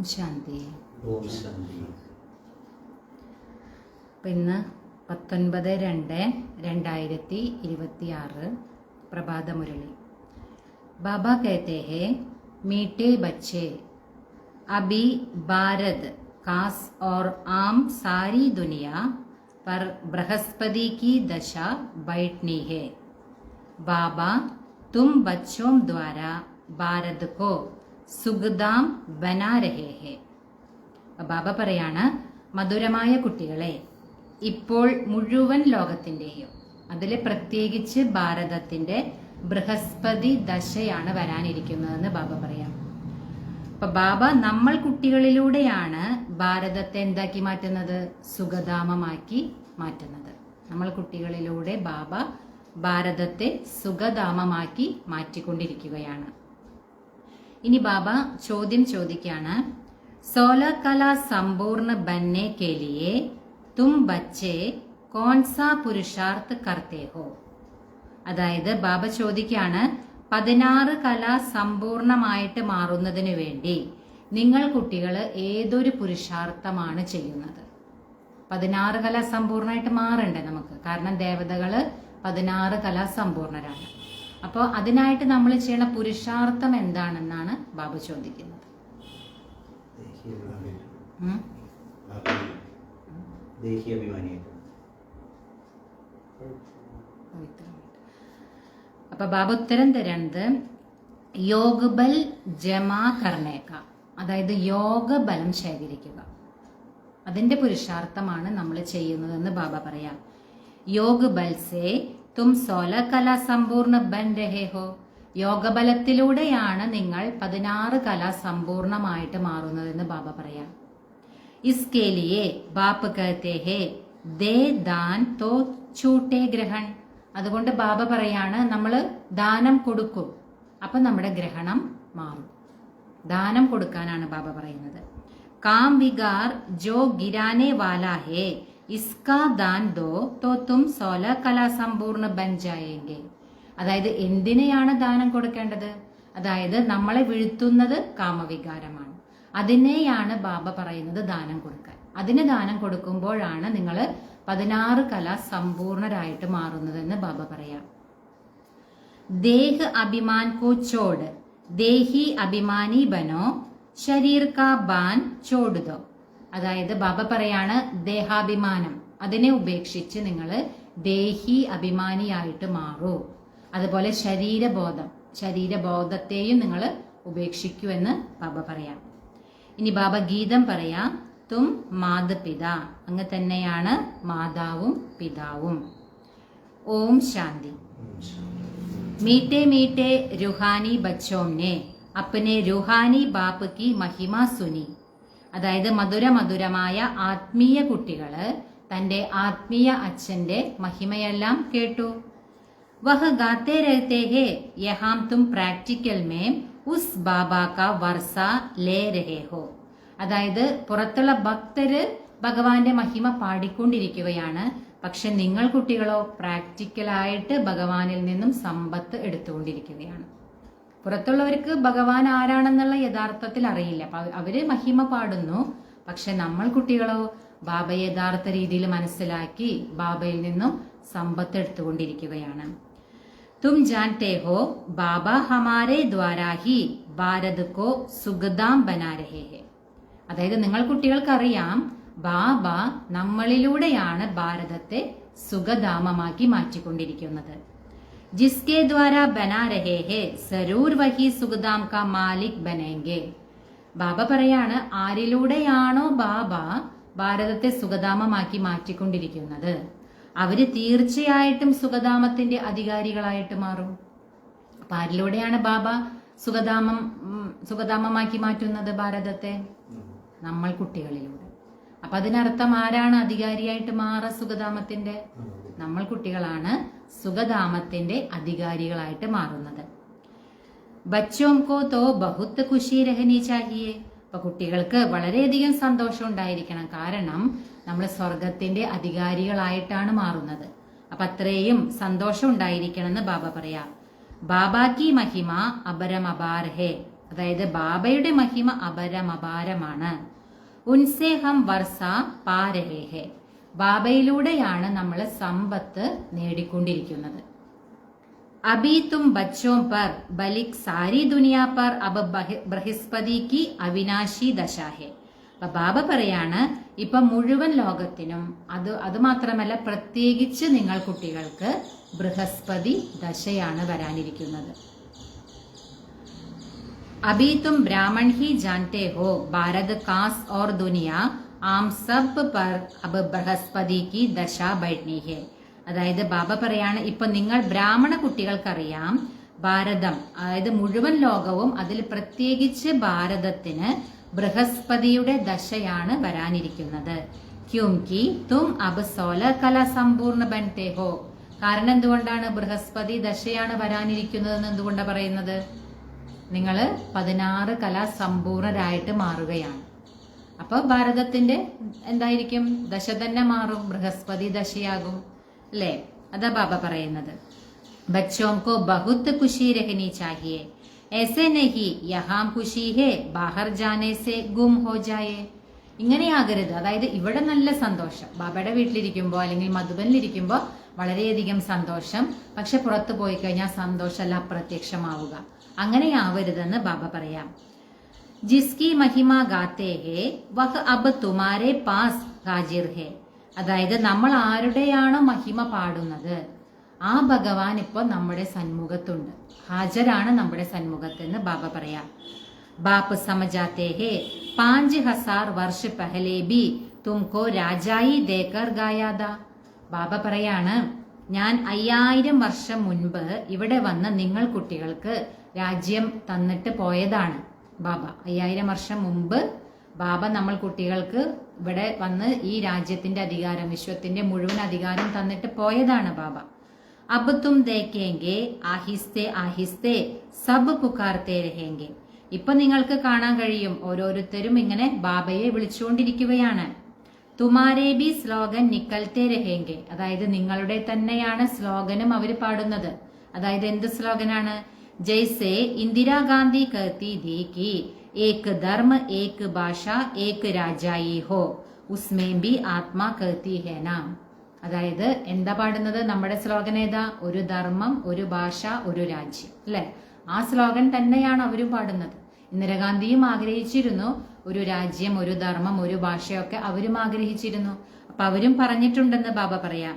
ഓം ശാന്തി. ഓം ശാന്തി. ഇന്ന് 19/2/2026 प्रभात मुरली. बाबा कहते हैं, मीठे बच्चे, अभी भारत खास और आम सारी दुनिया पर बृहस्पति की दशा बैठनी है. बाबा तुम बच्चों द्वारा भारत को സുഖദാം ബനാ രഹേ ഹേ. ബാബ പറയാണ്, മധുരമായ കുട്ടികളെ, ഇപ്പോൾ മുഴുവൻ ലോകത്തിൻ്റെയും അതിൽ പ്രത്യേകിച്ച് ഭാരതത്തിൻ്റെ ബൃഹസ്പതി ദശയാണ് വരാനിരിക്കുന്നതെന്ന് ബാബ പറയാം. അപ്പൊ ബാബ നമ്മൾ കുട്ടികളിലൂടെയാണ് ഭാരതത്തെ എന്താക്കി മാറ്റുന്നത്? സുഖധാമമാക്കി മാറ്റുന്നത്. നമ്മൾ കുട്ടികളിലൂടെ ബാബ ഭാരതത്തെ സുഖധാമമാക്കി മാറ്റിക്കൊണ്ടിരിക്കുകയാണ്. ഇനി ബാബ ചോദ്യം ചോദിക്കാണ്, 16 कला संपूर्ण बनने के लिए तुम बच्चे कौन सा पुरुषार्थ करते हो? അതായത് ബാബ ചോദിക്കാണ്, 16 കല സമ്പൂർണമായിട്ട് മാറുന്നതിന് വേണ്ടി നിങ്ങൾ കുട്ടികൾ ഏതൊരു പുരുഷാർത്ഥമാണ് ചെയ്യുന്നത്? 16 കല സമ്പൂർണ്ണമായിട്ട് മാറണ്ടേ നമുക്ക്? കാരണം ദേവതകള് 16 കല സമ്പൂർണരാണ്. അപ്പോൾ അതിനായിട്ട് നമ്മൾ ചെയ്യുന്ന പുരുഷാർത്ഥം എന്താണെന്നാണ് ബാബു ചോദിക്കുന്നത്. അപ്പൊ ബാബു ഉത്തരം തരുന്നത് യോഗബൽ ജമാ കർണേക്ക, അതായത് യോഗബലം ശേഖരിക്കുക. അതിന്റെ പുരുഷാർത്ഥമാണ് നമ്മൾ ചെയ്യുന്നതെന്ന് ബാബ പറയാം. യോഗബൽ സേ തും 16 കല സമ്പൂർണ്ണ ബൻ രഹേ ഹോ. യോഗബലത്തിലൂടെയാണ് നിങ്ങൾ 16 കല സമ്പൂർണമായിട്ട് മാറുന്നതെന്ന് ബാബ പറയാം. ഇസ്കേ ലിയേ ബാപ്പ് കഹത്തെ ഹേ ദേ ദാൻ തോ ഛൂട്ടേ ഗ്രഹൺ. അതുകൊണ്ട് ബാബ പറയാണ്, നമ്മൾ ദാനം കൊടുക്കും, അപ്പൊ നമ്മുടെ ഗ്രഹണം മാറും. ദാനം കൊടുക്കാനാണ് ബാബ പറയുന്നത്. കാം വികാർ ജോ ഗിരാനെ വാലാ ഹേ ഇസ്കാ ദാൻ ദോ തോ തും 16 കലാ സമ്പൂർണ്ണ ബൻ ജായേംഗെ. അതായത് എന്തിനെയാണ് ദാനം കൊടുക്കേണ്ടത്? അതായത് നമ്മളെ വീഴ്ത്തുന്നത് കാമവികാരമാണ്. അതിനെയാണ് ബാബ പറയുന്നത് ദാനം കൊടുക്കാൻ. അതിന് ദാനം കൊടുക്കുമ്പോഴാണ് നിങ്ങൾ 16 കല സമ്പൂർണരായിട്ട് മാറുന്നതെന്ന് ബാബ പറയാം. ദേഹ് അഭിമാൻ കോ ചോട് ദേഹി അഭിമാനി ബനോ ശരീർ കാ ബാൻ ചോട് ദോ. അതായത് ബാബ പറയാണ്, ദേഹാഭിമാനം അതിനെ ഉപേക്ഷിച്ച് നിങ്ങൾ ദേഹി അഭിമാനിയായിട്ട് മാറൂ. അതുപോലെ ശരീരബോധത്തെയും നിങ്ങൾ ഉപേക്ഷിക്കൂ എന്ന് ബാബ പറയാം. ഇനി ബാബ ഗീതം പറയാം, തും മാതപിത, അങ്ങ് തന്നെയാണ് മാതാവും പിതാവും. ഓം ശാന്തി. മീഠേ മീഠേ റുഹാനി ബച്ചോംനെ അപ്പനെ റുഹാനി ബാപ്പ് കി മഹിമ സുനി. അതായത് മധുരമായ ആത്മീയ കുട്ടികള് തന്റെ ആത്മീയ അച്ഛന്റെ മഹിമയെല്ലാം കേട്ടു. വഹ് ഗാത്തെ രഹത്തെ ഹേ യഹാം തും പ്രാക്ടിക്കൽ മേം ഉസ് ബാബാ കാ വർഷ ലേ രഹേ ഹോ. അതായത് പുറത്തുള്ള ഭക്തര് ഭഗവാന്റെ മഹിമ പാടിക്കൊണ്ടിരിക്കുകയാണ്, പക്ഷെ നിങ്ങൾ കുട്ടികളോ പ്രാക്ടിക്കലായിട്ട് ഭഗവാനിൽ നിന്നും സമ്പത്ത് എടുത്തുകൊണ്ടിരിക്കുകയാണ്. പുറത്തുള്ളവർക്ക് ഭഗവാൻ ആരാണെന്നുള്ള യഥാർത്ഥത്തിൽ അറിയില്ല, അവര് മഹിമ പാടുന്നു. പക്ഷെ നമ്മൾ കുട്ടികളോ ബാബയെ യഥാർത്ഥ രീതിയിൽ മനസ്സിലാക്കി ബാബയിൽ നിന്നും സമ്പത്ത് എടുത്തുകൊണ്ടിരിക്കുകയാണ്. തും ജാൻതേ ഹോ ബാബ ഹമാരെ ദ്വാരാ ഹി ഭാരത് കോ സുഖദാം ബനാ രഹേ ഹേ. അതായത് നിങ്ങൾ കുട്ടികൾക്കറിയാം, ബാബ നമ്മളിലൂടെയാണ് ഭാരതത്തെ സുഖധാമമാക്കി മാറ്റിക്കൊണ്ടിരിക്കുന്നത്. जिसके द्वारा बना रहे हैं जरूर वही सुखधाम का मालिक बनेंगे. ബാബ പറയാണ്, ആരിലൂടെയാണോ ബാബ ഭാരതത്തെ സുഖധാമമാക്കി മാറ്റിക്കൊണ്ടിരിക്കുന്നത് അവര് തീർച്ചയായിട്ടും സുഖധാമത്തിന്റെ അധികാരികളായിട്ട് മാറും. അപ്പൊ ആരിലൂടെയാണ് ബാബ സുഖധാമമാക്കി മാറ്റുന്നത് ഭാരതത്തെ? നമ്മൾ കുട്ടികളിലൂടെ. അപ്പൊ അതിനർത്ഥം ആരാണ് അധികാരിയായിട്ട് മാറുക സുഖധാമത്തിന്റെ? നമ്മൾ കുട്ടികളാണ് സുഖധാമത്തിന്റെ അധികാരികളായിട്ട് മാറുന്നത്. ബച്ചോം കോ തോ ബഹുത്ത് ഖുഷി രഹനി ചാഹിയേ. അപ്പൊ കുട്ടികൾക്ക് വളരെയധികം സന്തോഷം ഉണ്ടായിരിക്കണം, കാരണം നമ്മൾ സ്വർഗത്തിന്റെ അധികാരികളായിട്ടാണ് മാറുന്നത്. അപ്പൊ അത്രയും സന്തോഷം ഉണ്ടായിരിക്കണം എന്ന് ബാബ പറയാ. ബാബാ കി മഹിമ അപരം അപാർ ഹേ. അതായത് ബാബയുടെ മഹിമ അപാരമാണ്. ഉൻസേ ഹം വർഷ പാ രഹേ ഹെ, ബാബയിലൂടെയാണ് നമ്മൾ സമ്പത്ത് നേടിക്കൊണ്ടിരിക്കുന്നത്. അബി തും ബച്ചോं पर बलिक सारी दुनिया पर अब बृहस्पति की अविनाशी दशा है. അപ്പൊ ബാബ പറയാണ് ഇപ്പൊ മുഴുവൻ ലോകത്തിനും അത് മാത്രമല്ല പ്രത്യേകിച്ച് നിങ്ങൾ കുട്ടികൾക്ക് ബൃഹസ്പതി ദശയാണ് വരാനിരിക്കുന്നത്. अभी तुम ब्राह्मण ही जानते हो भारत कांस और दुनिया आम सब पर अब बृहस्पति की दशा बैठनी है. അതായത് ബാബ പറയാണ് ഇപ്പൊ നിങ്ങൾ ബ്രാഹ്മണ കുട്ടികൾക്കറിയാം ഭാരതം, അതായത് മുഴുവൻ ലോകവും അതിൽ പ്രത്യേകിച്ച് ഭാരതത്തിന് ബൃഹസ്പതിയുടെ ദശയാണ് വരാനിരിക്കുന്നത്. ക്യൂംകി തും അബ് 16 കല സമ്പൂർണ്ണ ബൻതേ ഹോ. കാരണം എന്തുകൊണ്ടാണ് ബൃഹസ്പതി ദശയാണ് വരാനിരിക്കുന്നതെന്ന് എന്തുകൊണ്ടാണ് പറയുന്നത്? നിങ്ങൾ 16 കല സമ്പൂർണരായിട്ട് മാറുകയാണ്. അപ്പൊ ഭാരതത്തിന്റെ എന്തായിരിക്കും? ദശ തന്നെ മാറും, ബൃഹസ്പതി ദശയാകും അല്ലേ? അതാ ബാബ പറയുന്നത്. ബച്ചോം കോ ബഹുത് ഖുഷി രഹനി ചാഹിയേ, ऐसे नहीं യഹാം ഖുഷി ഹേ ബാഹർ ജാനേ സേ ഗും ഹോ ജായേ. ഇങ്ങനെയാകരുത്. അതായത് ഇവിടെ നല്ല സന്തോഷം, ബാബയുടെ വീട്ടിലിരിക്കുമ്പോ അല്ലെങ്കിൽ മധുബനിലിരിക്കുമ്പോ വളരെയധികം സന്തോഷം, പക്ഷെ പുറത്തു പോയി കഴിഞ്ഞാൽ സന്തോഷമല്ല അപ്രത്യക്ഷമാവുക. അങ്ങനെയാവരുതെന്ന് ബാബ പറയാം. ജിസ്കി മഹിമ ഗാത്തേ ഹേ വഹ് അബ് തുമാരെ പാസ് ഹാജിർ ഹേ. അതായത് നമ്മൾ ആരുടെയാണോ മഹിമ പാടുന്നത് ആ ഭഗവാൻ ഇപ്പൊ നമ്മുടെ സന്മുഖത്തുണ്ട്, ഹാജരാണ് നമ്മുടെ സന്മുഖത്തെന്ന് ബാബ പറയാം. ബാപ്പ് സമജാത്തേ ഹേ 5000 വർഷ പഹലേ ബി തുംകോ രാജായി ദേക്കർ ഗായാദ. ബാബ പറയാണ് ഞാൻ 5000 വർഷം മുൻപ് ഇവിടെ വന്ന് നിങ്ങൾ കുട്ടികൾക്ക് രാജ്യം തന്നിട്ട് പോയതാണ്. ബാബ 5000 വർഷം മുമ്പ് ബാബ നമ്മൾ കുട്ടികൾക്ക് ഇവിടെ വന്ന് ഈ രാജ്യത്തിന്റെ അധികാരം, വിശ്വത്തിന്റെ മുഴുവൻ അധികാരം തന്നിട്ട് പോയതാണ് ബാബ. അബ് തും ദേഖേംഗെ ആഹിസ്തേ ആഹിസ്തേ സബ് പുകാർത്തേ രഹേംഗെ. ഇപ്പൊ നിങ്ങൾക്ക് കാണാൻ കഴിയും ഓരോരുത്തരും ഇങ്ങനെ ബാബയെ വിളിച്ചുകൊണ്ടിരിക്കുകയാണ്. തുമാരേ ബി സ്ലോഗൻ നിക്കൽത്തേ രഹേംഗെ. അതായത് നിങ്ങളുടെ തന്നെയാണ് സ്ലോഗനും അവർ പാടുന്നത്. അതായത് എന്ത് സ്ലോഗനാണ്? ജയ്സേ ഇന്ദിരാഗാന്ധി കഹത്തി ഥി കി ഏക് ധർമ്മ ഏക് ഭാഷ ഏക് രാജായി ഹോ ഉസ്മേം ബി ആത്മാ കഹത്തി ഹേ നാം. അതായത് എന്താ പാടുന്നത്? നമ്മുടെ സ്ലോഗൻ ഏതാ? ഒരു ധർമ്മം, ഒരു ഭാഷ, ഒരു രാജ്യം അല്ലെ? ആ സ്ലോഗൻ തന്നെയാണ് അവരും പാടുന്നത്. ഇന്ദിരാഗാന്ധിയും ആഗ്രഹിച്ചിരുന്നു ഒരു രാജ്യം, ഒരു ധർമ്മം, ഒരു ഭാഷയൊക്കെ അവരും ആഗ്രഹിച്ചിരുന്നു. അപ്പൊ അവരും പറഞ്ഞിട്ടുണ്ടെന്ന് ബാബ പറയാം.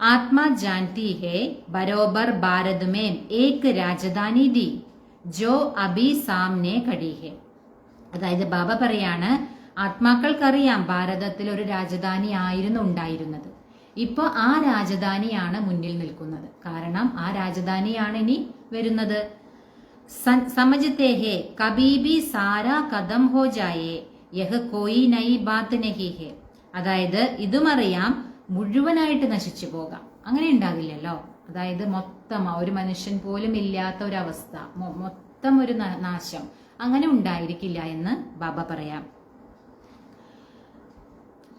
ആത്മാ ജാൻതി ഹേ ബരോബർ ഭാരത് മേം ഏക് രാജധാനി ദി ജോ അബി സാംനെ ഖടി ഹേ. അതായത് ബാബ പറയാണ് ആത്മാക്കൾക്കറിയാം ഭാരതത്തിൽ ഒരു രാജധാനി ആയിരുന്നു ഉണ്ടായിരുന്നത്. ഇപ്പൊ ആ രാജധാനിയാണ് മുന്നിൽ നിൽക്കുന്നത്. കാരണം ആ രാജധാനിയാണ് ഇനി വരുന്നത്. സമജ്തേ ഹേ കബീബി സാരാ കദം ഹോ ജായേ യഹ് കോയി നൈ ബാത് നഹി ഹേ. അതായത് ഇതും അറിയാം മുഴുവനായിട്ട് നശിച്ചു പോകാം, അങ്ങനെ ഉണ്ടാകില്ലല്ലോ. അതായത് മൊത്തം ഒരു മനുഷ്യൻ പോലും ഇല്ലാത്ത ഒരവസ്ഥ, മൊത്തം ഒരു നാശം അങ്ങനെ ഉണ്ടായിരിക്കില്ല എന്ന് ബാബ പറയാം.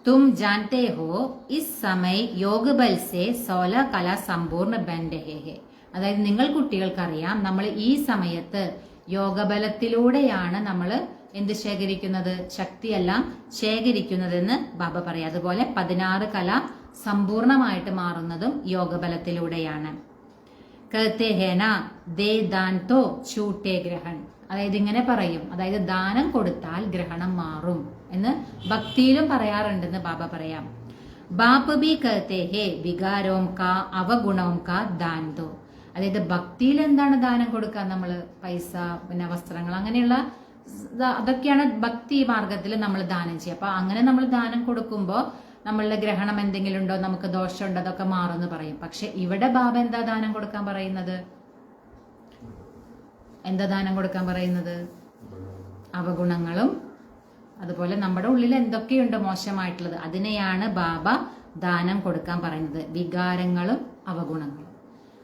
തും ജാൻതേ ഹോ ഇസ് സമയ യോഗ ബൽ സേ 16 കല സമ്പൂർണ്ണ ബൻ രഹേ ഹേ. അതായത് നിങ്ങൾ കുട്ടികൾക്കറിയാം നമ്മൾ ഈ സമയത്ത് യോഗബലത്തിലൂടെയാണ് നമ്മൾ എന്ത് ശേഖരിക്കുന്നത്? ശക്തിയെല്ലാം ശേഖരിക്കുന്നതെന്ന് ബാബ പറയാം. അതുപോലെ 16 കല സമ്പൂർണമായിട്ട് മാറുന്നതും യോഗബലത്തിലൂടെയാണ്. കഹത്തെ ഹേന ദേ ദാൻ തോ ഛൂട്ടേ ഗ്രഹൺ. അതായത് ഇങ്ങനെ പറയും, അതായത് ദാനം കൊടുത്താൽ ഗ്രഹണം മാറും എന്ന് ഭക്തിയിലും പറയാറുണ്ടെന്ന് ബാബ പറയാം. ബാപ്പ് ബി കഹത്തെ ഹേ വികാരോം കാ അവഗുണവും കാ ദാൻ ദോ. അതായത് ഭക്തിയിൽ എന്താണ് ദാനം കൊടുക്കുക? നമ്മള് പൈസ, പിന്നെ വസ്ത്രങ്ങൾ, അങ്ങനെയുള്ള അതൊക്കെയാണ് ഭക്തി മാർഗത്തിൽ നമ്മൾ ദാനം ചെയ്യുക. അപ്പൊ അങ്ങനെ നമ്മൾ ദാനം കൊടുക്കുമ്പോൾ നമ്മളുടെ ഗ്രഹണം എന്തെങ്കിലും ഉണ്ടോ, നമുക്ക് ദോഷമുണ്ടോ, അതൊക്കെ മാറുമെന്ന് പറയും. പക്ഷെ ഇവിടെ ബാബ എന്താ ദാനം കൊടുക്കാൻ പറയുന്നത്? എന്താ ദാനം കൊടുക്കാൻ പറയുന്നത്? അവഗുണങ്ങളും അതുപോലെ നമ്മുടെ ഉള്ളിൽ എന്തൊക്കെയുണ്ടോ മോശമായിട്ടുള്ളത് അതിനെയാണ് ബാബ ദാനം കൊടുക്കാൻ പറയുന്നത്. വികാരങ്ങളും അവഗുണങ്ങളും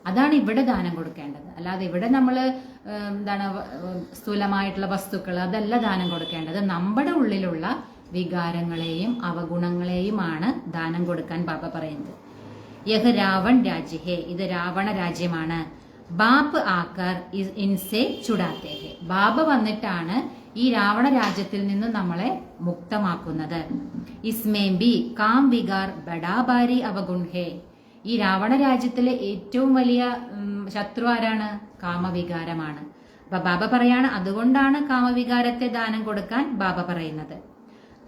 അതാണ് ഇവിടെ ദാനം കൊടുക്കേണ്ടത്. അല്ലാതെ ഇവിടെ നമ്മൾ എന്താണ് സ്ഥൂലമായിട്ടുള്ള വസ്തുക്കൾ അതല്ല ദാനം കൊടുക്കേണ്ടത്. നമ്മുടെ ഉള്ളിലുള്ള വികാരങ്ങളെയും അവഗുണങ്ങളെയുമാണ് ദാനം കൊടുക്കാൻ ബാബ പറയുന്നത്. യഹ് രാവൺ രാജ്യഹേ. ഇത് രാവണ രാജ്യമാണ്. ബാപ്പ് ആക്കർ ഇൻസെ ചുടാത്തെ ഹെ. ബാബ വന്നിട്ടാണ് ഈ രാവണ രാജ്യത്തിൽ നിന്ന് നമ്മളെ മുക്തമാക്കുന്നത്. ഇസ്മേം ബി കാം വികാർ ബഡാ ബാരി അവഗുൺ ഹെ. ഈ രാവണ രാജ്യത്തിലെ ഏറ്റവും വലിയ ശത്രു ആരാണ്? കാമവികാരമാണ്. അപ്പൊ ബാബ പറയാണ്, അതുകൊണ്ടാണ് കാമവികാരത്തെ ദാനം കൊടുക്കാൻ ബാബ പറയുന്നത്.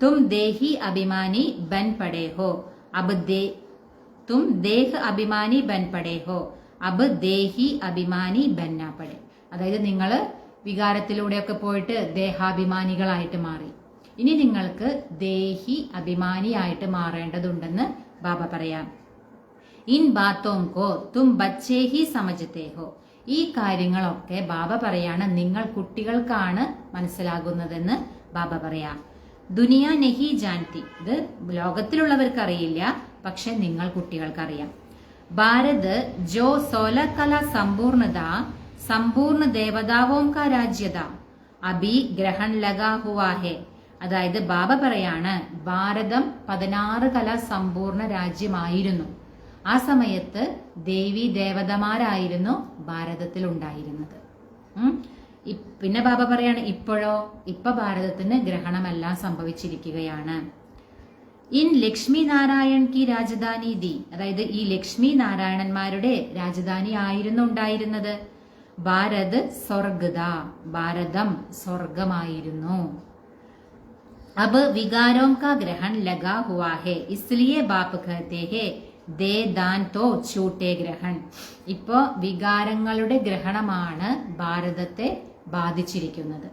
തും ദേഹി അഭിമാനി ബൻ പടേ ഹോ അബ് തും ദേഹ് അഭിമാനി ബൻ പടേ ഹോ അബ് ദേഹി അഭിമാനി ബന്നാ പടേ. അതായത് നിങ്ങൾ വികാരത്തിലൂടെയൊക്കെ പോയിട്ട് ദേഹാഭിമാനികളായിട്ട് മാറി. ഇനി നിങ്ങൾക്ക് ദേഹി അഭിമാനിയായിട്ട് മാറേണ്ടതുണ്ടെന്ന് ബാബ പറയാം. ഇൻ ബാത്തോം കോ തും ബച്ചേ ഹി സമജ്തേ ഹോ. ഈ കാര്യങ്ങളൊക്കെ ബാബ പറയാണ് നിങ്ങൾ കുട്ടികൾക്കാണ് മനസ്സിലാകുന്നതെന്ന് ബാബ പറയാം. ദുനിയ നെഹി ജാൻതി. ഇത് ലോകത്തിലുള്ളവർക്ക് അറിയില്ല, പക്ഷെ നിങ്ങൾ കുട്ടികൾക്കറിയാം. ഭാരത് ജോ 16 കല സമ്പൂർണത സമ്പൂർണ്ണ ദേവതാവോം കാ രാജ്യത അഭി ഗ്രഹൺ ലഗാ ഹുവാ ഹെ. അതായത് ബാബ പറയാണ്, ഭാരതം 16 കല സമ്പൂർണ്ണ രാജ്യമായിരുന്നു. ആ സമയത്ത് ദേവി ദേവതമാരായിരുന്നു ഭാരതത്തിൽ ഉണ്ടായിരുന്നത്. പിന്നെ ബാബ പറയാണ്, ഇപ്പൊ ഭാരതത്തിന് ഗ്രഹണമെല്ലാം സംഭവിച്ചിരിക്കുകയാണ്. ഇൻ ലക്ഷ്മി നാരായൺ കി രാജധാനി ദി. അതായത് ഈ ലക്ഷ്മി നാരായണന്മാരുടെ രാജധാനി ആയിരുന്നു ഉണ്ടായിരുന്നത്. ഭാരത് സ്വർഗത. ഭാരതം സ്വർഗമായിരുന്നു. അബ് വികാരോം കാ ഗ്രഹൺ ലഗാ ഹുവാ ഹെ ഇസ്ലിയെ ബാപ്പ് കഹത്തെ ഹെ ദേ ദാൻ തോ ഛൂട്ടേ ഗ്രഹൺ. ഇപ്പോ വികാരങ്ങളുടെ ഗ്രഹണമാണ് ഭാരതത്തെ ബാധിച്ചിരിക്കുന്നത്.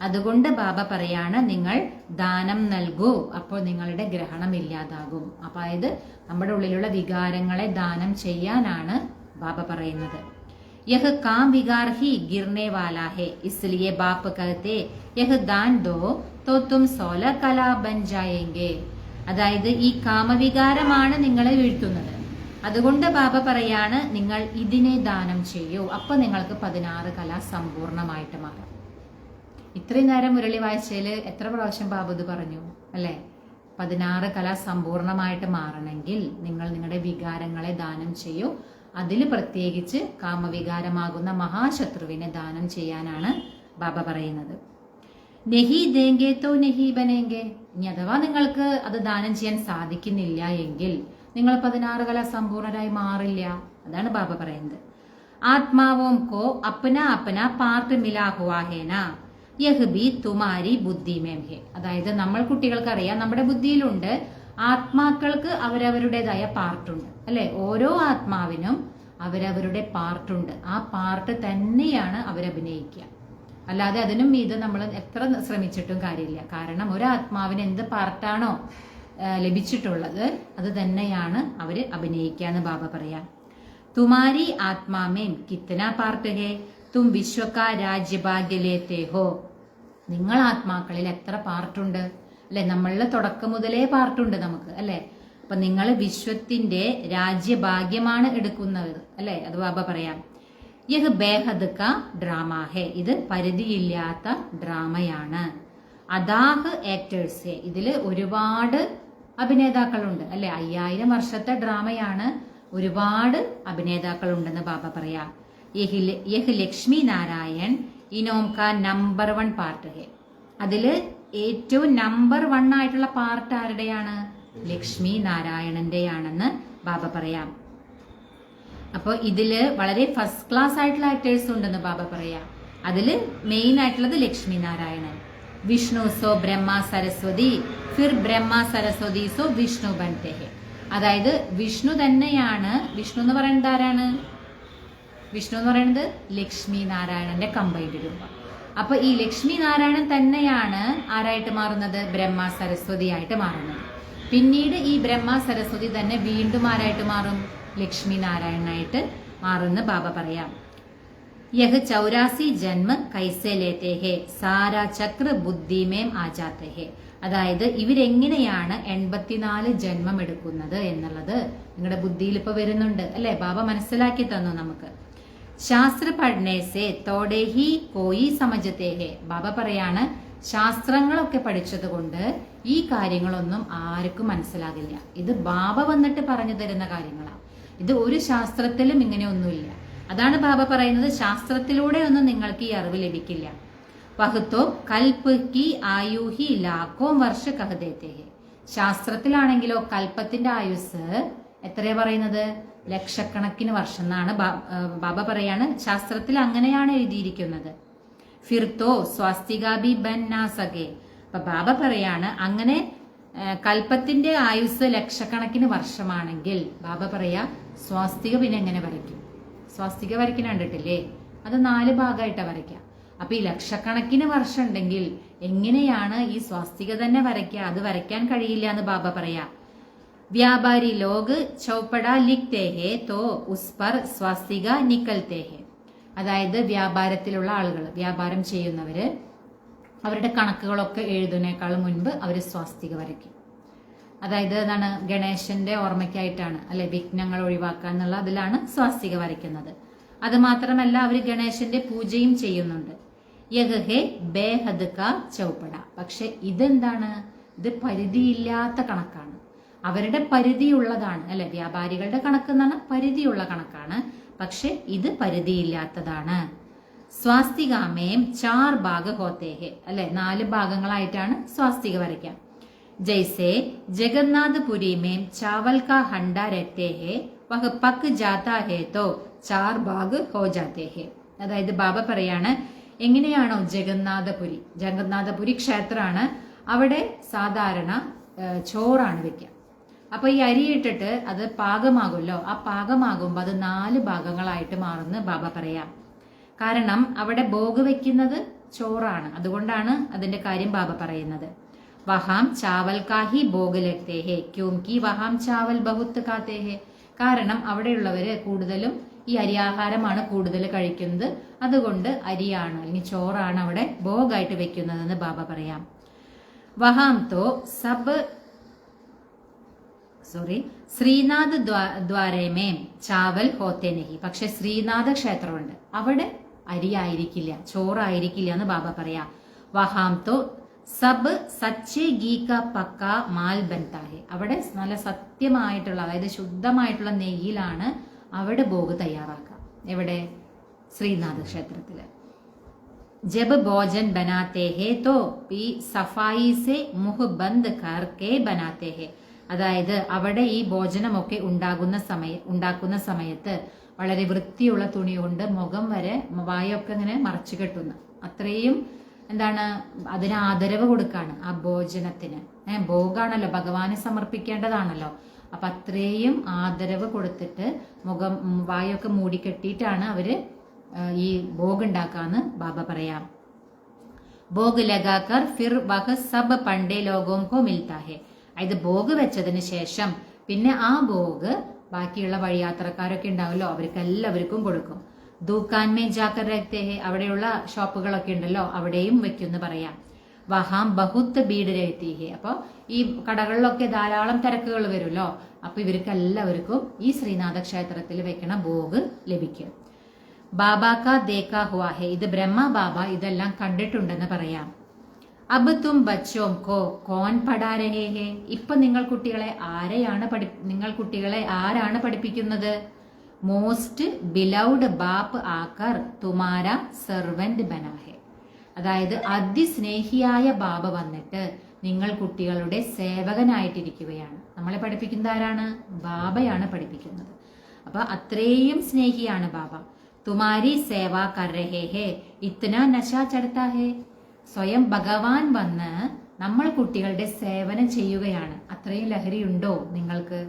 അതുകൊണ്ട് ബാബ പറയാണ്, നിങ്ങൾ ദാനം നൽകൂ, അപ്പോൾ നിങ്ങളുടെ ഗ്രഹണം ഇല്ലാതാകും. അതായത് നമ്മുടെ ഉള്ളിലുള്ള വികാരങ്ങളെ ദാനം ചെയ്യാനാണ് ബാബ പറയുന്നത്. യഹ് കാം വികാർ ഹി ഗിർനെ വാലാ ഹെ ഇസ്ലിയെ ബാപ്പ് കഹത്തെ യഹ് ദാൻ ദോ തോ തും 16 കലാ ബൻ ജായേംഗെ. അതായത് ഈ കാമവികാരമാണ് നിങ്ങളെ വീഴ്ത്തുന്നത്. അതുകൊണ്ട് ബാബ പറയാണ്, നിങ്ങൾ ഇതിനെ ദാനം ചെയ്യൂ, അപ്പൊ നിങ്ങൾക്ക് 16 കല സമ്പൂർണമായിട്ട് മാറും. ഇത്രയും നേരം മുരളി വായിച്ചതിൽ എത്ര പ്രാവശ്യം ബാബു ഇത് പറഞ്ഞു അല്ലെ? 16 കല സമ്പൂർണമായിട്ട് മാറണമെങ്കിൽ നിങ്ങൾ നിങ്ങളുടെ വികാരങ്ങളെ ദാനം ചെയ്യൂ. അതിൽ പ്രത്യേകിച്ച് കാമവികാരമാകുന്ന മഹാശത്രുവിനെ ദാനം ചെയ്യാനാണ് ബാബ പറയുന്നത്. നെഹി ദേങ്കേ തോ നെഹി ബനേങ്കെ. ഇനി അഥവാ നിങ്ങൾക്ക് അത് ദാനം ചെയ്യാൻ സാധിക്കുന്നില്ല എങ്കിൽ നിങ്ങൾ 16 കല സമ്പൂർണരായി മാറില്ല. അതാണ് ബാബ പറയുന്നത്. ആത്മാവോം കോ അപ്ന അപ്ന പാർട്ട് മിലാ ഹുവാ ഹേന യഹ് ബി തുമാരി ബുദ്ധി മേം ഹെ. അതായത് നമ്മൾ കുട്ടികൾക്ക് അറിയാം, നമ്മുടെ ബുദ്ധിയിലുണ്ട്, ആത്മാക്കൾക്ക് അവരവരുടേതായ പാർട്ടുണ്ട് അല്ലെ? ഓരോ ആത്മാവിനും അവരവരുടെ പാർട്ടുണ്ട്. ആ പാർട്ട് തന്നെയാണ് അവരഭിനയിക്കുക. അല്ലാതെ അതിനും ഇത് നമ്മൾ എത്ര ശ്രമിച്ചിട്ടും കാര്യമില്ല. കാരണം ഒരു ആത്മാവിന് എന്ത് പാർട്ടാണോ ലഭിച്ചിട്ടുള്ളത് അത് തന്നെയാണ് അവര് അഭിനയിക്കുക എന്ന് ബാബ പറയാം. തുമാരി ആത്മാമേം കിത്തന പാർട്ട് ഹേ തും വിശ്വകാ രാജ്യഭാഗ്യ ലേത്തെ ഹോ. നിങ്ങൾ ആത്മാക്കളിൽ എത്ര പാർട്ടുണ്ട് അല്ലെ? നമ്മളുടെ തുടക്കം മുതലേ പാർട്ടുണ്ട് നമുക്ക് അല്ലെ? അപ്പൊ നിങ്ങൾ വിശ്വത്തിന്റെ രാജ്യഭാഗ്യമാണ് എടുക്കുന്നത് അല്ലെ? അത് ബാബ പറയാം. യഹ് ബേഹദ് കാ ഡ്രാമ ഹെ. ഇത് പരിധിയില്ലാത്ത ഡ്രാമയാണ്. അദാഹ് ആക്ടേഴ്സ് ഹെ. ഇതില് ഒരുപാട് അഭിനേതാക്കളുണ്ട് അല്ലെ? 5000 വർഷത്തെ ഡ്രാമയാണ്. ഒരുപാട് അഭിനേതാക്കളുണ്ടെന്ന് ബാബ പറയാം. യഹ് ലക്ഷ്മി നാരായൺ ഇനോം കാ നമ്പർ 1 പാർട്ട് ഹെ. അതില് ഏറ്റവും നമ്പർ 1 ആയിട്ടുള്ള പാർട്ട് ആരുടെയാണ്? ലക്ഷ്മി നാരായണന്റെയാണെന്ന് ബാബ പറയാം. അപ്പൊ ഇതില് വളരെ ഫസ്റ്റ് ക്ലാസ് ആയിട്ടുള്ള ആക്ടേഴ്സ് ഉണ്ടെന്ന് ബാബ പറയാം. അതില് മെയിൻ ആയിട്ടുള്ളത് ലക്ഷ്മി നാരായണൻ. വിഷ്ണു സോ ബ്രഹ്മ സരസ്വതി ഫിർ ബ്രഹ്മ സരസ്വതി സോ വിഷ്ണു ബൻത്തെ ഹെ. അതായത് വിഷ്ണു തന്നെയാണ്. വിഷ്ണു എന്ന് പറയുന്നത് ആരാണ്? വിഷ്ണു എന്ന് പറയുന്നത് ലക്ഷ്മി നാരായണന്റെ കമ്പൈൻഡ് രൂപം. അപ്പൊ ഈ ലക്ഷ്മി നാരായണൻ തന്നെയാണ് ആരായിട്ട് മാറുന്നത്? ബ്രഹ്മ സരസ്വതി ആയിട്ട് മാറുന്നത്. പിന്നീട് ഈ ബ്രഹ്മ സരസ്വതി തന്നെ വീണ്ടും ആരായിട്ട് മാറും? ലക്ഷ്മി നാരായണനായിട്ട് മാറുന്ന ബാബ പറയാം. യഹ് 84 ജന്മ കൈസേ ലേത്തെ ഹെ സാരാ ചക്ര ബുദ്ധിമേം ആജാത്തെ ഹെ. അതായത് ഇവരെങ്ങനെയാണ് 84 ജന്മം എടുക്കുന്നത് എന്നുള്ളത് നിങ്ങളുടെ ബുദ്ധിയിൽ ഇപ്പൊ വരുന്നുണ്ട് അല്ലെ? ബാബ മനസ്സിലാക്കി തന്നു നമുക്ക്. ശാസ്ത്ര പഠനേസെ തോടെ ഹി കോയി സമജത്തെ ഹെ. ബാബ പറയാണ്, ശാസ്ത്രങ്ങളൊക്കെ പഠിച്ചത് കൊണ്ട് ഈ കാര്യങ്ങളൊന്നും ആർക്കും മനസ്സിലാകില്ല. ഇത് ബാബ വന്നിട്ട് പറഞ്ഞു തരുന്ന കാര്യങ്ങളാണ്. ഇത് ഒരു ശാസ്ത്രത്തിലും ഇങ്ങനെ ഒന്നുമില്ല. അതാണ് ബാബ പറയുന്നത്, ശാസ്ത്രത്തിലൂടെ ഒന്നും നിങ്ങൾക്ക് ഈ അറിവ് ലഭിക്കില്ല. വഹുത്തോ കൽപ്പ് കി ആയുഹി ലാഖോ വർഷ കഹദേത്തെ. ശാസ്ത്രത്തിലാണെങ്കിലോ കൽപ്പത്തിന്റെ ആയുസ് എത്രയാ പറയുന്നത്? ലക്ഷക്കണക്കിന് വർഷം എന്നാണ് ബാബ പറയാണ്. ശാസ്ത്രത്തിൽ അങ്ങനെയാണ് എഴുതിയിരിക്കുന്നത്. ഫിർത്തോ സ്വാസ്തികാബി ബൻ നാസകെ. അപ്പൊ ബാബ പറയാണ് അങ്ങനെ കൽപ്പത്തിന്റെ ആയുസ് ലക്ഷക്കണക്കിന് വർഷമാണെങ്കിൽ ബാബ പറയാ സ്വാസ്തിക പിന്നെ എങ്ങനെ വരയ്ക്കും? സ്വാസ്തിക വരയ്ക്കുന്ന കണ്ടിട്ടില്ലേ? അത് 4 ഭാഗമായിട്ടാണ് വരയ്ക്കുക. അപ്പൊ ഈ ലക്ഷക്കണക്കിന് വർഷം ഉണ്ടെങ്കിൽ എങ്ങനെയാണ് ഈ സ്വാസ്തിക തന്നെ വരയ്ക്കുക? അത് വരയ്ക്കാൻ കഴിയില്ല എന്ന് ബാബ പറയാ. വ്യാപാരി ലോഗ് ചൗപ്പട ലിഖ്തേ ഹേ തോ ഉസ് പർ സ്വാസ്തിക നിക്കൽത്തേ ഹേ. അതായത് വ്യാപാരത്തിലുള്ള ആളുകൾ, വ്യാപാരം ചെയ്യുന്നവര് അവരുടെ കണക്കുകളൊക്കെ എഴുതുന്നേക്കാൾ മുൻപ് അവർ സ്വാസ്തിക വരയ്ക്കും. അതായത് എന്താണ്? ഗണേശന്റെ ഓർമ്മയ്ക്കായിട്ടാണ് അല്ലെ, വിഘ്നങ്ങൾ ഒഴിവാക്കുക എന്നുള്ള അതിലാണ് സ്വാസ്തിക വരയ്ക്കുന്നത്. അത് മാത്രമല്ല അവർ ഗണേശന്റെ പൂജയും ചെയ്യുന്നുണ്ട്. യഹ് ഹേ ബേഹദ് കാ ചൗപ്പട. പക്ഷെ ഇതെന്താണ്? ഇത് പരിധിയില്ലാത്ത കണക്കാണ്, അവരുടെ പരിധിയുള്ളതാണ് അല്ലെ. വ്യാപാരികളുടെ കണക്ക് എന്നാണ് പരിധിയുള്ള കണക്കാണ്, പക്ഷെ ഇത് പരിധിയില്ലാത്തതാണ്. സ്വാസ്തികാമേം 4 ഭാഗ ഹോത്തേ ഹേ അല്ലെ, 4 ഭാഗങ്ങളായിട്ടാണ് സ്വാസ്തിക വരയ്ക്കാം. ജൈസേ ജഗന്നാഥപുരി മേം ചാവൽ കാ ഹണ്ട രഖ്തേ ഹേ വഹ് പക് ജാതാ ഹേ തോ 4 ഭാഗ് ഹോ ജാത്തേ ഹേ. അതായത് ബാബ പറയാണ്, എങ്ങനെയാണോ ജഗന്നാഥപുരി ക്ഷേത്രമാണ്, അവിടെ സാധാരണ ചോറാണ് വെക്കുക. അപ്പൊ ഈ അരി ഇട്ടിട്ട് അത് പാകമാകുമല്ലോ, ആ പാകമാകുമ്പോൾ അത് 4 ഭാഗങ്ങളായിട്ട് മാറുന്ന ബാബ പറയാം. കാരണം അവിടെ ഭോഗ് വെക്കുന്നത് ചോറാണ്, അതുകൊണ്ടാണ് അതിന്റെ കാര്യം ബാബ പറയുന്നത്. വഹാം ചാവൽ കാഹി ഭോഗ് ലഗ്തേ ഹേ ക്യോംകി വഹാം ചാവൽ ബഹുത്ത് കാത്തേ ഹേ. കാരണം അവിടെയുള്ളവര് കൂടുതലും ഈ അരിയാഹാരമാണ് കൂടുതൽ കഴിക്കുന്നത്, അതുകൊണ്ട് അരിയാണ് അല്ലെങ്കിൽ ചോറാണ് അവിടെ ഭോഗായിട്ട് വെക്കുന്നതെന്ന് ബാബ പറയാം. വഹാം തോ സബ് ശ്രീനാഥ് ദ്വാരമേം ചാവൽ ഹോത്തേ നഹി. പക്ഷെ ശ്രീനാഥ ക്ഷേത്രമുണ്ട്, അവിടെ അരി ആയിരിക്കില്ല, ചോറായിരിക്കില്ല എന്ന് ബാബ പറയാ. വഹാം തോ സബ് സച്ചേ ഗീ കാ പക്ക മാൽ ബൻതാ ഹെ. അവിടെ നല്ല സത്യമായിട്ടുള്ള, അതായത് ശുദ്ധമായിട്ടുള്ള നെയ്യിലാണ് അവിടെ ഭോഗ് തയ്യാറാക്കുക. എവിടെ? ശ്രീനാഥ ക്ഷേത്രത്തില്. ജബ് ഭോജൻ ബനാത്തേ ഹേ തോ പി സഫായി സെ മുഹ് ബന്ദ് കർക്കെ ബനാത്തേ ഹേ. അതായത് അവിടെ ഈ ഭോജനമൊക്കെ ഉണ്ടാക്കുന്ന സമയത്ത് വളരെ വൃത്തിയുള്ള തുണി കൊണ്ട് മുഖം വരെ വായൊക്കെ ഇങ്ങനെ മറച്ചു കെട്ടുന്ന, അത്രയും എന്താണ്, അതിന് ആദരവ് കൊടുക്കാണ് ആ ഭോജനത്തിന്. ഭോഗാണല്ലോ, ഭഗവാനെ സമർപ്പിക്കേണ്ടതാണല്ലോ. അപ്പൊ അത്രയും ആദരവ് കൊടുത്തിട്ട് മുഖം വായൊക്കെ മൂടിക്കെട്ടിയിട്ടാണ് അവര് ഈ ഭോഗ് ഉണ്ടാക്കാന്ന് ബാബ പറയാം. ഭോഗ് ലഗാക്കർ ഫിർ വഹ് സബ് പണ്ടേ ലോഗോം കോ മിൽത്താ ഹെ. അതായത് ഭോഗ് വെച്ചതിന് ശേഷം പിന്നെ ആ ഭോഗ് ബാക്കിയുള്ള വഴിയാത്രക്കാരൊക്കെ ഉണ്ടാവല്ലോ, അവർക്ക് എല്ലാവർക്കും കൊടുക്കും. ദുക്കാൻമേ ജാക്കർ രഖ്തേ ഹെ. അവിടെയുള്ള ഷോപ്പുകളൊക്കെ ഉണ്ടല്ലോ, അവിടെയും വെക്കുമെന്ന് പറയാം. വഹാം ബഹുത്ത് ഭീഡ് രഹ്തി ഹെ. അപ്പൊ ഈ കടകളിലൊക്കെ ധാരാളം തിരക്കുകൾ വരുമല്ലോ, അപ്പൊ ഇവർക്ക് എല്ലാവർക്കും ഈ ശ്രീനാഥ ക്ഷേത്രത്തിൽ വെക്കണ ഭോഗ് ലഭിക്കും. ബാബാക്ക ദേക്കാ ഹുവാ ഹെ. ഇത് ബ്രഹ്മ ബാബ ഇതെല്ലാം കണ്ടിട്ടുണ്ടെന്ന് പറയാം. അബ് തും ബച്ചോം കോ കോൻ പഠാ രഹേ ഹേ. ഇപ്പൊ നിങ്ങൾ കുട്ടികളെ ആരാണ് പഠിപ്പിക്കുന്നത്? മോസ്റ്റ് ബിലൗഡ് ബാപ്പ് ആക്കർ തുമാര സെർവന്റ് ബനാഹെ. അതായത് അതിസ്നേഹിയായ ബാബ വന്നിട്ട് നിങ്ങൾ കുട്ടികളുടെ സേവകനായിട്ടിരിക്കുകയാണ്. നമ്മളെ പഠിപ്പിക്കുന്നത് ആരാണ്? ബാബയാണ് പഠിപ്പിക്കുന്നത്. അപ്പൊ അത്രയും സ്നേഹിയാണ് ബാബ. തുമാരി സേവ കർ രഹേ ഹേ ഇത്തന നശാ ചടത്താ ഹേ. സ്വയം ഭഗവാൻ വന്ന് നമ്മൾ കുട്ടികളുടെ സേവനം ചെയ്യുകയാണ്, അത്രയും ലഹരി ഉണ്ടോ നിങ്ങൾക്ക്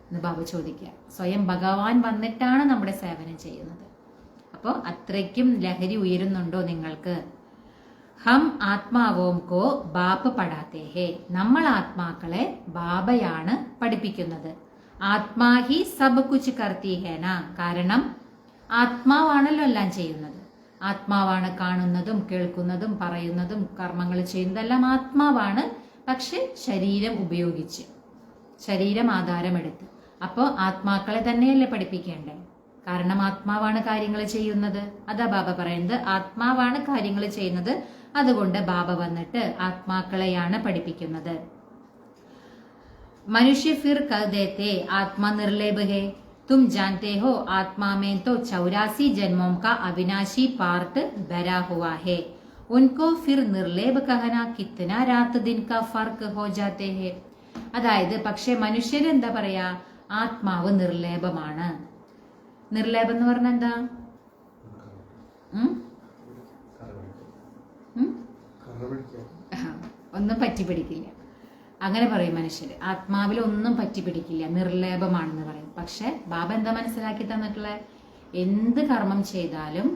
എന്ന് ബാബ ചോദിക്കുക. സ്വയം ഭഗവാൻ വന്നിട്ടാണ് നമ്മുടെ സേവനം ചെയ്യുന്നത്, അപ്പോൾ അത്രയ്ക്കും ലഹരി ഉയരുന്നുണ്ടോ നിങ്ങൾക്ക്? ഹം ആത്മാവോം കോ ബാപ്പ് പഠാത്തേ ഹേ. നമ്മൾ ആത്മാക്കളെ ബാബയാണ് പഠിപ്പിക്കുന്നത്. ആത്മാഹി സബ് കുച്ച് കർത്തി ഹേന. കാരണം ആത്മാവാണല്ലോ എല്ലാം ചെയ്യുന്നത്. ആത്മാവാണ് കാണുന്നതും കേൾക്കുന്നതും പറയുന്നതും കർമ്മങ്ങൾ ചെയ്യുന്നതെല്ലാം ആത്മാവാണ്. പക്ഷെ ശരീരം ഉപയോഗിച്ച്, ശരീരം ആധാരമെടുത്ത്. അപ്പോൾ ആത്മാക്കളെ തന്നെയല്ലേ പഠിപ്പിക്കേണ്ടേ? കാരണം ആത്മാവാണ് കാര്യങ്ങൾ ചെയ്യുന്നത്. അതാ ബാബ പറയുന്നത്, ആത്മാവാണ് കാര്യങ്ങൾ ചെയ്യുന്നത്, അതുകൊണ്ട് ബാബ വന്നിട്ട് ആത്മാക്കളെയാണ് പഠിപ്പിക്കുന്നത്. മനുഷ്യ ഫിർ കഹ് ദേത്തെ ആത്മാ നിർലേപ് ഹേ तुम जानते हो आत्मा में तो 84 जन्मों का अविनाशी पार्ट भरा हुआ है, उनको फिर निर्लेप कहना कितना रात दिन का फर्क हो जाते हैं. അതായത് പക്ഷെ മനുഷ്യർ എന്താ പറയാ, ആത്മാവ് നിർലേപമാണ്. നിർലേപം എന്ന് പറഞ്ഞാൽ എന്താ? ഒന്നും പറ്റി പിടിക്കില്ല, അങ്ങനെ പറയും മനുഷ്യര്. ആത്മാവിൽ ഒന്നും പറ്റി പിടിക്കില്ല, നിർലേപമാണെന്ന് പറയും. പക്ഷെ ബാബ എന്താ മനസ്സിലാക്കി തന്നിട്ടുള്ളത്? എന്ത് കർമ്മം ചെയ്താലും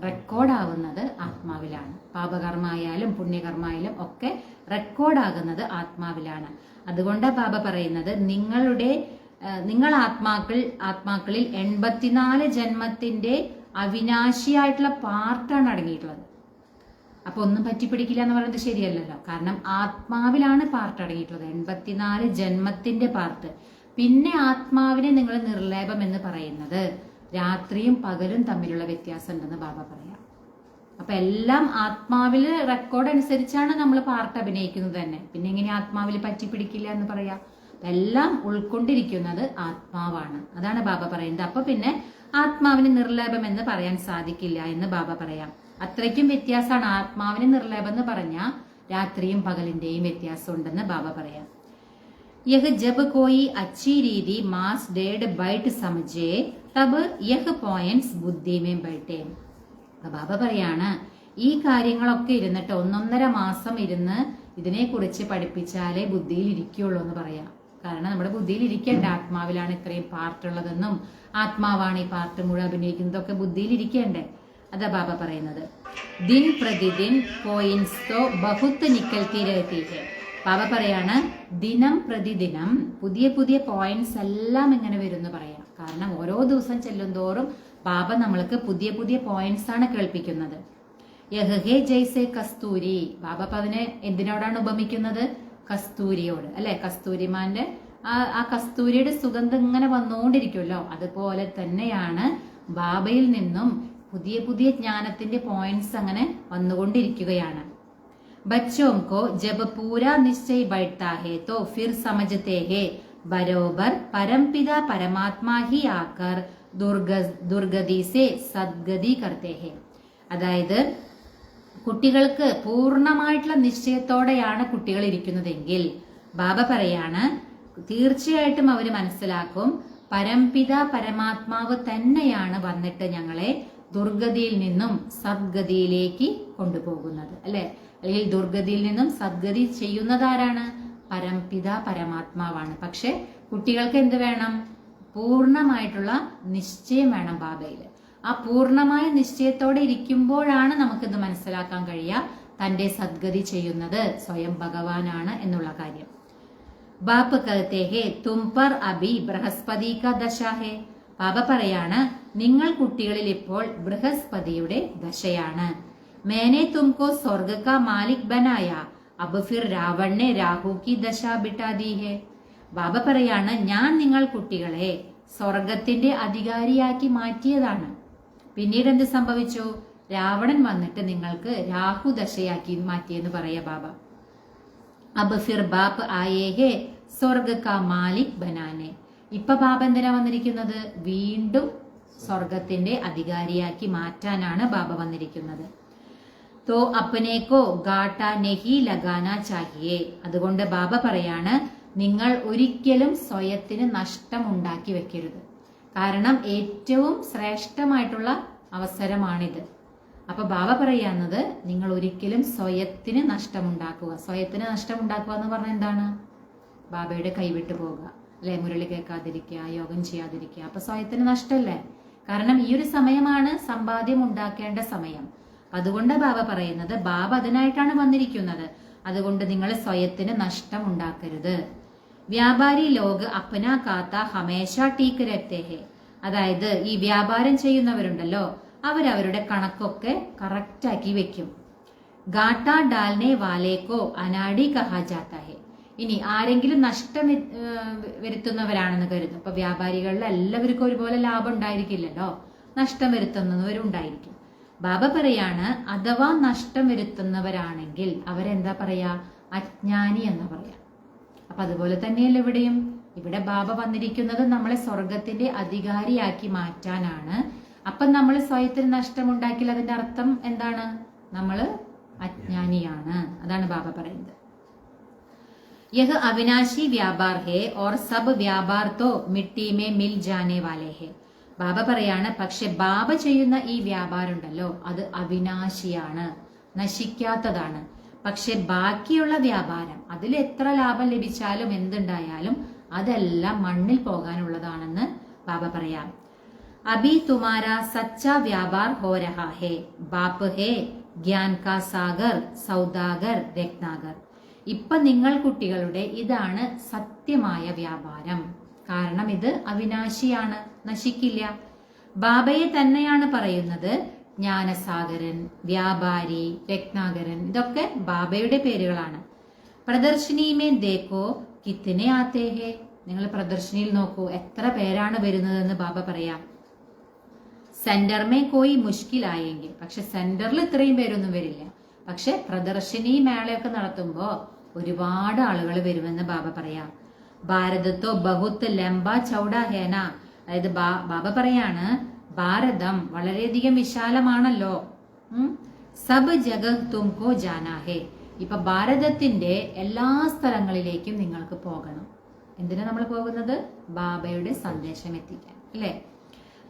റെക്കോർഡാവുന്നത് ആത്മാവിലാണ്. പാപകർമ്മമായാലും പുണ്യകർമ്മമായാലും ഒക്കെ റെക്കോർഡാകുന്നത് ആത്മാവിലാണ്. അതുകൊണ്ടാണ് ബാബ പറയുന്നത്, നിങ്ങൾ ആത്മാക്കളിൽ 84 ജന്മത്തിന്റെ അവിനാശിയായിട്ടുള്ള പാർട്ടാണ് അടങ്ങിയിട്ടുള്ളത്. അപ്പൊ ഒന്നും പറ്റിപ്പിടിക്കില്ല എന്ന് പറയുന്നത് ശരിയല്ലല്ലോ. കാരണം ആത്മാവിലാണ് പാർട്ട് അടങ്ങിയിട്ടുള്ളത്, 84 ജന്മത്തിന്റെ പാർട്ട്. പിന്നെ ആത്മാവിനെ നിങ്ങൾ നിർലേപം എന്ന് പറയുന്നത് രാത്രിയും പകലും തമ്മിലുള്ള വ്യത്യാസം ഉണ്ടെന്ന് ബാബ പറയാം. അപ്പൊ എല്ലാം ആത്മാവില് റെക്കോർഡ് അനുസരിച്ചാണ് നമ്മൾ പാർട്ട് അഭിനയിക്കുന്നത് തന്നെ. പിന്നെ എങ്ങനെ ആത്മാവിൽ പറ്റിപ്പിടിക്കില്ല എന്ന് പറയാം? എല്ലാം ഉൾക്കൊണ്ടിരിക്കുന്നത് ആത്മാവാണ്. അതാണ് ബാബ പറയുന്നത്. അപ്പൊ പിന്നെ ആത്മാവിന് നിർലേപം എന്ന് പറയാൻ സാധിക്കില്ല എന്ന് ബാബ പറയാം. അത്രയ്ക്കും വ്യത്യാസമാണ്. ആത്മാവിന് നിർലേപം എന്ന് പറഞ്ഞാൽ രാത്രിയും പകലിന്റെയും വ്യത്യാസം ഉണ്ടെന്ന് ബാബ പറയാം. യഹ് ജബ് കോയി അച്ചി രീതി മാസ് ഡേഡ് ബൈറ്റ് സമझे തബ് യഹ് പോയിന്റ്സ് ബുദ്ധി മേ ബൈഠേ. ബാബ പറയാണ്, ഈ കാര്യങ്ങളൊക്കെ ഇരുന്നിട്ട് 1.5 മാസം ഇരുന്ന് ഇതിനെക്കുറിച്ച് പഠിപ്പിച്ചാലേ ബുദ്ധിയിൽ ഇരിക്കുള്ളൂ എന്ന് പറയാം. കാരണം നമ്മുടെ ബുദ്ധിയിൽ ഇരിക്കേണ്ട, ആത്മാവിലാണ് ഇത്രയും പാർട്ട് ഉള്ളതെന്നും ആത്മാവാണ് ഈ പാർട്ട് മുഴുവൻ അഭിനയിക്കുന്നതൊക്കെ ബുദ്ധിയിൽ ഇരിക്കേണ്ടേ. അതാ ബാബ പറയുന്നത്. ദിൻ പ്രതിദിൻ പോയിന്റ്സ് തോ ബഹുത്ത് നിക്കൽത്തി രഹത്തി ഹെ. ബാബ പറയാണ്, ദിനം പ്രതിദിനം പുതിയ പുതിയ പോയിന്റ്സ് എല്ലാം ഇങ്ങനെ വരുമെന്ന് പറയാം. കാരണം ഓരോ ദിവസം ചെല്ലുന്തോറും ബാബ നമ്മൾക്ക് പുതിയ പുതിയ പോയിന്റ്സ് ആണ് കേൾപ്പിക്കുന്നത്. യഹേ ജയ്സെ കസ്തൂരി. ബാബ അതിനെ എന്തിനോടാണ് ഉപമിക്കുന്നത്? കസ്തൂരിയോട്, അല്ലെ? കസ്തൂരിമാന്റെ ആ കസ്തൂരിയുടെ സുഗന്ധം ഇങ്ങനെ വന്നുകൊണ്ടിരിക്കുമല്ലോ, അതുപോലെ തന്നെയാണ് ബാബയിൽ നിന്നും പുതിയ പുതിയ ജ്ഞാനത്തിന്റെ പോയിന്റ്സ് അങ്ങനെ വന്നുകൊണ്ടിരിക്കുകയാണ്. बच्चों को जब पूरा निश्चय बैठता है तो फिर समझते हैं बरोबर परमपिता परमात्मा ही आकर दुर्गति से सद्गति करते हैं. അതായത് കുട്ടികൾക്ക് പൂർണ്ണമായിട്ടുള്ള നിശ്ചയത്തോടെയാണ് കുട്ടികൾ ഇരിക്കുന്നതെങ്കിൽ ബാബ പറയാണ്, തീർച്ചയായിട്ടും അവർ മനസ്സിലാക്കും പരംപിത പരമാത്മാവ് തന്നെയാണ് വന്നിട്ട് ഞങ്ങളെ ദുർഗതിയിൽ നിന്നും സദ്ഗതിയിലേക്ക് കൊണ്ടുപോകുന്നത്, അല്ലെ? അല്ലെങ്കിൽ ദുർഗതിയിൽ നിന്നും സദ്ഗതി ചെയ്യുന്നതാരാണ്? പരംപിത പരമാത്മാവാണ്. പക്ഷെ കുട്ടികൾക്ക് എന്ത് വേണം? പൂർണ്ണമായിട്ടുള്ള നിശ്ചയം വേണം ബാബയിൽ. ആ പൂർണ്ണമായ നിശ്ചയത്തോടെ ഇരിക്കുമ്പോഴാണ് നമുക്കിത് മനസ്സിലാക്കാൻ കഴിയുക തന്റെ സദ്ഗതി ചെയ്യുന്നത് സ്വയം ഭഗവാനാണ് എന്നുള്ള കാര്യം. ബാപ്പ് കഹത്തെ ഹേ തും പർ അഭി ബൃഹസ്പതി കാ ദശ ഹേ. ബാബ പറയാണ്, നിങ്ങൾ കുട്ടികളിൽ ഇപ്പോൾ ബൃഹസ്പതിയുടെ ദശയാണ്. मैंने तुमको स्वर्ग का मालिक बनाया, अब फिर रावण ने राहु की दशा बिटा दी है. ബാബ പറയാണ്, ഞാൻ നിങ്ങൾ കുട്ടികളെ സ്വർഗത്തിന്റെ അധികാരിയാക്കി മാറ്റിയതാണ്. പിന്നീട് എന്ത് സംഭവിച്ചു? രാവണൻ വന്നിട്ട് നിങ്ങൾക്ക് രാഹു ദശയാക്കി മാറ്റിയെന്ന് പറയാ ബാബ. അബ് ഫിർ ബാപ്പ് ആയേ ഹേ സ്വർഗ് കാ മാലിക് ബനാനെ. ഇപ്പൊ ബാബ എന്തിനാ വന്നിരിക്കുന്നത്? വീണ്ടും സ്വർഗത്തിന്റെ അധികാരിയാക്കി മാറ്റാനാണ് ബാബ വന്നിരിക്കുന്നത്. तो अपने को गाटा नहीं लगाना चाहिए. അതുകൊണ്ട് ബാബ പറയാണ്, നിങ്ങൾ ഒരിക്കലും സ്വയത്തിന് നഷ്ടം ഉണ്ടാക്കി വെക്കരുത്. കാരണം ഏറ്റവും ശ്രേഷ്ഠമായിട്ടുള്ള അവസരമാണിത്. അപ്പൊ ബാബ പറയാന്നത്, നിങ്ങൾ ഒരിക്കലും സ്വയത്തിന് നഷ്ടമുണ്ടാക്കുക. സ്വയത്തിന് നഷ്ടമുണ്ടാക്കുക എന്ന് പറഞ്ഞാൽ എന്താണ്? ബാബയുടെ കൈവിട്ടു പോകുക, അല്ലെ? മുരളി കേൾക്കാതിരിക്കുക, യോഗം ചെയ്യാതിരിക്കുക. അപ്പൊ സ്വയത്തിന് നഷ്ടല്ലേ? കാരണം ഈ ഒരു സമയമാണ് സമ്പാദ്യം ഉണ്ടാക്കേണ്ട സമയം. അതുകൊണ്ട് ബാബ പറയുന്നത്, ബാബ അതിനായിട്ടാണ് വന്നിരിക്കുന്നത്. അതുകൊണ്ട് നിങ്ങൾ സ്വയത്തിന് നഷ്ടം ഉണ്ടാക്കരുത്. വ്യാപാരി ലോക് അപ്ന കാത്ത ഹമേശ ടീക്ക് രഖ്തേ ഹേ. അതായത് ഈ വ്യാപാരം ചെയ്യുന്നവരുണ്ടല്ലോ, അവരവരുടെ കണക്കൊക്കെ കറക്റ്റാക്കി വെക്കും. ഗാട്ട ഡാൽനെ വാലേക്കോ അനാടി കഹാ ജാത്ത ഹേ. ഇനി ആരെങ്കിലും നഷ്ടം വരുത്തുന്നവരാണെന്ന് കരുതും. അപ്പൊ വ്യാപാരികളിൽ എല്ലാവർക്കും ഒരുപോലെ ലാഭം ഉണ്ടായിരിക്കില്ലല്ലോ, നഷ്ടം വരുത്തുന്നവരും ഉണ്ടായിരിക്കും. ബാബ പറയാണ്, അഥവാ നഷ്ടം വരുത്തുന്നവരാണെങ്കിൽ അവരെന്താ പറയാ? അജ്ഞാനി എന്ന് പറയാം. അപ്പൊ അതുപോലെ തന്നെയല്ല ഇവിടെയും ഇവിടെ ബാബ വന്നിരിക്കുന്നത് നമ്മളെ സ്വർഗത്തിന്റെ അധികാരിയാക്കി മാറ്റാനാണ്. അപ്പം നമ്മൾ സ്വയത്തിന് നഷ്ടമുണ്ടാക്കിയാൽ അതിന്റെ അർത്ഥം എന്താണ്? നമ്മള് അജ്ഞാനിയാണ്. അതാണ് ബാബ പറയുന്നത്. യഹ് അവിനാശി വ്യാപാർ ഹേ ഓർ സബ് വ്യാപാർ തോ മിട്ടി മേ മിൽ ജാനെ വാലേ ഹേ. ബാബ പറയാണ്, പക്ഷെ ബാബ ചെയ്യുന്ന ഈ വ്യാപാരം ഉണ്ടല്ലോ അത് അവിനാശിയാണ്, നശിക്കാത്തതാണ്. പക്ഷെ ബാക്കിയുള്ള വ്യാപാരം, അതിൽ എത്ര ലാഭം ലഭിച്ചാലും എന്തുണ്ടായാലും അതെല്ലാം മണ്ണിൽ പോകാനുള്ളതാണെന്ന് ബാബ പറയാം. അഭി തുമാരാ സച്ചാ വ്യാപാർ ഹോ രഹാ ഹേ, ബാപ്പ് ഹേ ജ്ഞാൻ കാ സാഗർ സൗദാഗർ രത്നാഗർ. ഇപ്പൊ നിങ്ങൾ കുട്ടികളുടെ ഇതാണ് സത്യമായ വ്യാപാരം. കാരണം ഇത് അവിനാശിയാണ്, നശിക്കില്ല. ബാബയെ തന്നെയാണ് പറയുന്നത് ജ്ഞാനസാഗരൻ, വ്യാപാരി, രത്നാകരൻ. ഇതൊക്കെ ബാബയുടെ പേരുകളാണ്. പ്രദർശിനിമേ ദേക്കോ കിത്തനെ ആത്തേ ഹേ. നിങ്ങൾ പ്രദർശനിയിൽ നോക്കൂ, എത്ര പേരാണ് വരുന്നതെന്ന് ബാബ പറയാം. സെന്റർമേ കോയി മുഷ്കിലായെങ്കിൽ, പക്ഷെ സെന്ററിൽ ഇത്രയും പേരൊന്നും വരില്ല. പക്ഷെ പ്രദർശനി മേളയൊക്കെ നടത്തുമ്പോ ഒരുപാട് ആളുകൾ വരുമെന്ന് ബാബ പറയാം. ഭാരതത്തോ ബഹുത്ത് ലംബ ചൗഡ ഹേന. അതായത് ബാബ പറയാണ്, ഭാരതം വളരെയധികം വിശാലമാണല്ലോ. സബ് ജഗഹ് തുംകോ ജാനാ ഹേ. ഇപ്പൊ ഭാരതത്തിന്റെ എല്ലാ സ്ഥലങ്ങളിലേക്കും നിങ്ങൾക്ക് പോകണം. എന്തിനാ നമ്മൾ പോകുന്നത്? ബാബയുടെ സന്ദേശം എത്തിക്കാൻ, അല്ലെ?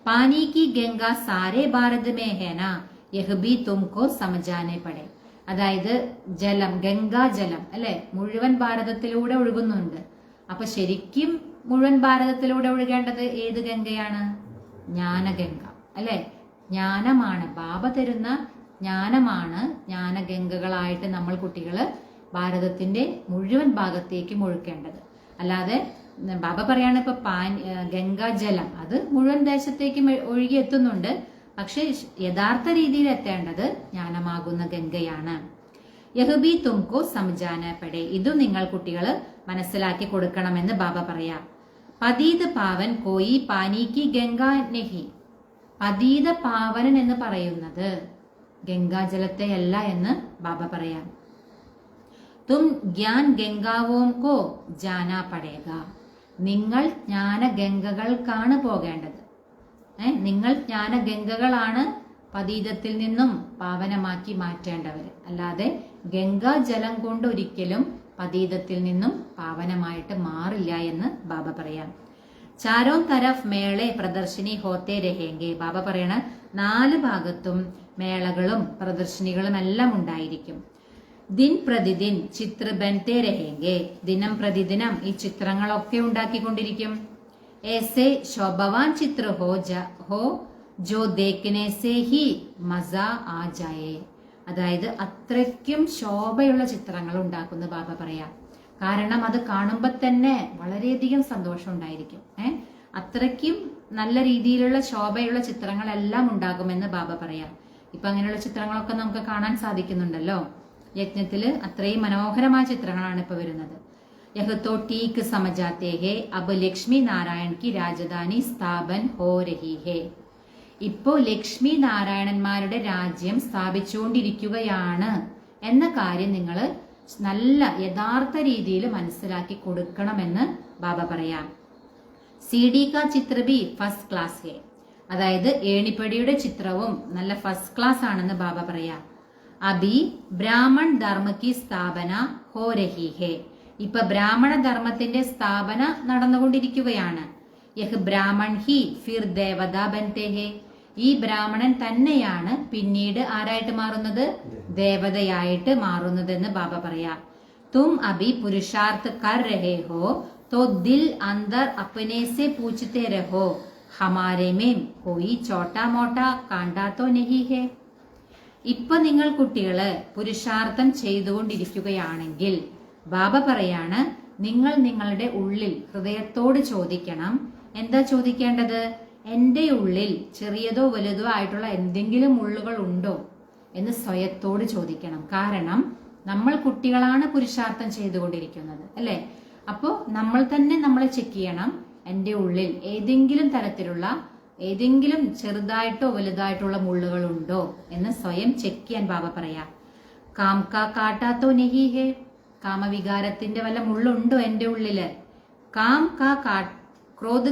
പാനി കി ഗംഗ സാരേ ഭാരത് മേ ഹേന യഹ് ബി തുംകോ സമജാനെ പടേ. അതായത് ജലം, ഗംഗാജലം, അല്ലെ, മുഴുവൻ ഭാരതത്തിലൂടെ ഒഴുകുന്നുണ്ട്. അപ്പൊ ശരിക്കും മുഴുവൻ ഭാരതത്തിലൂടെ ഒഴുകേണ്ടത് ഏത് ഗംഗയാണ്? ജ്ഞാനഗംഗ, അല്ലെ? ജ്ഞാനമാണ്, ബാബ തരുന്ന ജ്ഞാനമാണ് ജ്ഞാനഗംഗകളായിട്ട് നമ്മൾ കുട്ടികള് ഭാരതത്തിന്റെ മുഴുവൻ ഭാഗത്തേക്കും ഒഴുക്കേണ്ടത്. അല്ലാതെ ബാബ പറയാണ് ഇപ്പൊ ഗംഗാജലം അത് മുഴുവൻ ദേശത്തേക്കും ഒഴുകി എത്തുന്നുണ്ട്. പക്ഷെ യഥാർത്ഥ രീതിയിൽ എത്തേണ്ടത് ജ്ഞാനമാകുന്ന ഗംഗയാണ്. യഹ്ബി തുംകോ സമജാന പടേ. ഇതും നിങ്ങൾ കുട്ടികള് മനസ്സിലാക്കി കൊടുക്കണമെന്ന് ബാബ പറയാം. പതീത് പാവൻ കോയി പാനിക്ക് ഗംഗ നെഹി. പതീത പാവനൻ എന്ന് പറയുന്നത് ഗംഗാജലത്തെ അല്ല എന്ന് ബാബ പറയാം. തും ജ്ഞാൻ ഗംഗാവോം കോ ജാനാ പടേഗ. നിങ്ങൾ ജ്ഞാനഗംഗകൾക്കാണ് പോകേണ്ടത്. നിങ്ങൾ ജ്ഞാനഗംഗകളാണ് പതീതത്തിൽ നിന്നും പാവനമാക്കി മാറ്റേണ്ടവർ. അല്ലാതെ ഗംഗാജലം കൊണ്ട് ഒരിക്കലും പതീതത്തിൽ നിന്നും പാവനമായിട്ട് മാറില്ല എന്ന് ബാബ പറയാം. ചാരോ തരഫ് മേളെ പ്രദർശിനി ഹോത്തേ രഹേങ്കെ. ബാബ പറയണ 4 ഭാഗത്തും മേളകളും പ്രദർശനികളും എല്ലാം ഉണ്ടായിരിക്കും. ദിൻ പ്രതിദിൻ ചിത്ര ബൻതേ രഹേങ്കെ. ദിനം പ്രതിദിനം ഈ ചിത്രങ്ങളൊക്കെ ഉണ്ടാക്കിക്കൊണ്ടിരിക്കും. ऐसे शोभवान चित्र हो जो देखने से ही मजा आ जाए. അതായത് അത്രയ്ക്കും ശോഭയുള്ള ചിത്രങ്ങൾ ഉണ്ടാക്കുന്ന ബാബ പറയാം. കാരണം അത് കാണുമ്പോൾ തന്നെ വളരെയധികം സന്തോഷം ഉണ്ടായിരിക്കും. അത്രയ്ക്കും നല്ല രീതിയിലുള്ള ശോഭയുള്ള ചിത്രങ്ങളെല്ലാം ഉണ്ടാകുമെന്ന് ബാബ പറയാം. ഇപ്പൊ അങ്ങനെയുള്ള ചിത്രങ്ങളൊക്കെ നമുക്ക് കാണാൻ സാധിക്കുന്നുണ്ടല്ലോ. യജ്ഞത്തില് അത്രയും മനോഹരമായ ചിത്രങ്ങളാണ് ഇപ്പൊ വരുന്നത്. यह तो ठीक समझ आते हैं अब ലക്ഷ്മി നാരായൺ की രാജധാനി സ്ഥാപൻ ഹോ രഹി ഹേ. ഇപ്പോ ലക്ഷ്മി നാരായണന്മാരുടെ രാജ്യം സ്ഥാപിച്ചുകൊണ്ടിരിക്കുകയാണ് എന്ന കാര്യം നിങ്ങൾ നല്ല യഥാർത്ഥ രീതിയിൽ മനസ്സിലാക്കി കൊടുക്കണമെന്ന് ബാബ പറയാം. സി ഡി കാ ചിത്ര ബി ഫസ്റ്റ് ക്ലാസ് ഹേ. അതായത് ഏണിപ്പടിയുടെ ചിത്രവും നല്ല ഫസ്റ്റ് ക്ലാസ് ആണെന്ന് ബാബ പറയാം. അബി ബ്രാഹ്മൺ ധർമ്മ കി സ്ഥാപന ഹോ രഹി ഹേ. ഇപ്പൊ ബ്രാഹ്മണ ധർമ്മത്തിന്റെ സ്ഥാപന നടന്നുകൊണ്ടിരിക്കുകയാണ്. യഹ് ബ്രാഹ്മൺ ഹി ഫിർ ദേവത ബൻതേ ഹേ. ഈ ബ്രാഹ്മണൻ തന്നെയാണ് പിന്നീട് ആരായിട്ട് മാറുന്നത്? ദേവതയായിട്ട് മാറുന്നതെന്ന് ബാബ പറയാം. തും അഭി പുരുഷാർത്ഥ് കർ രഹേ ഹോ തോ ദിൽ അന്തർ അപ്നെ സെ പൂച്ഛത്തെ രഹോ ഹമാരെ മേം കോയി ചോട്ടാ മോട്ടാ കാണ്ടാ തോ നഹി ഹേ. ഇപ്പൊ നിങ്ങൾ കുട്ടികള് പുരുഷാർത്ഥം ചെയ്തുകൊണ്ടിരിക്കുകയാണെങ്കിൽ ബാബ പറയാണ്, നിങ്ങൾ നിങ്ങളുടെ ഉള്ളിൽ ഹൃദയത്തോട് ചോദിക്കണം. എന്താ ചോദിക്കേണ്ടത്? എന്റെ ഉള്ളിൽ ചെറിയതോ വലുതോ ആയിട്ടുള്ള എന്തെങ്കിലും മുള്ളുകൾ ഉണ്ടോ എന്ന് സ്വയത്തോട് ചോദിക്കണം. കാരണം നമ്മൾ കുട്ടികളാണ് പുരുഷാർത്ഥം ചെയ്തുകൊണ്ടിരിക്കുന്നത്, അല്ലെ? അപ്പോ നമ്മൾ തന്നെ നമ്മളെ ചെക്ക് ചെയ്യണം. എന്റെ ഉള്ളിൽ ഏതെങ്കിലും തരത്തിലുള്ള ഏതെങ്കിലും ചെറുതായിട്ടോ വലുതായിട്ടുള്ള മുള്ളുകൾ ഉണ്ടോ എന്ന് സ്വയം ചെക്ക് ചെയ്യാൻ ബാബ പറയാം. കാം കാ കാട്ടാത്തോ നെഹി ഹേ. കാമവികാരത്തിന്റെ വല്ല മുള്ളുണ്ടോ എന്റെ ഉള്ളില്? काम का क्रोध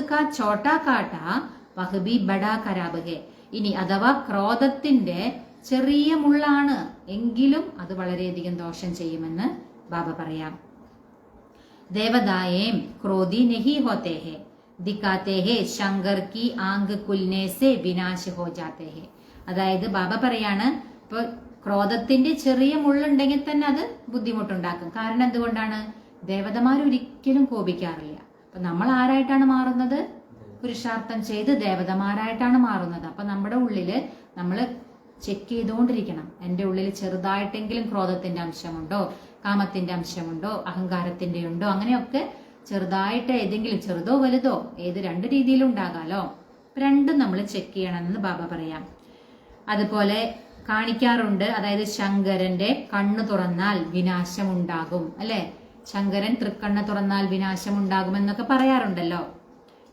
का छोटा काटा वह भी बड़ा खराब है. ഇനി അഥവാ ക്രോധത്തിന്റെ ചെറിയ മുള്ളാണ് എങ്കിലും അത് വളരെയധികം ദോഷം ചെയ്യുമെന്ന് ബാബ പറയാം. देवदाएं क्रोधी नहीं होते हैं, दिखाते हैं शंकर की आंख खुलने से विनाश हो जाते हैं. അതായത് ബാബ പറയാണ്, ഇപ്പൊ ക്രോധത്തിന്റെ ചെറിയ മുള്ളുണ്ടെങ്കിൽ തന്നെ അത് ബുദ്ധിമുട്ടുണ്ടാക്കും. കാരണം എന്തുകൊണ്ടാണ്? ദേവതമാർ ഒരിക്കലും കോപിക്കാറില്ല. അപ്പൊ നമ്മൾ ആരായിട്ടാണ് മാറുന്നത്? പുരുഷാർത്ഥം ചെയ്ത് ദേവതമാരായിട്ടാണ് മാറുന്നത്. അപ്പൊ നമ്മുടെ ഉള്ളില് നമ്മൾ ചെക്ക് ചെയ്തുകൊണ്ടിരിക്കണം, എന്റെ ഉള്ളിൽ ചെറുതായിട്ടെങ്കിലും ക്രോധത്തിന്റെ അംശമുണ്ടോ, കാമത്തിന്റെ അംശമുണ്ടോ, അഹങ്കാരത്തിന്റെ ഉണ്ടോ, അങ്ങനെയൊക്കെ ചെറുതായിട്ട് ഏതെങ്കിലും ചെറുതോ വലുതോ ഏത് രണ്ട് രീതിയിലും ഉണ്ടാകാലോ. രണ്ടും നമ്മൾ ചെക്ക് ചെയ്യണമെന്ന് ബാബ പറയാം. അതുപോലെ കാണിക്കാറുണ്ട്, അതായത് ശങ്കരന്റെ കണ്ണു തുറന്നാൽ വിനാശം ഉണ്ടാകും, അല്ലെ? ശങ്കരൻ തൃക്കണ്ണ് തുറന്നാൽ വിനാശം ഉണ്ടാകുമെന്നൊക്കെ പറയാറുണ്ടല്ലോ.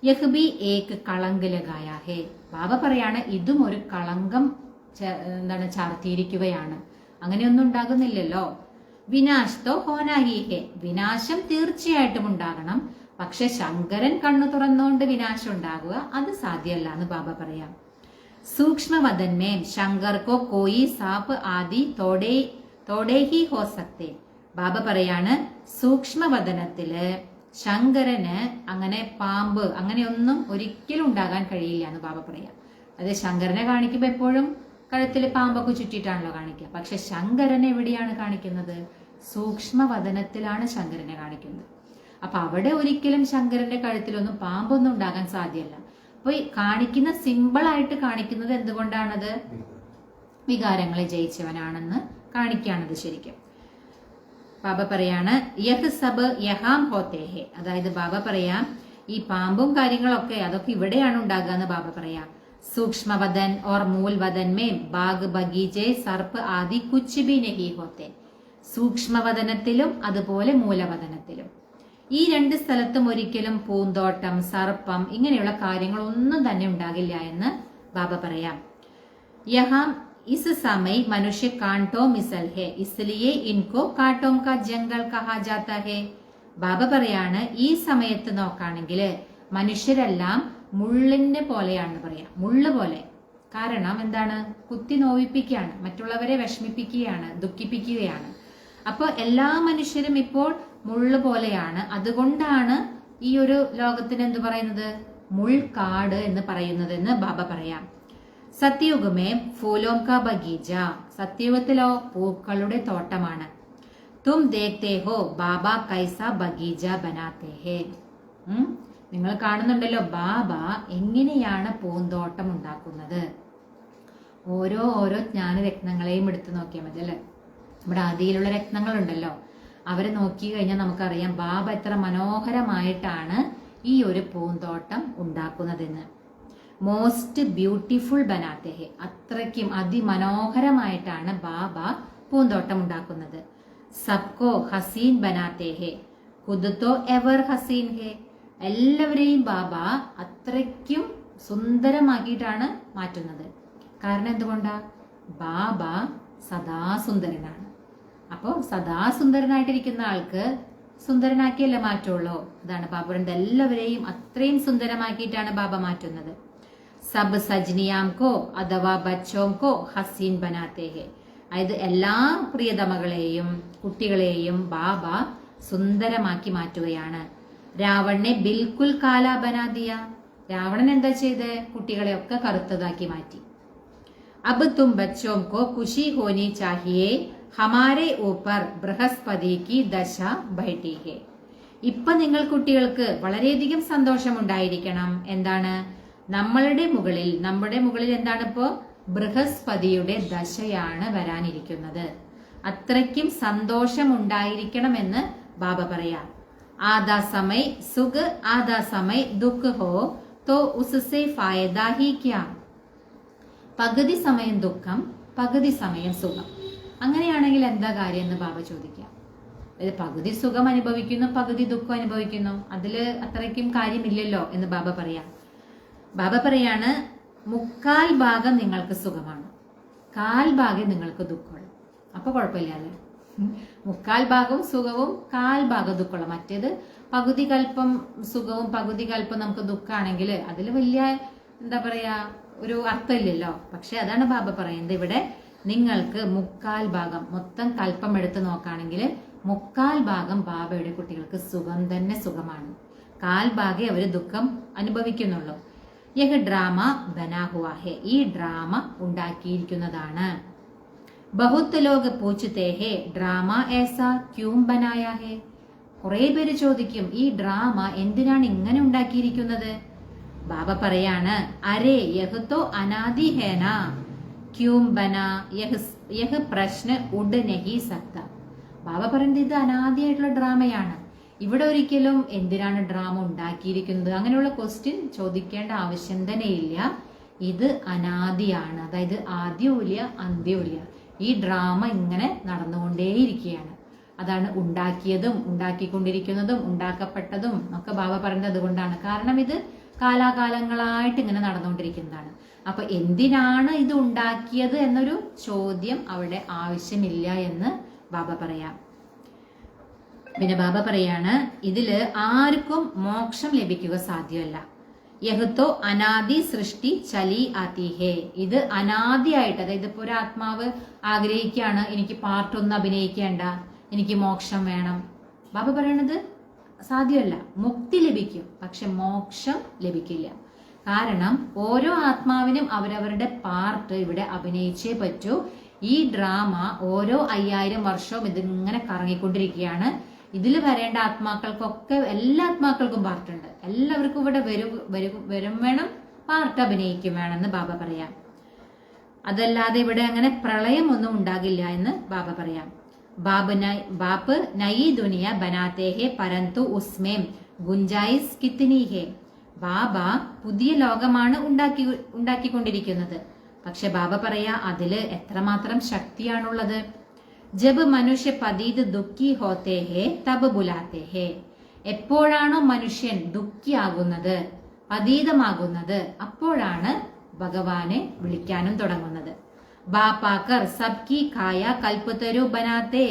യഹ്ബി ഏക് കളങ്ക് ലഗായാ ഹേ. ബാബ പറയാണ്, ഇതും ഒരു കളങ്കം ചാർത്തിയിരിക്കുകയാണ്. അങ്ങനെയൊന്നും ഉണ്ടാകുന്നില്ലല്ലോ. വിനാശ് തോ ഹോനാ ഹി ഹേ. വിനാശം തീർച്ചയായിട്ടും ഉണ്ടാകണം. പക്ഷെ ശങ്കരൻ കണ്ണു തുറന്നുകൊണ്ട് വിനാശം ഉണ്ടാകുക അത് സാധ്യമല്ല എന്ന് ബാബ പറയാം. സൂക്ഷ്മവദൻ may Shankar co Koi sap Adi തോടേ he ഹോ സക്തേ. ബാബ പറയാണ്, സൂക്ഷ്മവദനത്തില് ശങ്കരന് അങ്ങനെ പാമ്പ് അങ്ങനെയൊന്നും ഒരിക്കലും ഉണ്ടാകാൻ കഴിയില്ല എന്ന് ബാബ പറയാം. അത് ശങ്കരനെ കാണിക്കുമ്പോ എപ്പോഴും കഴുത്തിൽ പാമ്പൊക്കെ ചുറ്റിയിട്ടാണല്ലോ കാണിക്കുക. പക്ഷെ ശങ്കരനെ എവിടെയാണ് കാണിക്കുന്നത്? സൂക്ഷ്മവദനത്തിലാണ് ശങ്കരനെ കാണിക്കുന്നത്. അപ്പൊ അവിടെ ഒരിക്കലും ശങ്കരന്റെ കഴുത്തിലൊന്നും പാമ്പൊന്നും ഉണ്ടാകാൻ സാധ്യമല്ല. അപ്പൊ ഈ കാണിക്കുന്ന സിമ്പിളായിട്ട് കാണിക്കുന്നത് എന്തുകൊണ്ടാണത്? വികാരങ്ങളെ ജയിച്ചവനാണെന്ന് കാണിക്കുകയാണത് ശരിക്കും. ബാബ പറയാണ്, യഹ് സബ് യഹാം ഹോത്തേ ഹേ. അതായത് ബാബ പറയാം, ഈ പാമ്പും കാര്യങ്ങളൊക്കെ അതൊക്കെ ഇവിടെയാണ് ഉണ്ടാകുക എന്ന് ബാബ പറയാം. സൂക്ഷ്മവദൻ or മൂൽവദൻ may bag ബഗീചെ Surf Adi Cooch B നഹി ഹോത്തെ. സൂക്ഷ്മവദനത്തിലും അതുപോലെ മൂലവദനത്തിലും ഈ രണ്ട് സ്ഥലത്തും ഒരിക്കലും പൂന്തോട്ടം, സർപ്പം ഇങ്ങനെയുള്ള കാര്യങ്ങളൊന്നും തന്നെ ഉണ്ടാകില്ല എന്ന് ബാബ പറയാം. യഹാം ഇസ് സമയ മനുഷ്യ കാട്ടോ മിസൽ ഹെ, ഇസ്ലിയെ ഇൻകോ കാട്ടോം കാ ജംഗൽ കഹാ ജാത്ത ഹെ. ബാബ പറയാണ്, ഈ സമയത്ത് നോക്കുകയാണെങ്കിൽ മനുഷ്യരെല്ലാം മുള്ളിനെ പോലെയാണെന്ന് പറയാം. മുള്ള് പോലെ. കാരണം എന്താണ്? കുത്തി നോവിപ്പിക്കുകയാണ്, മറ്റുള്ളവരെ വിഷമിപ്പിക്കുകയാണ്, ദുഃഖിപ്പിക്കുകയാണ്. അപ്പൊ എല്ലാ മനുഷ്യരും ഇപ്പോൾ മുള്ള് പോലെയാണ്. അതുകൊണ്ടാണ് ഈ ഒരു ലോകത്തിന് എന്ത് പറയുന്നത്? മുൾക്കാട് എന്ന് പറയുന്നത് എന്ന് ബാബ പറയാം. സത്യയുഗമേ ഫൂലോം കാ ബഗീജ. സത്യയുഗത്തിലോ പൂക്കളുടെ തോട്ടമാണ്. തും ദേഖ്തേ ഹോ ബാബ കൈസ ബഗീജ ബനാത്തേ ഹേ. നിങ്ങൾ കാണുന്നുണ്ടല്ലോ ബാബ എങ്ങനെയാണ് പൂന്തോട്ടം ഉണ്ടാക്കുന്നത്. ഓരോ ജ്ഞാനരത്നങ്ങളെയും എടുത്തു നോക്കിയാൽ മതി, അല്ലെ? നമ്മുടെ ആദിയിലുള്ള രത്നങ്ങളുണ്ടല്ലോ, അവരെ നോക്കി കഴിഞ്ഞാൽ നമുക്കറിയാം ബാബ എത്ര മനോഹരമായിട്ടാണ് ഈ ഒരു പൂന്തോട്ടം ഉണ്ടാക്കുന്നതെന്ന്. മോസ്റ്റ് ബ്യൂട്ടിഫുൾ ബനാത്തേ ഹെ. അത്രയ്ക്കും അതിമനോഹരമായിട്ടാണ് ബാബ പൂന്തോട്ടം ഉണ്ടാക്കുന്നത്. സബ്കോ ഹസീൻ ബനാത്തേ ഹെ, ഖുദ് തോ എവർ ഹസീൻ ഹെ. എല്ലാവരെയും ബാബ അത്രയ്ക്കും സുന്ദരമാക്കിയിട്ടാണ് മാറ്റുന്നത്. കാരണം എന്തുകൊണ്ടാ? ബാബ സദാ സുന്ദരനാണ്. അപ്പോൾ സദാ സുന്ദരനായിട്ടിരിക്കുന്ന ആൾക്ക് സുന്ദരനാക്കിയല്ലേ മാറ്റുള്ളൂ. അതാണ് ബാബ പറയുന്നത്, എല്ലാവരെയും അത്രയും സുന്ദരമാക്കിയിട്ടാണ് ബാബ മാറ്റുന്നത്. സബ് സജ്നിയാം കോ അഥവാ ബച്ചോം കോ ഹസീൻ ബനാത്തേ ഹെ. അതായത് എല്ലാ പ്രിയതമകളെയും കുട്ടികളെയും ബാബ സുന്ദരമാക്കി മാറ്റുകയാണ്. രാവണനെ ബിൽക്കുൽ കാലാ ബനാദിയ. രാവണൻ എന്താ ചെയ്ത്? കുട്ടികളെയൊക്കെ കറുത്തതാക്കി മാറ്റി. അബ് തും ബച്ചോം കോ ഖുഷി ഹോനി ചാഹിയേ ഹമാരെ ഊപ്പർ ബൃഹസ്പതി കി ദശ ബൈഠി ഹെ. ഇപ്പൊ നിങ്ങൾ കുട്ടികൾക്ക് വളരെയധികം സന്തോഷം ഉണ്ടായിരിക്കണം. എന്താണ്? നമ്മുടെ മുകളിൽ എന്താണ് ഇപ്പോ? ബൃഹസ്പതിയുടെ ദശയാണ് വരാനിരിക്കുന്നത്. അത്രയ്ക്കും സന്തോഷം ഉണ്ടായിരിക്കണമെന്ന് ബാബ പറയാം. ആധാ സമയ സുഖ് ആധാ സമയ ദുഃഖ് ഹോ തോ ഉസ്സേ ഫായദാ ഹി ക്യാ. പകുതി സമയം ദുഃഖം, പകുതി സമയം സുഖം. അങ്ങനെയാണെങ്കിൽ എന്താ കാര്യം എന്ന് ബാബ ചോദിക്കാം. പകുതി സുഖം അനുഭവിക്കുന്നു, പകുതി ദുഃഖം അനുഭവിക്കുന്നു, അതില് അത്രയ്ക്കും കാര്യമില്ലല്ലോ എന്ന് ബാബ പറയാം. ബാബ പറയാണ്, 3/4 ഭാഗം നിങ്ങൾക്ക് സുഖമാണ്, 1/4 ഭാഗം നിങ്ങൾക്ക് ദുഃഖമാണ്. അപ്പൊ കുഴപ്പമില്ല, അല്ലേ? മുക്കാൽ ഭാഗവും സുഖവും കാൽ ഭാഗം ദുഃഖമുള്ള. മറ്റേത് പകുതി കൽപ്പം സുഖവും പകുതി കൽപ്പം നമുക്ക് ദുഃഖമാണെങ്കിൽ അതിൽ വലിയ എന്താ പറയാ ഒരു അർത്ഥമില്ലല്ലോ. പക്ഷെ അതാണ് ബാബ പറയുന്നത് ഇവിടെ നിങ്ങൾക്ക് മുക്കാൽ ഭാഗം മൊത്തം കൽപ്പം എടുത്ത് നോക്കുകയാണെങ്കിൽ മുക്കാൽ ഭാഗം ബാബയുടെ കുട്ടികൾക്ക് സുഖം തന്നെ സുഖമാണ്. കാൽ ഭാഗേ അവര് ദുഃഖം അനുഭവിക്കുന്നുള്ളൂ. യഹ് ഡ്രാമ ബനാ ഹുവാ ഹെ, ഈ ഡ്രാമ ഉണ്ടാക്കിയിരിക്കുന്നതാണ്. ബഹുത്ത് ലോഗ് പൂछते हैं ഡ്രാമ ऐसा क्यों बनाया है. കുറെ പേര് ചോദിക്കും ഈ ഡ്രാമ എന്തിനാണ് ഇങ്ങനെ ഉണ്ടാക്കിയിരിക്കുന്നത്. ബാബ പറയാണ് അരേ യഹ് തോ അനാദി ഹേ നാ ക്യൂം ബനാ യഹ് പ്രശ്ന ഉഡ് നഹി സക്ത. ബാബ പറയുന്നത് ഇത് അനാദിയായിട്ടുള്ള ഡ്രാമയാണ്. ഇവിടെ ഒരിക്കലും എന്തിനാണ് ഡ്രാമ ഉണ്ടാക്കിയിരിക്കുന്നത് അങ്ങനെയുള്ള ക്വസ്റ്റ്യൻ ചോദിക്കേണ്ട ആവശ്യം തന്നെ ഇല്ല. ഇത് അനാദിയാണ്, അതായത് ആദ്യവുമില്ല അന്ത്യവുമില്ല. ഈ ഡ്രാമ ഇങ്ങനെ നടന്നുകൊണ്ടേയിരിക്കുകയാണ്. അതാണ് ഉണ്ടാക്കിയതും ഉണ്ടാക്കിക്കൊണ്ടിരിക്കുന്നതും ഉണ്ടാക്കപ്പെട്ടതും ഒക്കെ ബാബ പറയുന്നത് അതുകൊണ്ടാണ്. കാരണം ഇത് കാലാകാലങ്ങളായിട്ട് ഇങ്ങനെ നടന്നുകൊണ്ടിരിക്കുന്നതാണ്. അപ്പൊ എന്തിനാണ് ഇത് ഉണ്ടാക്കിയത് എന്നൊരു ചോദ്യം അവിടെ ആവശ്യമില്ല എന്ന് ബാബ പറയാം. പിന്നെ ബാബ പറയാണ് ഇതില് ആർക്കും മോക്ഷം ലഭിക്കുക സാധ്യമല്ല. യഹ്തോ അനാദി സൃഷ്ടി ചലി ആത്തി ഹേ. ഇത് അനാദിയായിട്ട്, അതായത് ഇപ്പൊ ഒരു ആത്മാവ് ആഗ്രഹിക്കുകയാണ് എനിക്ക് പാർട്ട് 1 അഭിനയിക്കേണ്ട, എനിക്ക് മോക്ഷം വേണം. ബാബ പറയണത് സാധ്യമല്ല. മുക്തി ലഭിക്കും, പക്ഷെ മോക്ഷം ലഭിക്കില്ല. കാരണം ഓരോ ആത്മാവിനും അവരവരുടെ പാർട്ട് ഇവിടെ അഭിനയിച്ചേ പറ്റൂ. ഈ ഡ്രാമ ഓരോ 5000 വർഷവും ഇതിങ്ങനെ കറങ്ങിക്കൊണ്ടിരിക്കുകയാണ്. ഇതിൽ വരേണ്ട ആത്മാക്കൾക്കൊക്കെ എല്ലാ ആത്മാക്കൾക്കും പാർട്ടുണ്ട്. എല്ലാവർക്കും ഇവിടെ വരും വേണം, പാർട്ട് അഭിനയിക്കും വേണമെന്ന് ബാബ പറയാം. അതല്ലാതെ ഇവിടെ അങ്ങനെ പ്രളയമൊന്നും ഉണ്ടാകില്ല എന്ന് ബാബ പറയാം. ബാപ്പ് നയി ദുനിയ ബനാത്തേ ഹെ പരന്തു ഉസ്മേം ഗുഞ്ചായിസ് കിത്നി ഹെ. ബാബ പുതിയ ലോകമാണ് ഉണ്ടാക്കിക്കൊണ്ടിരിക്കുന്നത്. പക്ഷെ ബാബ പറയാ അതില് എത്രമാത്രം ശക്തിയാണുള്ളത്. ജബ് മനുഷ്യ പതീത് ദുഃഖി ഹോത്തേ ഹേ തബ് ബുലാത്തേ ഹേ. എപ്പോഴാണോ മനുഷ്യൻ ദുഃഖിയാകുന്നത്, പതീതമാകുന്നത്, അപ്പോഴാണ് ഭഗവാനെ വിളിക്കാനും തുടങ്ങുന്നത്. ബാപ്പാക്കർ സബ്കി കായ കൽപ്പതരു ബനാത്തെ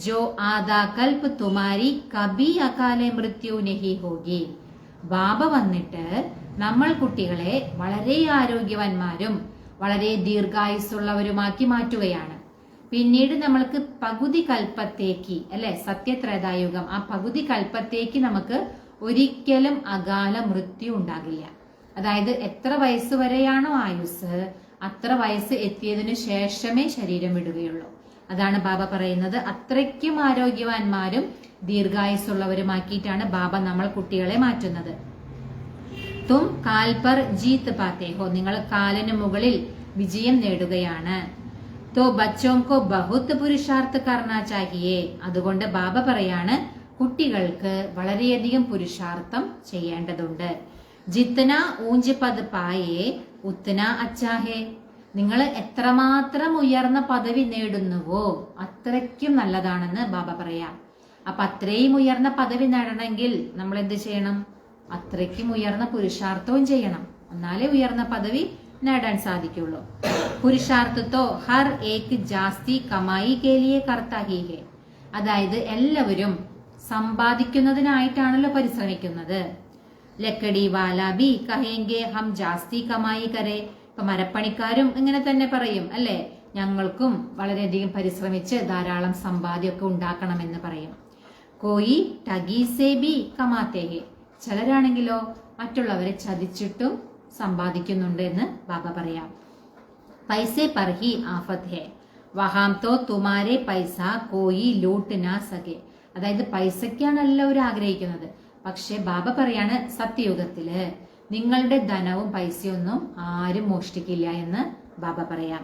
ജോ ആദാ കൽപ്പ് തുമാരി കബി അകാലെ മൃത്യു നഹി ഹോഗി. ബാബ വന്നിട്ട് നമ്മൾ കുട്ടികളെ വളരെ ആരോഗ്യവാന്മാരും വളരെ ദീർഘായുസ്സുള്ളവരുമാക്കി മാറ്റുകയാണ്. പിന്നീട് നമ്മൾക്ക് പകുതി കൽപ്പത്തേക്ക് അല്ലെ, സത്യത്രേതായുഗം, ആ പകുതി കൽപ്പത്തേക്ക് നമുക്ക് ഒരിക്കലും അകാല മൃത്യു ഉണ്ടാകില്ല. അതായത് എത്ര വയസ്സ് വരെയാണോ ആയുസ് അത്ര വയസ്സ് എത്തിയതിനു ശേഷമേ ശരീരം വിടുകയുള്ളൂ. അതാണ് ബാബ പറയുന്നത്. അത്രയ്ക്കും ആരോഗ്യവാന്മാരും ദീർഘായുസ്സുള്ളവരുമാക്കിയിട്ടാണ് ബാബ നമ്മൾ കുട്ടികളെ മാറ്റുന്നത്. തും കാൽ പർ ജീത്ത് പാത്തേ ഹോ. നിങ്ങൾ കാലിന് മുകളിൽ വിജയം നേടുകയാണ്. തോ ബച്ചോംകോ ബഹുത്ത് പുരുഷാർത്ഥ കർണ ചാഹിയേ. അതുകൊണ്ട് ബാബ പറയാണ് കുട്ടികൾക്ക് വളരെയധികം പുരുഷാർത്ഥം ചെയ്യേണ്ടതുണ്ട്. ജിത്തന ഊഞ്ച് പദ് പായേ ഉത്തന അച്ചാഹേ. നിങ്ങൾ എത്രമാത്രം ഉയർന്ന പദവി നേടുന്നുവോ അത്രയ്ക്കും നല്ലതാണെന്ന് ബാബ പറയാം. അപ്പൊ അത്രയും ഉയർന്ന പദവി നേടണമെങ്കിൽ നമ്മൾ എന്ത് ചെയ്യണം? അത്രയ്ക്കും ഉയർന്ന പുരുഷാർത്ഥവും ചെയ്യണം. എന്നാലേ ഉയർന്ന പദവി നേടാൻ സാധിക്കുള്ളൂ. പുരുഷാർത്ഥത്തോ ഹർ ഏക് ജാസ്തി കമായി കേലിയെ കർത്താഹി ഹേ. അതായത് എല്ലാവരും സമ്പാദിക്കുന്നതിനായിട്ടാണല്ലോ പരിശ്രമിക്കുന്നത്. ലക്കടി വാല ബി കഹേങ്കെ ഹം ജാസ്തി കമായി കരേ. ഇപ്പൊ മരപ്പണിക്കാരും ഇങ്ങനെ തന്നെ പറയും അല്ലെ, ഞങ്ങൾക്കും വളരെയധികം പരിശ്രമിച്ച് ധാരാളം സമ്പാദ്യമൊക്കെ ഉണ്ടാക്കണമെന്ന് പറയും. കോയി ടഗീസേ ബി കമാത്തേ ഹേ. ചിലരാണെങ്കിലോ മറ്റുള്ളവരെ ചതിച്ചിട്ടും സമ്പാദിക്കുന്നുണ്ട് എന്ന് ബാബ പറയാം. പൈസേ പർ ഹി ആഫത് ഹേ വഹാം തോ തുമാരെ പൈസ കോയി ലൂട്ട് നാ സകെ. അതായത് പൈസക്കാണ് എല്ലാവരും ആഗ്രഹിക്കുന്നത്. പക്ഷെ ബാബ പറയാണ് സത്യയുഗത്തില് നിങ്ങളുടെ ധനവും പൈസയൊന്നും ആരും മോഷ്ടിക്കില്ല എന്ന് ബാബ പറയാം.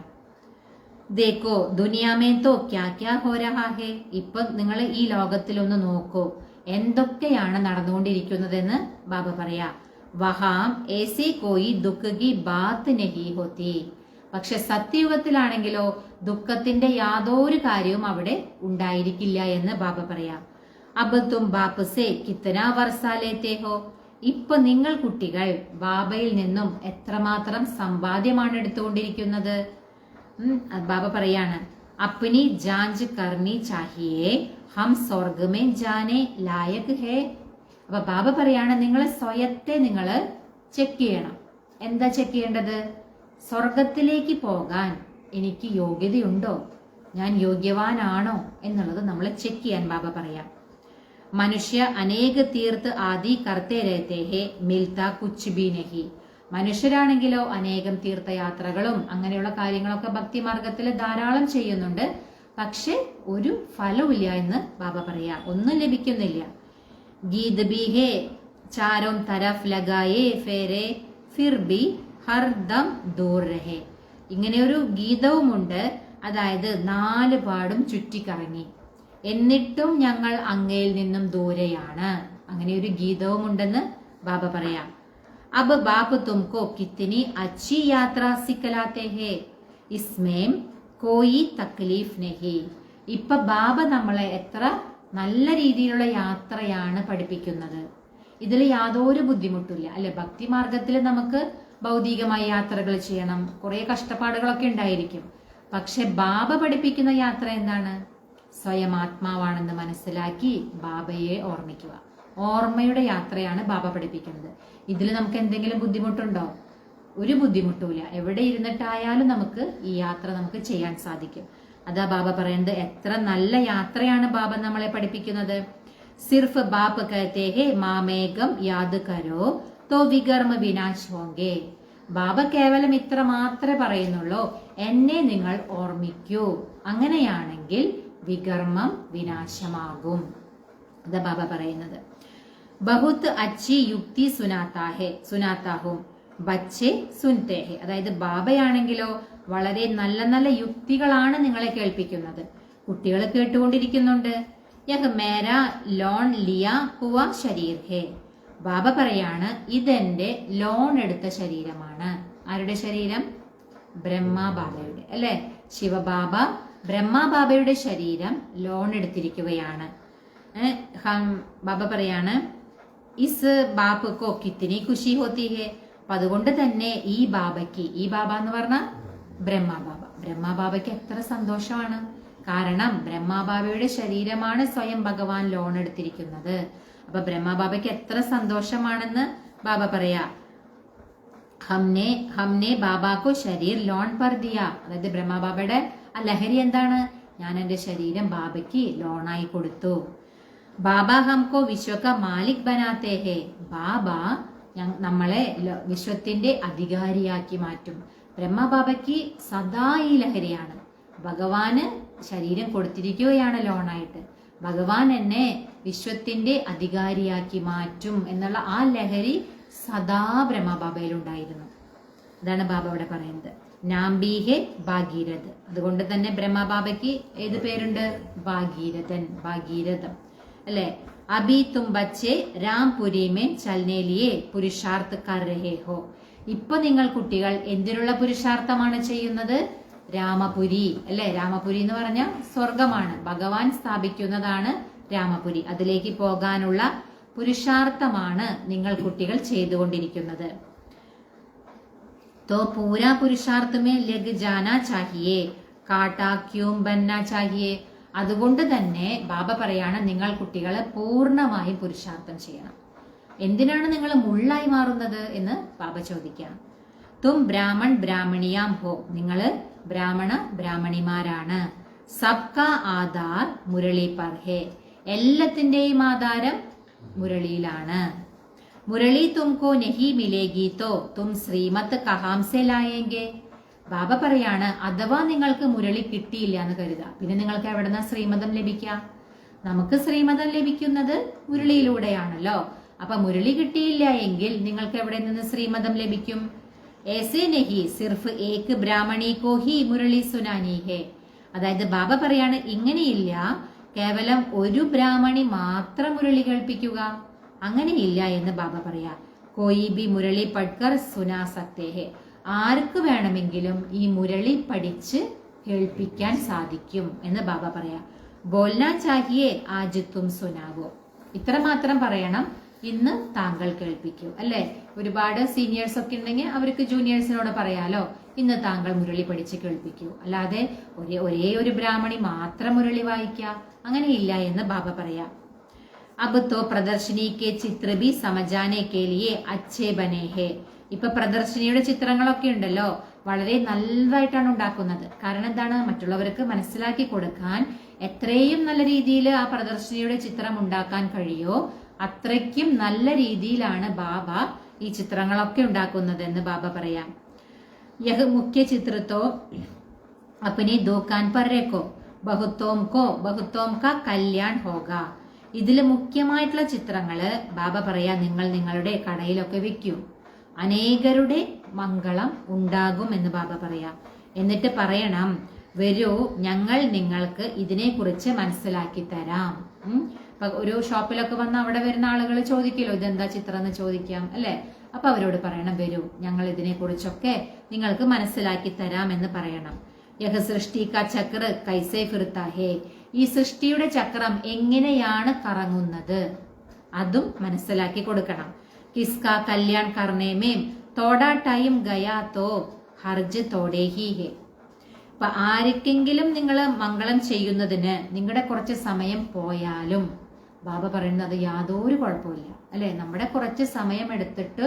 ദേക്കോ ദുനിയാമേ തോ ക്യാ ക്യാ ഹോ രഹാ ഹേ. ഇപ്പൊ നിങ്ങൾ ഈ ലോകത്തിലൊന്ന് നോക്കൂ, എന്തൊക്കെയാണ് നടന്നുകൊണ്ടിരിക്കുന്നതെന്ന് ബാബ പറയാ. വഹാം ഏസി കോയി ദുഃഖ കി ബാത്ത് നഹി ഹോത്തി. പക്ഷെ സത്യയുഗത്തിലാണെങ്കിലോ ദുഃഖത്തിന്റെ യാതൊരു കാര്യവും അവിടെ ഉണ്ടായിരിക്കില്ല എന്ന് ബാബ പറയാം. അബ് തും ബാപ്പ് സേ കിത്തന വർസാ ലേത്തേ ഹോ. ഇപ്പൊ നിങ്ങൾ കുട്ടികൾ ബാബയിൽ നിന്നും എത്രമാത്രം സമ്പാദ്യമാണ് എടുത്തുകൊണ്ടിരിക്കുന്നത്? ബാബ പറയാണ് अपनी जांच करनी चाहिए हम स्वर्ग में जाने लायक है. അപ്പൊ ബാബ പറയാണ് നിങ്ങൾ സ്വയത്തെ നിങ്ങൾ ചെക്ക് ചെയ്യണം. എന്താ ചെക്ക് ചെയ്യേണ്ടത്? സ്വർഗത്തിലേക്ക് പോകാൻ എനിക്ക് യോഗ്യതയുണ്ടോ, ഞാൻ യോഗ്യവാനാണോ എന്നുള്ളത് നമ്മൾ ചെക്ക് ചെയ്യാൻ ബാബ പറയാം. മനുഷ്യ അനേക തീർത്ത് ആദി കർത്തേ രഹത്തെ ഹേ മിൽത്ത കുച്ച് ബി നഹി. മനുഷ്യരാണെങ്കിലോ അനേകം തീർത്ഥയാത്രകളും അങ്ങനെയുള്ള കാര്യങ്ങളൊക്കെ ഭക്തിമാർഗത്തിൽ ധാരാളം ചെയ്യുന്നുണ്ട്. പക്ഷെ ഒരു ഫലമില്ല എന്ന് ബാബ പറയാ, ഒന്നും ലഭിക്കുന്നില്ല. ഗീത് ബി ഹേ ചാരോം തരഫ് ലഗായേ ഫേരെ ഫിർ ബി ഹർ ദം ദൂർ രഹേ. ഇങ്ങനെ ഒരു ഗീതവുമുണ്ട്, അതായത് 4 പാടും ചുറ്റിക്കറങ്ങി എന്നിട്ടും ഞങ്ങൾ അങ്ങയിൽ നിന്നും ദൂരെയാണ്. അങ്ങനെ ഒരു ഗീതവും ഉണ്ടെന്ന് ബാബ പറയാം. अब बाप तुमको कितनी अच्छी यात्रा सिखलाते हैं इसमें कोई तकलीफ नहीं. ഇപ്പൊ ബാബ നമ്മളെ എത്ര നല്ല രീതിയിലുള്ള യാത്രയാണ് പഠിപ്പിക്കുന്നത്. ഇതിൽ യാതൊരു ബുദ്ധിമുട്ടില്ല അല്ലെ. ഭക്തിമാർഗത്തിൽ നമുക്ക് ഭൗതികമായ യാത്രകൾ ചെയ്യണം, കുറെ കഷ്ടപ്പാടുകളൊക്കെ ഉണ്ടായിരിക്കും. പക്ഷെ ബാബ പഠിപ്പിക്കുന്ന യാത്ര എന്താണ്? സ്വയം ആത്മാവാണെന്ന് മനസ്സിലാക്കി ബാബയെ ഓർമ്മിക്കുക. ഓർമ്മയുടെ യാത്രയാണ് ബാബ പഠിപ്പിക്കുന്നത്. ഇതിൽ നമുക്ക് എന്തെങ്കിലും ബുദ്ധിമുട്ടുണ്ടോ? ഒരു ബുദ്ധിമുട്ടുമില്ല. എവിടെ ഇരുന്നിട്ടായാലും നമുക്ക് ഈ യാത്ര നമുക്ക് ചെയ്യാൻ സാധിക്കും. അതാ ബാബ പറയുന്നത്, എത്ര നല്ല യാത്രയാണ് ബാബ നമ്മളെ പഠിപ്പിക്കുന്നത്. സിർഫ് ബാപ്പ് കഹത്തെ ഹേ മാമേകം യാദ് കരോ തോ വികർമ്മ വിനാശ് ഹോങ്കേ. ബാബ കേവലം ഇത്ര മാത്രമേ പറയുന്നുള്ളൂ, എന്നെ നിങ്ങൾ ഓർമ്മിക്കൂ, അങ്ങനെയാണെങ്കിൽ വികർമ്മം വിനാശമാകും. അതാ ബാബ പറയുന്നത്. ബഹുത്ത് അച്ചി യുക്തി സുനാത്താഹും ബച്ചെ സുൻതേ ഹെ. അതായത് ബാബയാണെങ്കിലോ വളരെ നല്ല നല്ല യുക്തികളാണ് നിങ്ങളെ കേൾപ്പിക്കുന്നത്. കുട്ടികൾ കേട്ടുകൊണ്ടിരിക്കുന്നുണ്ട്. യഹ് മേരാ ലോൺ ലിയ ഹുവ ശരീർ ഹെ. ബാബ പറയാണ്, ഇതെന്റെ ലോൺ എടുത്ത ശരീരമാണ്. ആരുടെ ശരീരം? ബ്രഹ്മബാബയുടെ അല്ലെ. ശിവബാബ ബ്രഹ്മബാബയുടെ ശരീരം ലോൺ എടുത്തിരിക്കുകയാണ്. ബാബ പറയാണ്, ഇസ് ബാപ്പ് കോ കിത്തിനി ഖുഷി ഹോത്തി ഹെ. അപ്പൊ അതുകൊണ്ട് തന്നെ ഈ ബാബയ്ക്ക്, ഈ ബാബ എന്ന് പറഞ്ഞ ബ്രഹ്മബാബയ്ക്ക് എത്ര സന്തോഷമാണ്. കാരണം ബ്രഹ്മബാബയുടെ ശരീരമാണ് സ്വയം ഭഗവാൻ ലോൺ എടുത്തിരിക്കുന്നത്. അപ്പൊ ബ്രഹ്മബാബയ്ക്ക് എത്ര സന്തോഷമാണെന്ന് ബാബ പറയാ. ഹംനെ ബാബാക്കോ ശരീർ ലോൺ പർ ദിയ. അതായത് ബ്രഹ്മബാബയുടെ ആ ലഹരി എന്താണ്? ഞാൻ എന്റെ ശരീരം ബാബയ്ക്ക് ലോണായി കൊടുത്തു. ബാബ ഹംകോ വിശ്വക മാലിക് ബനാത്തേ ഹേ. ബാബ നമ്മളെ വിശ്വത്തിന്റെ അധികാരിയാക്കി മാറ്റും. ബ്രഹ്മബാബയ്ക്ക് സദാ ഈ ലഹരിയാണ്. ഭഗവാന് ശരീരം കൊടുത്തിരിക്കുകയാണ് ലോണായിട്ട്. ഭഗവാൻ എന്നെ വിശ്വത്തിന്റെ അധികാരിയാക്കി മാറ്റും എന്നുള്ള ആ ലഹരി സദാ ബ്രഹ്മബാബയിലുണ്ടായിരുന്നു. അതാണ് ബാബ ഇവിടെ പറയുന്നത്. നാംബീഹെ ഭാഗീരഥ്. അതുകൊണ്ട് തന്നെ ബ്രഹ്മബാബയ്ക്ക് ഏത് പേരുണ്ട്? ഭാഗീരഥൻ, ഭാഗീരഥം അല്ലെ. അബി തും ബച്ചെ രാംപുരി മേ ചൽനെ ലിയെ പുരുഷാർത്ഥ് കർ രഹേ ഹോ. ഇപ്പൊ നിങ്ങൾ കുട്ടികൾ എന്തിനുള്ള പുരുഷാർത്ഥമാണ് ചെയ്യുന്നത്? രാമപുരി അല്ലെ. രാമപുരി എന്ന് പറഞ്ഞ സ്വർഗമാണ്, ഭഗവാൻ സ്ഥാപിക്കുന്നതാണ് രാമപുരി. അതിലേക്ക് പോകാനുള്ള പുരുഷാർത്ഥമാണ് നിങ്ങൾ കുട്ടികൾ ചെയ്തുകൊണ്ടിരിക്കുന്നത്. तो पूरा पुरुषार्थ में लग जाना चाहिए, काटा क्यों बनना चाहिए. അതുകൊണ്ട് തന്നെ ബാബ പറയാണ്, നിങ്ങൾ കുട്ടികളെ പൂർണ്ണമായും പുരുഷാർത്ഥം ചെയ്യണം. എന്തിനാണ് നിങ്ങൾ മുള്ളായി മാറുന്നത് എന്ന് ബാബ ചോദിക്കാം. തും ബ്രാഹ്മൺ ബ്രാഹ്മണിയാം ഹോ. നിങ്ങൾ ബ്രാഹ്മണ ബ്രാഹ്മണിമാരാണ്. സബ്കാ ആധാർ മുരളി പർ ഹേ. എല്ലാത്തിന്റെയും ആധാരം മുരളിയിലാണ്. മുരളി തുംകോ നഹി മിലേഗി തോ തും ശ്രീമത്ത് കഹാം സെ ലായേംഗെ. ബാബ പറയാണ്, അഥവാ നിങ്ങൾക്ക് മുരളി കിട്ടിയില്ല എന്ന് കരുതാം, പിന്നെ നിങ്ങൾക്ക് എവിടെന്നാ ശ്രീമതം ലഭിക്കാം? നമുക്ക് ശ്രീമതം ലഭിക്കുന്നത് മുരളിയിലൂടെയാണല്ലോ. അപ്പൊ മുരളി കിട്ടിയില്ല എങ്കിൽ നിങ്ങൾക്ക് എവിടെ നിന്ന് ശ്രീമതം ലഭിക്കും? ऐसे नहीं सिर्फ एक ब्राह्मणी को ही മുരളി സുനാനി ഹേ. അതായത് ബാബ പറയാണ്, ഇങ്ങനെയില്ല കേവലം ഒരു ബ്രാഹ്മണി മാത്രം മുരളി കേൾപ്പിക്കുക, അങ്ങനെയില്ല എന്ന് ബാബ പറയാ. കോയി ബി മുരളി പഠിക്കർ സുനാ സക്തേ ഹേ. ആർക്ക് വേണമെങ്കിലും ഈ മുരളി പഠിച്ച് കേൾപ്പിക്കാൻ സാധിക്കും എന്ന് ബാബ പറയാ. ബോൽനാ ചാഹിയേ ആജ് തും സുനാവോ. ഇത്ര മാത്രം പറയണം, ഇന്ന് താങ്കൾ കേൾപ്പിക്കൂ അല്ലെ. ഒരുപാട് സീനിയേഴ്സ് ഒക്കെ ഉണ്ടെങ്കിൽ അവർക്ക് ജൂനിയേഴ്സിനോട് പറയാലോ, ഇന്ന് താങ്കൾ മുരളി പഠിച്ച് കേൾപ്പിക്കൂ. അല്ലാതെ ഒരേ ഒരു ബ്രാഹ്മണി മാത്രം മുരളി വായിക്കുക അങ്ങനെയില്ല എന്ന് ബാബ പറയാം. അബ് തോ പ്രദർശിനി കെ ചിത്ര ബി സമജാനെ കെ ലിയെ അച്ഛേ ബനേ ഹേ. ഇപ്പൊ പ്രദർശിനിയുടെ ചിത്രങ്ങളൊക്കെ ഉണ്ടല്ലോ, വളരെ നല്ലതായിട്ടാണ് ഉണ്ടാക്കുന്നത്. കാരണം എന്താണ്, മറ്റുള്ളവർക്ക് മനസ്സിലാക്കി കൊടുക്കാൻ എത്രയും നല്ല രീതിയിൽ ആ പ്രദർശിനിയുടെ ചിത്രം ഉണ്ടാക്കാൻ കഴിയോ അത്രയ്ക്കും നല്ല രീതിയിലാണ് ബാബ ഈ ചിത്രങ്ങളൊക്കെ ഉണ്ടാക്കുന്നത് എന്ന് ബാബ പറയാം. യഹ് മുഖ്യ ചിത്രത്തോ അപ്പനി ദുകാൻ പർ രഖോ ബഹുത്തോം കാ കല്യാൺ ഹോഗ. ഇതില് മുഖ്യമായിട്ടുള്ള ചിത്രങ്ങള് ബാബ പറയാ നിങ്ങൾ നിങ്ങളുടെ കടയിലൊക്കെ വെക്കൂ, അനേകരുടെ മംഗളം ഉണ്ടാകും എന്ന് ബാബ പറയാം. എന്നിട്ട് പറയണം, വരൂ ഞങ്ങൾ നിങ്ങൾക്ക് ഇതിനെക്കുറിച്ച് മനസ്സിലാക്കി തരാം. ഇപ്പൊ ഒരു ഷോപ്പിലൊക്കെ വന്ന് അവിടെ വരുന്ന ആളുകൾ ചോദിക്കല്ലോ ഇതെന്താ ചിത്രം എന്ന് ചോദിക്കാം അല്ലെ. അപ്പൊ അവരോട് പറയണം, വരൂ ഞങ്ങൾ ഇതിനെ കുറിച്ചൊക്കെ നിങ്ങൾക്ക് മനസ്സിലാക്കി തരാം എന്ന് പറയണം. യഹ് സൃഷ്ടി കാ ചക്ര കൈസേ ഫിർത്താ ഹേ. ഈ സൃഷ്ടിയുടെ ചക്രം എങ്ങനെയാണ് കറങ്ങുന്നത് അതും മനസ്സിലാക്കി കൊടുക്കണം. കിസ്കാ കല്യാൺ കർണേമേം തോടാ ടൈം ഗയാ തോ ഹർജ് തോടേ ഹി ഹേ. അപ്പൊ ആർക്കെങ്കിലും നിങ്ങൾ മംഗളം ചെയ്യുന്നതിന് നിങ്ങളുടെ കുറച്ച് സമയം പോയാലും ബാബ പറയുന്നത് യാതൊരു കുഴപ്പമില്ല അല്ലെ. നമ്മുടെ കുറച്ച് സമയം എടുത്തിട്ട്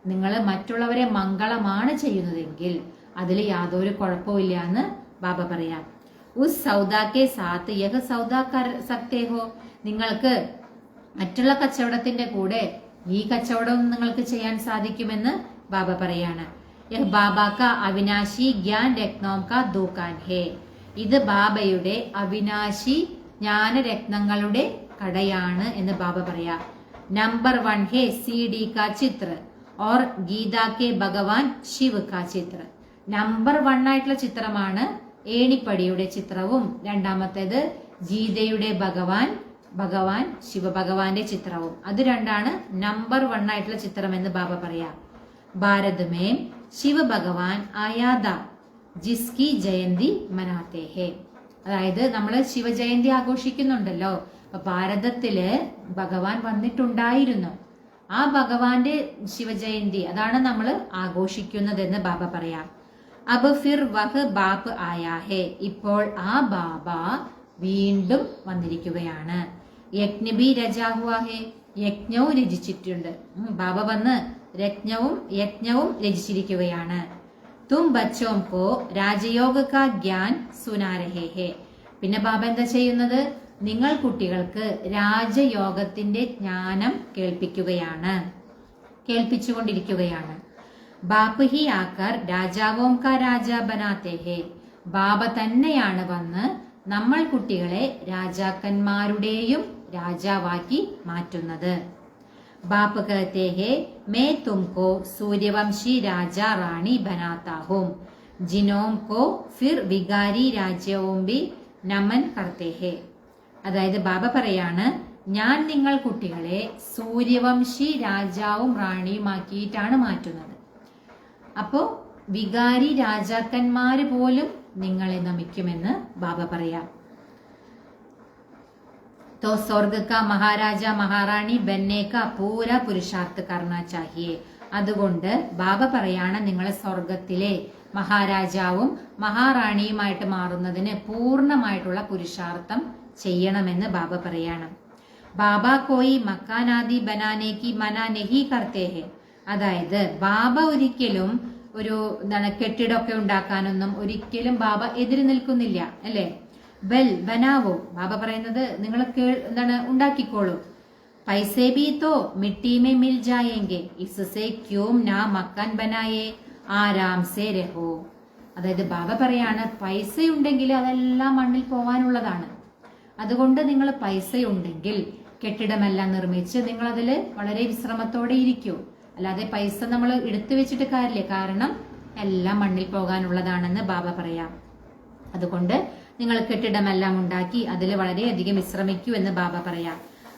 നിങ്ങൾ മറ്റുള്ളവരെ മംഗളമാണ് ചെയ്യുന്നതെങ്കിൽ അതിൽ യാതൊരു കുഴപ്പമില്ല എന്ന് ബാബ പറയാം. ഉസ് സൗദാക്കെ സാത്ത് യഹ് സൗദാ കർ സക്തേ ഹോ. നിങ്ങൾക്ക് മറ്റുള്ള കച്ചവടത്തിന്റെ കൂടെ ഈ കച്ചവടം നിങ്ങൾക്ക് ചെയ്യാൻ സാധിക്കുമെന്ന് ബാബ പറയാണ്. യഹ് ബാബ കാ അവിനാശി ജ്ഞാൻ രത്നോം കാ ദുകാൻ ഹേ. ഇത് ബാബയുടെ അവിനാശി ജ്ഞാനരത്നങ്ങളുടെ കടയാണ് എന്ന് ബാബ പറയാ. നമ്പർ 1 ഹേ CD കാ ചിത്ര और ഗീതാ കെ ഭഗവാൻ ശിവ് കാ ചിത്ര. നമ്പർ 1 ആയിട്ടുള്ള ചിത്രമാണ് ഏണിപ്പടിയുടെ ചിത്രവും രണ്ടാമത്തേത് ഗീതയുടെ ഭഗവാൻ ശിവഭഗവാന്റെ ചിത്രവും. അത് രണ്ടാണ് നമ്പർ 1 ആയിട്ടുള്ള ചിത്രം എന്ന് ബാബ പറയാ. ഭാരത് മേ ശിവ ഭഗവാൻ ആയാദ ജിസ്കി ജയന്തി മനാത്തെ ഹേ. അതായത് നമ്മൾ ശിവജയന്തി ആഘോഷിക്കുന്നുണ്ടല്ലോ. അപ്പൊ ഭാരതത്തില് ഭഗവാൻ വന്നിട്ടുണ്ടായിരുന്നു. ആ ഭഗവാന്റെ ശിവജയന്തി അതാണ് നമ്മൾ ആഘോഷിക്കുന്നതെന്ന് ബാബ പറയാം. അബ് ഫിർ വഹ് ബാപ്പ് ആയാ ഹേ. ഇപ്പോൾ ആ ബാബ വീണ്ടും വന്നിരിക്കുകയാണ്. യജ്ഞബി രജാ ഹുവാ ഹേ. യജ്ഞവും രചിച്ചിട്ടുണ്ട്. ബാബ വന്ന് യജ്ഞവും രചിച്ചിരിക്കുകയാണ്. തും ബച്ചോം കോ രാജയോഗ കാ ജ്ഞാൻ സുനാ രഹേ ഹേ. പിന്നെ ബാബ എന്താ ചെയ്യുന്നത്, നിങ്ങൾ കുട്ടികൾക്ക് രാജയോഗത്തിന്റെ ജ്ഞാനം കേൾപ്പിച്ചുകൊണ്ടിരിക്കുകയാണ്. ബാപ്പ് ഹി ആക്കർ രാജാവോം കാ രാജ ബനാത്തെ ഹേ. ബാബ തന്നെയാണ് വന്ന് നമ്മൾ കുട്ടികളെ രാജാക്കന്മാരുടെയും രാജാവാക്കി മാറ്റുന്നത്. ബാപ്പ് കഹത്തെ ഹേ മേ തുംകോ സൂര്യവംശി രാജാ റാണി ബനാത്താ ഹൂം ജിനോം കോ ഫിർ വികാരി രാജ്യവും ബി നമൻ കർത്തേ ഹേ. അതായത് ബാബ പറയാണ്, ഞാൻ നിങ്ങൾ കുട്ടികളെ സൂര്യവംശി രാജാവും റാണിയുമാക്കിയിട്ടാണ് മാറ്റുന്നത്. അപ്പോ വികാരി രാജാക്കന്മാര് പോലും നിങ്ങളെ നമിക്കുമെന്ന് ബാബ പറയാം. तो स्वर्ग का महाराजा महाറാണി बनने का पूरा पुरुषार्थ करना चाहिए. അതുകൊണ്ട് ബാബ പറയാണ്, നിങ്ങൾ സ്വർഗത്തിലെ മഹാരാജാവും മഹാറാണിയുമായിട്ട് മാറുന്നതിന് പൂർണ്ണമായിട്ടുള്ള പുരുഷാർത്ഥം ചെയ്യണമെന്ന് ബാബ പറയാണ്. ബാബ കോയി മക്കാനാദി ബനാനേക്ക് മനാ നെഹി കർത്തേ ഹേ. അതായത് ബാബ ഒരിക്കലും ഒരു കെട്ടിടമൊക്കെ ഉണ്ടാക്കാനൊന്നും ഒരിക്കലും ബാബ എതിര് നിൽക്കുന്നില്ല അല്ലെ. ബൽ ബനാവോ. ബാബ പറയുന്നത് നിങ്ങൾ ഉണ്ടാക്കിക്കോളൂ. പൈസേ ബി തോ മിട്ടി മേ മിൽ ജായേംഗെ ഇസ്സേ ക്യോം നാ മക്കാൻ ബനായേ ആരാം സേ രഹോ. അതായത് ബാബ പറയാണ്, പൈസ ഉണ്ടെങ്കിൽ അതെല്ലാം മണ്ണിൽ പോവാനുള്ളതാണ്. അതുകൊണ്ട് നിങ്ങൾ പൈസയുണ്ടെങ്കിൽ കെട്ടിടമെല്ലാം നിർമ്മിച്ച് നിങ്ങൾ അതിൽ വളരെ വിശ്രമത്തോടെ ഇരിക്കൂ. അല്ലാതെ പൈസ നമ്മൾ എടുത്തു വെച്ചിട്ട് കാര്യമില്ല, കാരണം എല്ലാം മണ്ണിൽ പോകാനുള്ളതാണെന്ന് ബാബ പറയാം. അതുകൊണ്ട് നിങ്ങൾ കെട്ടിടമെല്ലാം ഉണ്ടാക്കി അതിൽ വളരെയധികം വിശ്രമിക്കൂ എന്ന് ബാബ പറയാം.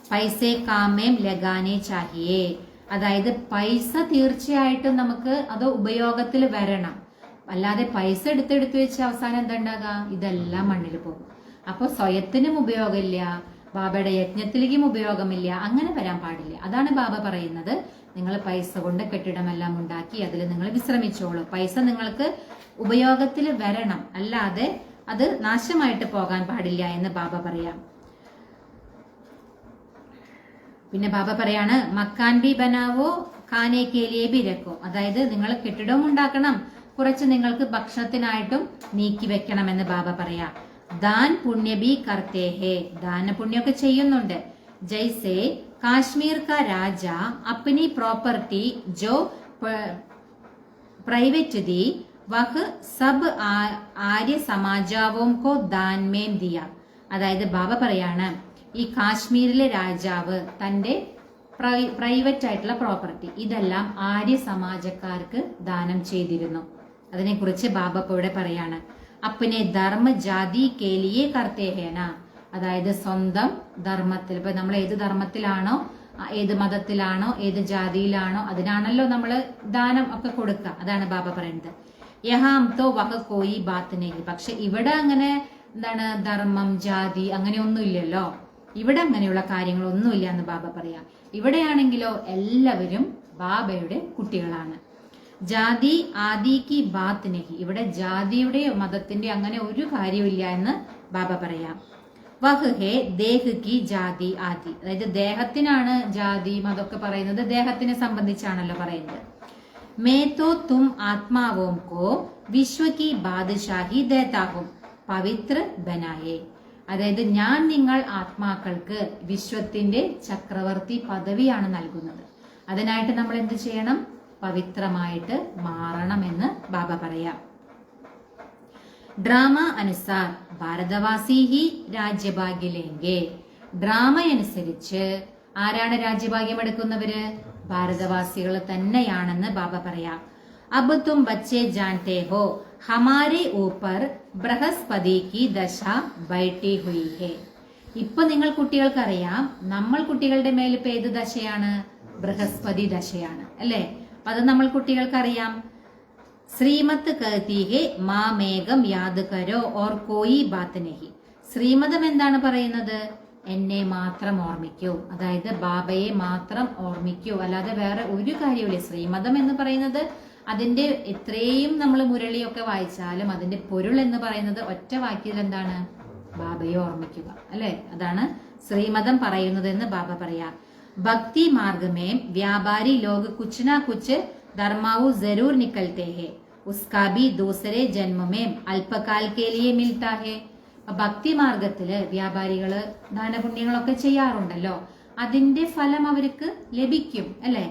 പൈസേ കാമേം ലഗാനേ ചാഹിയേ. അതായത് പൈസ തീർച്ചയായിട്ടും നമുക്ക് അത് ഉപയോഗത്തിൽ വരണം. അല്ലാതെ പൈസ എടുത്തെടുത്ത് വെച്ച് അവസാനം എന്തുണ്ടാകാം, ഇതെല്ലാം മണ്ണിൽ പോകും. അപ്പൊ സ്വയത്തിനും ഉപയോഗമില്ല, ബാബയുടെ യജ്ഞത്തിലേക്കും ഉപയോഗമില്ല, അങ്ങനെ വരാൻ പാടില്ല. അതാണ് ബാബ പറയുന്നത്, നിങ്ങൾ പൈസ കൊണ്ട് കെട്ടിടമെല്ലാം ഉണ്ടാക്കി അതിൽ നിങ്ങൾ വിശ്രമിച്ചോളൂ. പൈസ നിങ്ങൾക്ക് ഉപയോഗത്തിൽ വരണം, അല്ലാതെ അത് നാശമായിട്ട് പോകാൻ പാടില്ല എന്ന് ബാബ പറയാം. പിന്നെ ബാബ പറയാണ്, മക്കാൻ ബി ബനാവോ ഖാനെ കേലിയെ ബി രക്കോ. അതായത് നിങ്ങൾ കെട്ടിടവും ഉണ്ടാക്കണം, കുറച്ച് നിങ്ങൾക്ക് ഭക്ഷണത്തിനായിട്ടും നീക്കി വെക്കണം എന്ന് ബാബ പറയാ. ദാൻ പുണ്യ ബി കർത്തേ ഹേ. ദാന പുണ്യമൊക്കെ ചെയ്യുന്നുണ്ട്. ജൈസെ കാശ്മീർ കാ രാജ അപ്പനി പ്രോപ്പർട്ടി ജോ പ്രൈവറ്റ് ദി വഹ് സബ് ആര്യ സമാജാവോം കോ ദാൻ മേം ദിയ. അതായത് ബാബ പറയാണ്, ഈ കാശ്മീരിലെ രാജാവ് തന്റെ പ്രൈവറ്റ് ആയിട്ടുള്ള പ്രോപ്പർട്ടി ഇതെല്ലാം ആര്യ സമാജക്കാർക്ക് ദാനം ചെയ്തിരുന്നു. അതിനെക്കുറിച്ച് ബാബ ഇപ്പൊ ഇവിടെ പറയാണ്, അപ്പനെ ധർമ്മ ജാതി കേലിയെ കർത്തേഹേന. അതായത് സ്വന്തം ധർമ്മത്തിൽ, ഇപ്പൊ നമ്മൾ ഏത് ധർമ്മത്തിലാണോ, ഏത് മതത്തിലാണോ, ഏത് ജാതിയിലാണോ അതിനാണല്ലോ നമ്മൾ ദാനം ഒക്കെ കൊടുക്കുക. അതാണ് ബാബ പറയുന്നത്. യഹാം തോ വഹ കോയി ബാത്ത് നെഹി. പക്ഷെ ഇവിടെ അങ്ങനെ എന്താണ് ധർമ്മം ജാതി അങ്ങനെയൊന്നും ഇല്ലല്ലോ. ഇവിടെ അങ്ങനെയുള്ള കാര്യങ്ങളൊന്നുമില്ല എന്ന് ബാബ പറയാം. ഇവിടെയാണെങ്കിലോ എല്ലാവരും ബാബയുടെ കുട്ടികളാണ്. ജാതി ആദി കി ബാത്ത് നെഹി. ഇവിടെ ജാതിയുടെയോ മതത്തിന്റെ അങ്ങനെ ഒരു കാര്യമില്ല എന്ന് ബാബ പറയാം. വഹ് ഹേ ദേഹ് കി ജാതി ആദി. അതായത് ദേഹത്തിനാണ് ജാതി മതമൊക്കെ പറയുന്നത്, ദേഹത്തിനെ സംബന്ധിച്ചാണല്ലോ പറയുന്നത്. മേ തോ തും ആത്മാവോം കോ വിശ്വ കി ബാദ്ഷാഹി ദേതാഹും പവിത്ര ബനായേ. അതായത് ഞാൻ നിങ്ങൾ ആത്മാക്കൾക്ക് വിശ്വത്തിന്റെ ചക്രവർത്തി പദവിയാണ് നൽകുന്നത്. അതിനായിട്ട് നമ്മൾ എന്ത് ചെയ്യണം? പവിത്രമായിട്ട് മാറണമെന്ന് ബാബ പറയാം. ഡ്രാമ അനുസാർ ഭാരതവാസി ഹി രാജ്യഭാഗ്യലേങ്കെ. ഡ്രാമ അനുസരിച്ച് ആരാണ് രാജ്യഭാഗ്യം എടുക്കുന്നവര്? ഭാരതവാസികൾ തന്നെയാണെന്ന് ബാബ പറയാം. അബ് തും ബച്ചേ ജാൻതേ ഹോ ഹമാരെ ഊപ്പർ ബൃഹസ്പതി കി ദശ ബൈഠി ഹുയി ഹേ. ഇപ്പൊ നിങ്ങൾ കുട്ടികൾക്കറിയാം, നമ്മൾ കുട്ടികളുടെ മേൽ ഇപ്പൊ ഏത് ദശയാണ്? ബൃഹസ്പതി ദശയാണ് അല്ലെ? അപ്പൊ അത് നമ്മൾ കുട്ടികൾക്കറിയാം. ശ്രീമത്ത് കഹതി ഹേ മാ മേഘം യാദ് കരോ ഓർ കോയി ബാത്ത് നഹി. ശ്രീമതം എന്താണ് പറയുന്നത്? എന്നെ മാത്രം ഓർമ്മിക്കൂ, അതായത് ബാബയെ മാത്രം ഓർമ്മിക്കൂ, അല്ലാതെ വേറെ ഒരു കാര്യമില്ല. ശ്രീമതം എന്ന് പറയുന്നത് അതിന്റെ ഇത്രയും നമ്മൾ മുരളിയൊക്കെ വായിച്ചാലും അതിന്റെ പൊരുൾ എന്ന് പറയുന്നത് ഒറ്റ വാക്യത്തിൽ എന്താണ്? ബാബയെ ഓർമ്മിക്കുക അല്ലെ? അതാണ് ശ്രീമതം പറയുന്നത് എന്ന് ബാബ പറയാം. ഭക്തി മാർഗമേ വ്യാപാരി ലോക കുച്ച് നാ കുച്ച് ധർമാവു ജരൂർ നിക്കൽത്തെ ഹേ ഉസ്കാ ഭി ദൂസരെ ജന്മമേ അല്പകാൽ കെ ലിയെ മിൽത്താ ഹേ. ഭക്തി മാർഗത്തില് വ്യാപാരികള് ദാനപുണ്യങ്ങളൊക്കെ ചെയ്യാറുണ്ടല്ലോ, അതിന്റെ ഫലം അവർക്ക് ലഭിക്കും അല്ലെ?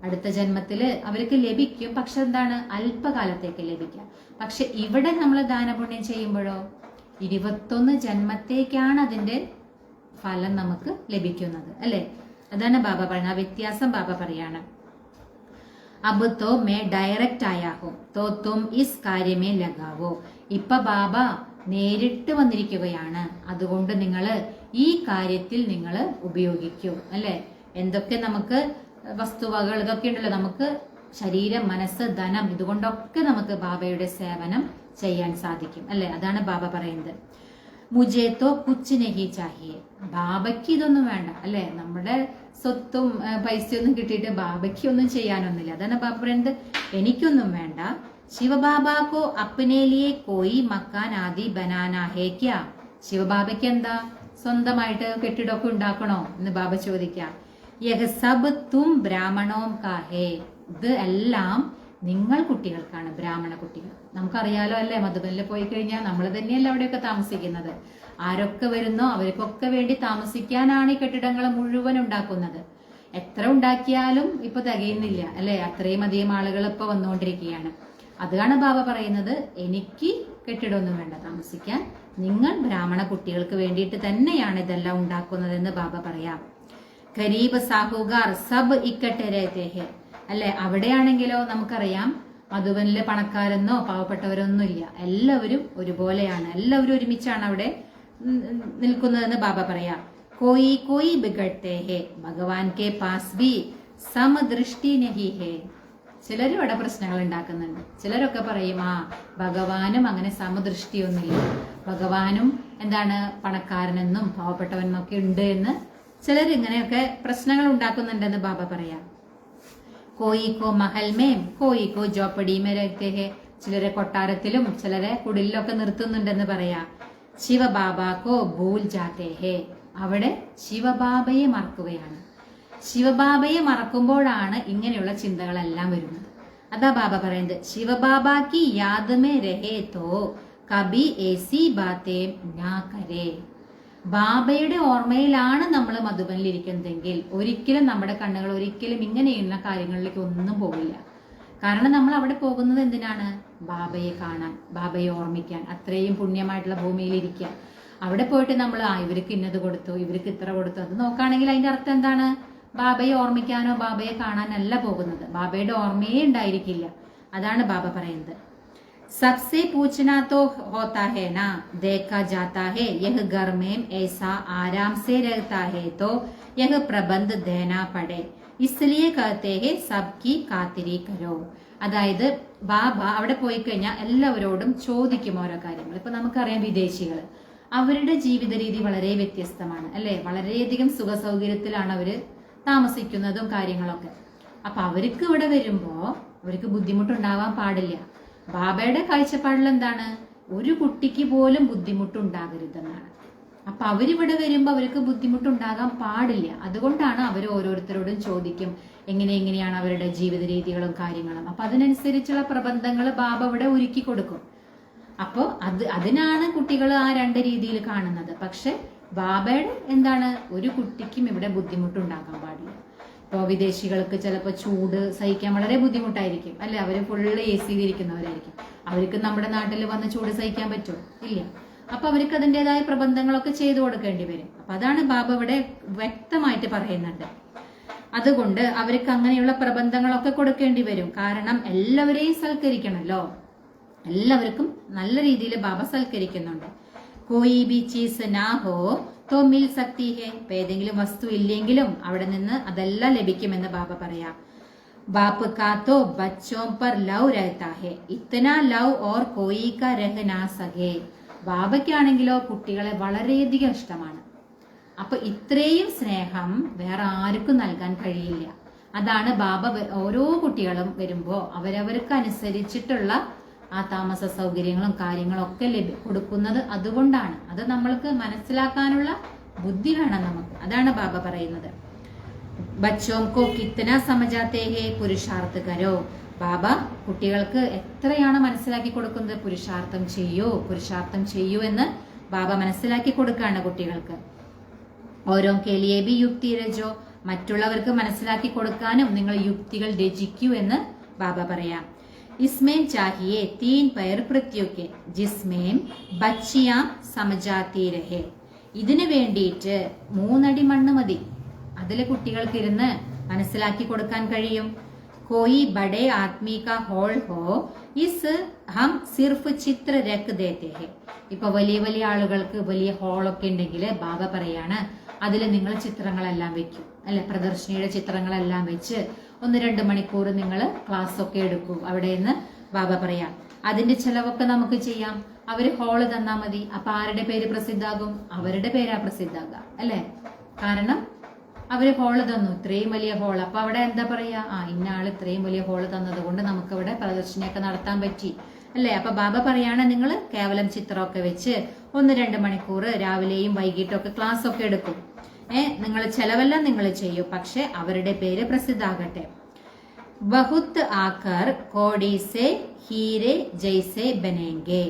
അടുത്ത ജന്മത്തില് അവർക്ക് ലഭിക്കും. പക്ഷെ എന്താണ്? അല്പകാലത്തേക്ക് ലഭിക്കാം. പക്ഷെ ഇവിടെ നമ്മൾ ദാനപുണ്യം ചെയ്യുമ്പോഴോ 21 ജന്മത്തേക്കാണ് അതിന്റെ ഫലം നമുക്ക് ലഭിക്കുന്നത് അല്ലെ? അതാണ് ബാബ പറയുന്നത്. ആ വ്യത്യാസം ബാബ പറയാണ്. അബ് തോ മേ ഡയറക്റ്റ് ആയാഹോ തോ തും ഇസ് കാര്യമേ ലഗാവോ. ഇപ്പൊ ബാബ നേരിട്ട് വന്നിരിക്കുകയാണ്, അതുകൊണ്ട് നിങ്ങൾ ഈ കാര്യത്തിൽ നിങ്ങൾ ഉപയോഗിക്കൂ അല്ലെ? എന്തൊക്കെ നമുക്ക് വസ്തുവകൾ ഇതൊക്കെ ഉണ്ടല്ലോ, നമുക്ക് ശരീരം, മനസ്സ്, ധനം, ഇതുകൊണ്ടൊക്കെ നമുക്ക് ബാബയുടെ സേവനം ചെയ്യാൻ സാധിക്കും അല്ലെ? അതാണ് ബാബ പറയുന്നത്. മുജേ തോ കുച്ച് നഹി ചാഹിയെ. ബാബയ്ക്ക് ഇതൊന്നും വേണ്ട അല്ലെ? നമ്മുടെ സ്വത്തും പൈസയൊന്നും കിട്ടിയിട്ട് ബാബയ്ക്ക് ഒന്നും ചെയ്യാനൊന്നുമില്ല. അതാണ് ബാബ പറയുന്നത്, എനിക്കൊന്നും വേണ്ട. ശിവബാബാക്കോ അപ്പനെ ലിയെ കോയി മക്കാൻ ആദി ബനാനാ ഹേ ക്യാ. ശിവബാബയ്ക്ക് എന്താ സ്വന്തമായിട്ട് കെട്ടിടമൊക്കെ ഉണ്ടാക്കണോ എന്ന് ബാബ ചോദിക്കാം. യഹ് സബ് തും ബ്രാഹ്മണോം കാ ഹേ. ഇത് എല്ലാം നിങ്ങൾ കുട്ടികൾക്കാണ്, ബ്രാഹ്മണ കുട്ടികൾ. നമുക്കറിയാലോ അല്ലെ, മധുബനിൽ പോയി കഴിഞ്ഞാൽ നമ്മൾ തന്നെയല്ല അവിടെയൊക്കെ താമസിക്കുന്നത്. ആരൊക്കെ വരുന്നോ അവർക്കൊക്കെ വേണ്ടി താമസിക്കാനാണ് ഈ കെട്ടിടങ്ങൾ മുഴുവൻ ഉണ്ടാക്കുന്നത്. എത്ര ഉണ്ടാക്കിയാലും ഇപ്പൊ തികയുന്നില്ല അല്ലെ? അത്രയും അധികം ആളുകൾ ഇപ്പൊ വന്നുകൊണ്ടിരിക്കുകയാണ്. അതാണ് ബാബ പറയുന്നത്, എനിക്ക് കെട്ടിടമൊന്നും വേണ്ട താമസിക്കാൻ, നിങ്ങൾ ബ്രാഹ്മണ കുട്ടികൾക്ക് വേണ്ടിയിട്ട് തന്നെയാണ് ഇതെല്ലാം ഉണ്ടാക്കുന്നതെന്ന് ബാബ പറയാം. ഖരീബ് സാഹുകാർ സബ് ഇക്കട്ടെ രഹത്തെ ഹേ അല്ലെ? അവിടെയാണെങ്കിലോ നമുക്കറിയാം, മധുബനിലെ പണക്കാരെന്നോ പാവപ്പെട്ടവരൊന്നും ഇല്ല, എല്ലാവരും ഒരുപോലെയാണ്, എല്ലാവരും ഒരുമിച്ചാണ് അവിടെ നിൽക്കുന്നതെന്ന് ബാബ പറയാം. കോയി കോയി ബിഗഡ്ത്തെ ഹേ ഭഗവാൻ കെ പാസ് ബി സമദൃഷ്ടി നഹി ഹേ. ചിലരും അവിടെ പ്രശ്നങ്ങൾ ഉണ്ടാക്കുന്നുണ്ട്. ചിലരൊക്കെ പറയും, ആ ഭഗവാനും അങ്ങനെ സമദൃഷ്ടിയൊന്നുമില്ല, ഭഗവാനും എന്താണ് പണക്കാരനെന്നും പാവപ്പെട്ടവനെന്നൊക്കെ ഉണ്ട് എന്ന് ചിലർ ഇങ്ങനെയൊക്കെ പ്രശ്നങ്ങൾ ഉണ്ടാക്കുന്നുണ്ടെന്ന് ബാബ പറയാം. കോയിക്കോ മഹൽമേം കോയിക്കോ ജോപ്പടിമേ രഹത്തെ ഹെ, ചിലരെ കൊട്ടാരത്തിലും ചിലരെ കുടിലൊക്കെ നിർത്തുന്നുണ്ടെന്ന് പറയാ. ശിവബാബാക്കോ ഭൂൽ ജാത്തെ ഹെ, അവിടെ ശിവബാബയെ മറക്കുകയാണ്. ശിവബാബയെ മറക്കുമ്പോഴാണ് ഇങ്ങനെയുള്ള ചിന്തകളെല്ലാം വരുന്നത്. അതാ ബാബ പറയുന്നത്, ശിവബാബാക്കി യാദമേ രഹേ തോ കബി ഏസി ബാത്തേ നാ കരേ. ബാബയുടെ ഓർമ്മയിലാണ് നമ്മൾ മധുബനിൽ ഇരിക്കുന്നതെങ്കിൽ ഒരിക്കലും നമ്മുടെ കണ്ണുകൾ ഒരിക്കലും ഇങ്ങനെയുള്ള കാര്യങ്ങളിലേക്ക് ഒന്നും പോകില്ല. കാരണം നമ്മൾ അവിടെ പോകുന്നത് എന്തിനാണ്? ബാബയെ കാണാൻ, ബാബയെ ഓർമ്മിക്കാൻ, അത്രയും പുണ്യമായിട്ടുള്ള ഭൂമിയിൽ ഇരിക്കാൻ. അവിടെ പോയിട്ട് നമ്മൾ ഇവർക്ക് ഇന്നത് കൊടുത്തു, ഇവർക്ക് ഇത്ര കൊടുത്തു, അത് നോക്കുകയാണെങ്കിൽ അതിന്റെ അർത്ഥം എന്താണ്? ബാബയെ ഓർമ്മിക്കാനോ ബാബയെ കാണാനല്ല പോകുന്നത്. ബാബയുടെ ഓർമ്മയെ ഉണ്ടായിരിക്കില്ല. അതാണ് ബാബ പറയുന്നത്. सबसे पूछना तो होता है ना, देखा जाता है यह घर में ऐसा आराम से रहता है तो यह प्रबंध देना पड़े, इसलिए कहते हैं सबकी खातिरी करो. അതായത് ബാബ അവിടെ പോയി കഴിഞ്ഞാൽ എല്ലാവരോടും ചോദിക്കും ഓരോ കാര്യങ്ങൾ. ഇപ്പൊ നമുക്കറിയാം വിദേശികൾ, അവരുടെ ജീവിത രീതി വളരെ വ്യത്യസ്തമാണ് അല്ലെ. വളരെയധികം സുഖ സൗകര്യത്തിലാണ് അവര് താമസിക്കുന്നതും കാര്യങ്ങളൊക്കെ. അപ്പൊ അവർക്ക് ഇവിടെ വരുമ്പോ അവർക്ക് ബുദ്ധിമുട്ടുണ്ടാവാൻ പാടില്ല. ബാബയുടെ കാഴ്ചപ്പാടിൽ എന്താണ്? ഒരു കുട്ടിക്ക് പോലും ബുദ്ധിമുട്ടുണ്ടാകരുതെന്നാണ്. അപ്പൊ അവരിവിടെ വരുമ്പോ അവർക്ക് ബുദ്ധിമുട്ടുണ്ടാകാൻ പാടില്ല. അതുകൊണ്ടാണ് അവർ ഓരോരുത്തരോടും ചോദിക്കും എങ്ങനെയാണ് അവരുടെ ജീവിത രീതികളും കാര്യങ്ങളും. അപ്പൊ അതിനനുസരിച്ചുള്ള പ്രബന്ധങ്ങൾ ബാബ ഇവിടെ ഒരുക്കി കൊടുക്കും. അപ്പോ അതിനാണ് കുട്ടികൾ ആ രണ്ട് രീതിയിൽ കാണുന്നത്. പക്ഷെ ബാബയുടെ എന്താണ്? ഒരു കുട്ടിക്കും ഇവിടെ ബുദ്ധിമുട്ടുണ്ടാകാൻ പാടില്ല. ഇപ്പോൾ വിദേശികൾക്ക് ചിലപ്പോൾ ചൂട് സഹിക്കാൻ വളരെ ബുദ്ധിമുട്ടായിരിക്കും അല്ലെ. അവര് ഫുള്ള് AC ഇരിക്കുന്നവരായിരിക്കും. അവർക്ക് നമ്മുടെ നാട്ടിൽ വന്ന് ചൂട് സഹിക്കാൻ പറ്റുമോ? ഇല്ല. അപ്പൊ അവർക്ക് അതിൻ്റെതായ പ്രബന്ധങ്ങളൊക്കെ ചെയ്തു കൊടുക്കേണ്ടി വരും. അപ്പൊ അതാണ് ബാബ ഇവിടെ വ്യക്തമായിട്ട് പറയുന്നുണ്ട്. അതുകൊണ്ട് അവർക്ക് അങ്ങനെയുള്ള പ്രബന്ധങ്ങളൊക്കെ കൊടുക്കേണ്ടി വരും. കാരണം എല്ലാവരെയും സൽക്കരിക്കണമല്ലോ. എല്ലാവർക്കും നല്ല രീതിയിൽ ബാബ സൽക്കരിക്കുന്നുണ്ട്. കോയി ബി ചീസ് നാ ഹോ തോ മിൽ സക്തി ഹെ, ഏതെങ്കിലും വസ്തു ഇല്ലെങ്കിലും അവിടെ നിന്ന് അതെല്ലാം ലഭിക്കുമെന്ന് ബാബ പറയാം. ബാപ്പ് കാ തോ ബച്ചോം പർ ലവ് രഹതാ ഹെ, ഇത്തനാ ലവ് ഓർ കോയി കാ രഹ് നാ സകേ. ബാബയ്ക്കാണെങ്കിലോ കുട്ടികളെ വളരെയധികം ഇഷ്ടമാണ്. അപ്പൊ ഇത്രയും സ്നേഹം വേറെ ആർക്കും നൽകാൻ കഴിയില്ല. അതാണ് ബാബ ഓരോ കുട്ടികളും വരുമ്പോ അവരവർക്ക് അനുസരിച്ചിട്ടുള്ള ആ താമസ സൗകര്യങ്ങളും കാര്യങ്ങളും ഒക്കെ കൊടുക്കുന്നത്. അതുകൊണ്ടാണ്. അത് നമ്മൾക്ക് മനസ്സിലാക്കാനുള്ള ബുദ്ധി വേണം നമുക്ക്. അതാണ് ബാബ പറയുന്നത്. ബച്ചോം കോ കിത്തന സമജാത്തേ ഹേ പുരുഷാർത്ഥ കരോ. ബാബ കുട്ടികൾക്ക് എത്രയാണ് മനസ്സിലാക്കി കൊടുക്കുന്നത്? പുരുഷാർത്ഥം ചെയ്യൂ എന്ന് ബാബ മനസ്സിലാക്കി കൊടുക്കുകയാണ് കുട്ടികൾക്ക്. ഓരോ കേലിയെ ബി യുക്തി രചോ, മറ്റുള്ളവർക്ക് മനസ്സിലാക്കി കൊടുക്കാനും നിങ്ങൾ യുക്തികൾ രചിക്കൂ എന്ന് ബാബ പറയാം. इसमें चाहिए 3 पैर पृथ्वी के जिसमें बच्चियां समझाती रहे. ഇതിനു വേണ്ടിയിട്ട് 3 അടി മണ്ണ് മതി. അതിലെ കുട്ടികൾക്ക് ഇരുന്ന് മനസ്സിലാക്കി കൊടുക്കാൻ കഴിയും. कोई बड़े आदमी का हॉल हो इस हम सिर्फ चित्र रख देते हैं. ഇപ്പൊ വലിയ ആളുകൾക്ക് വലിയ ഹോളൊക്കെ ഉണ്ടെങ്കിൽ ബാബ പറയാണ് അതിൽ നിങ്ങൾ ചിത്രങ്ങളെല്ലാം വെക്കും അല്ലെ. പ്രദർശനിയുടെ ചിത്രങ്ങളെല്ലാം വെച്ച് 1-2 മണിക്കൂർ നിങ്ങൾ ക്ലാസ് ഒക്കെ എടുക്കൂ അവിടെ നിന്ന് ബാബ പറയാം. അതിന്റെ ചെലവൊക്കെ നമുക്ക് ചെയ്യാം. അവര് ഹോള് തന്നാ മതി. അപ്പൊ ആരുടെ പേര് പ്രസിദ്ധാകും? അവരുടെ പേരാ പ്രസിദ്ധാകുക അല്ലെ. കാരണം അവര് ഹോള് തന്നു, ഇത്രയും വലിയ ഹോൾ. അപ്പൊ അവിടെ എന്താ പറയാ? ഇന്ന ആള് ഇത്രയും വലിയ ഹോള് തന്നത് കൊണ്ട് നമുക്ക് ഇവിടെ പ്രദർശനമൊക്കെ നടത്താൻ പറ്റി അല്ലെ. അപ്പൊ ബാബ പറയാണ് നിങ്ങൾ കേവലം ചിത്രമൊക്കെ വെച്ച് 1-2 മണിക്കൂർ രാവിലെയും വൈകിട്ടും ഒക്കെ ക്ലാസ് ഒക്കെ എടുക്കും. നിങ്ങൾ ചെലവെല്ലാം നിങ്ങൾ ചെയ്യൂ, പക്ഷെ അവരുടെ പേര് പ്രസിദ്ധാകട്ടെ. ബഹുത്ത് ആക്കർ കോടി സെ ഹീരെ ജയ്സെ ബനേംഗെ.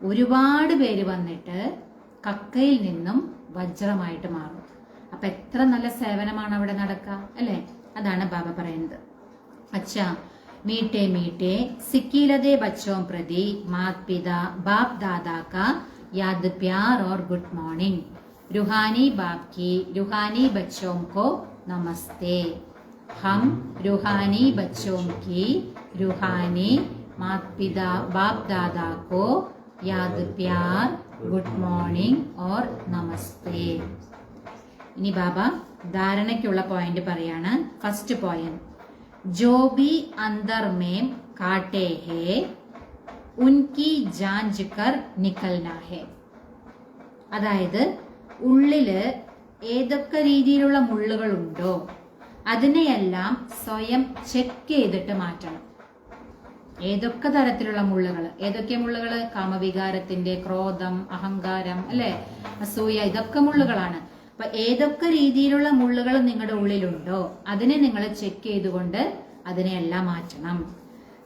ഒരുപാട് പേര് വന്നിട്ട് കക്കയിൽ നിന്നും വജ്രമായിട്ട് മാറും. അപ്പൊ എത്ര നല്ല സേവനമാണ് അവിടെ നടക്കുക അല്ലെ. അതാണ് ബാബ പറയുന്നത്. അച്ഛാ मीठे मीठे सिक्कीलदे बच्चों प्रति मात पिता बाप दादा का याद प्यार और गुड मॉर्निंग. रूहानी बाप की रूहानी बच्चों को नमस्ते. हम रूहानी बच्चों की रूहानी मात पिता बाप दादा को याद प्यार गुड मॉर्निंग और नमस्ते. ഇനി ബാബ ധാരണയ്ക്കുള്ള പോയിന്റ് പറയാണ്. ഫസ്റ്റ് പോയിന്റ്, जो भी अंदर में काटे हैं उनकी जांच कर निकलना है. അതായത് ഉള്ളില് ഏതൊക്കെ രീതിയിലുള്ള മുള്ളുകളുണ്ടോ അതിനെയെല്ലാം സ്വയം ചെക്ക് ചെയ്തിട്ട് മാറ്റണം. ഏതൊക്കെ തരത്തിലുള്ള മുള്ളുകൾ, ഏതൊക്കെ മുള്ളുകൾ? കാമവികാരത്തിന്റെ, ക്രോധം, അഹങ്കാരം, അല്ലെ, അസൂയ, ഇതൊക്കെ മുള്ളുകളാണ്. അപ്പൊ ഏതൊക്കെ രീതിയിലുള്ള മുള്ളുകൾ നിങ്ങളുടെ ഉള്ളിലുണ്ടോ അതിനെ നിങ്ങൾ ചെക്ക് ചെയ്തുകൊണ്ട് അതിനെയെല്ലാം മാറ്റണം.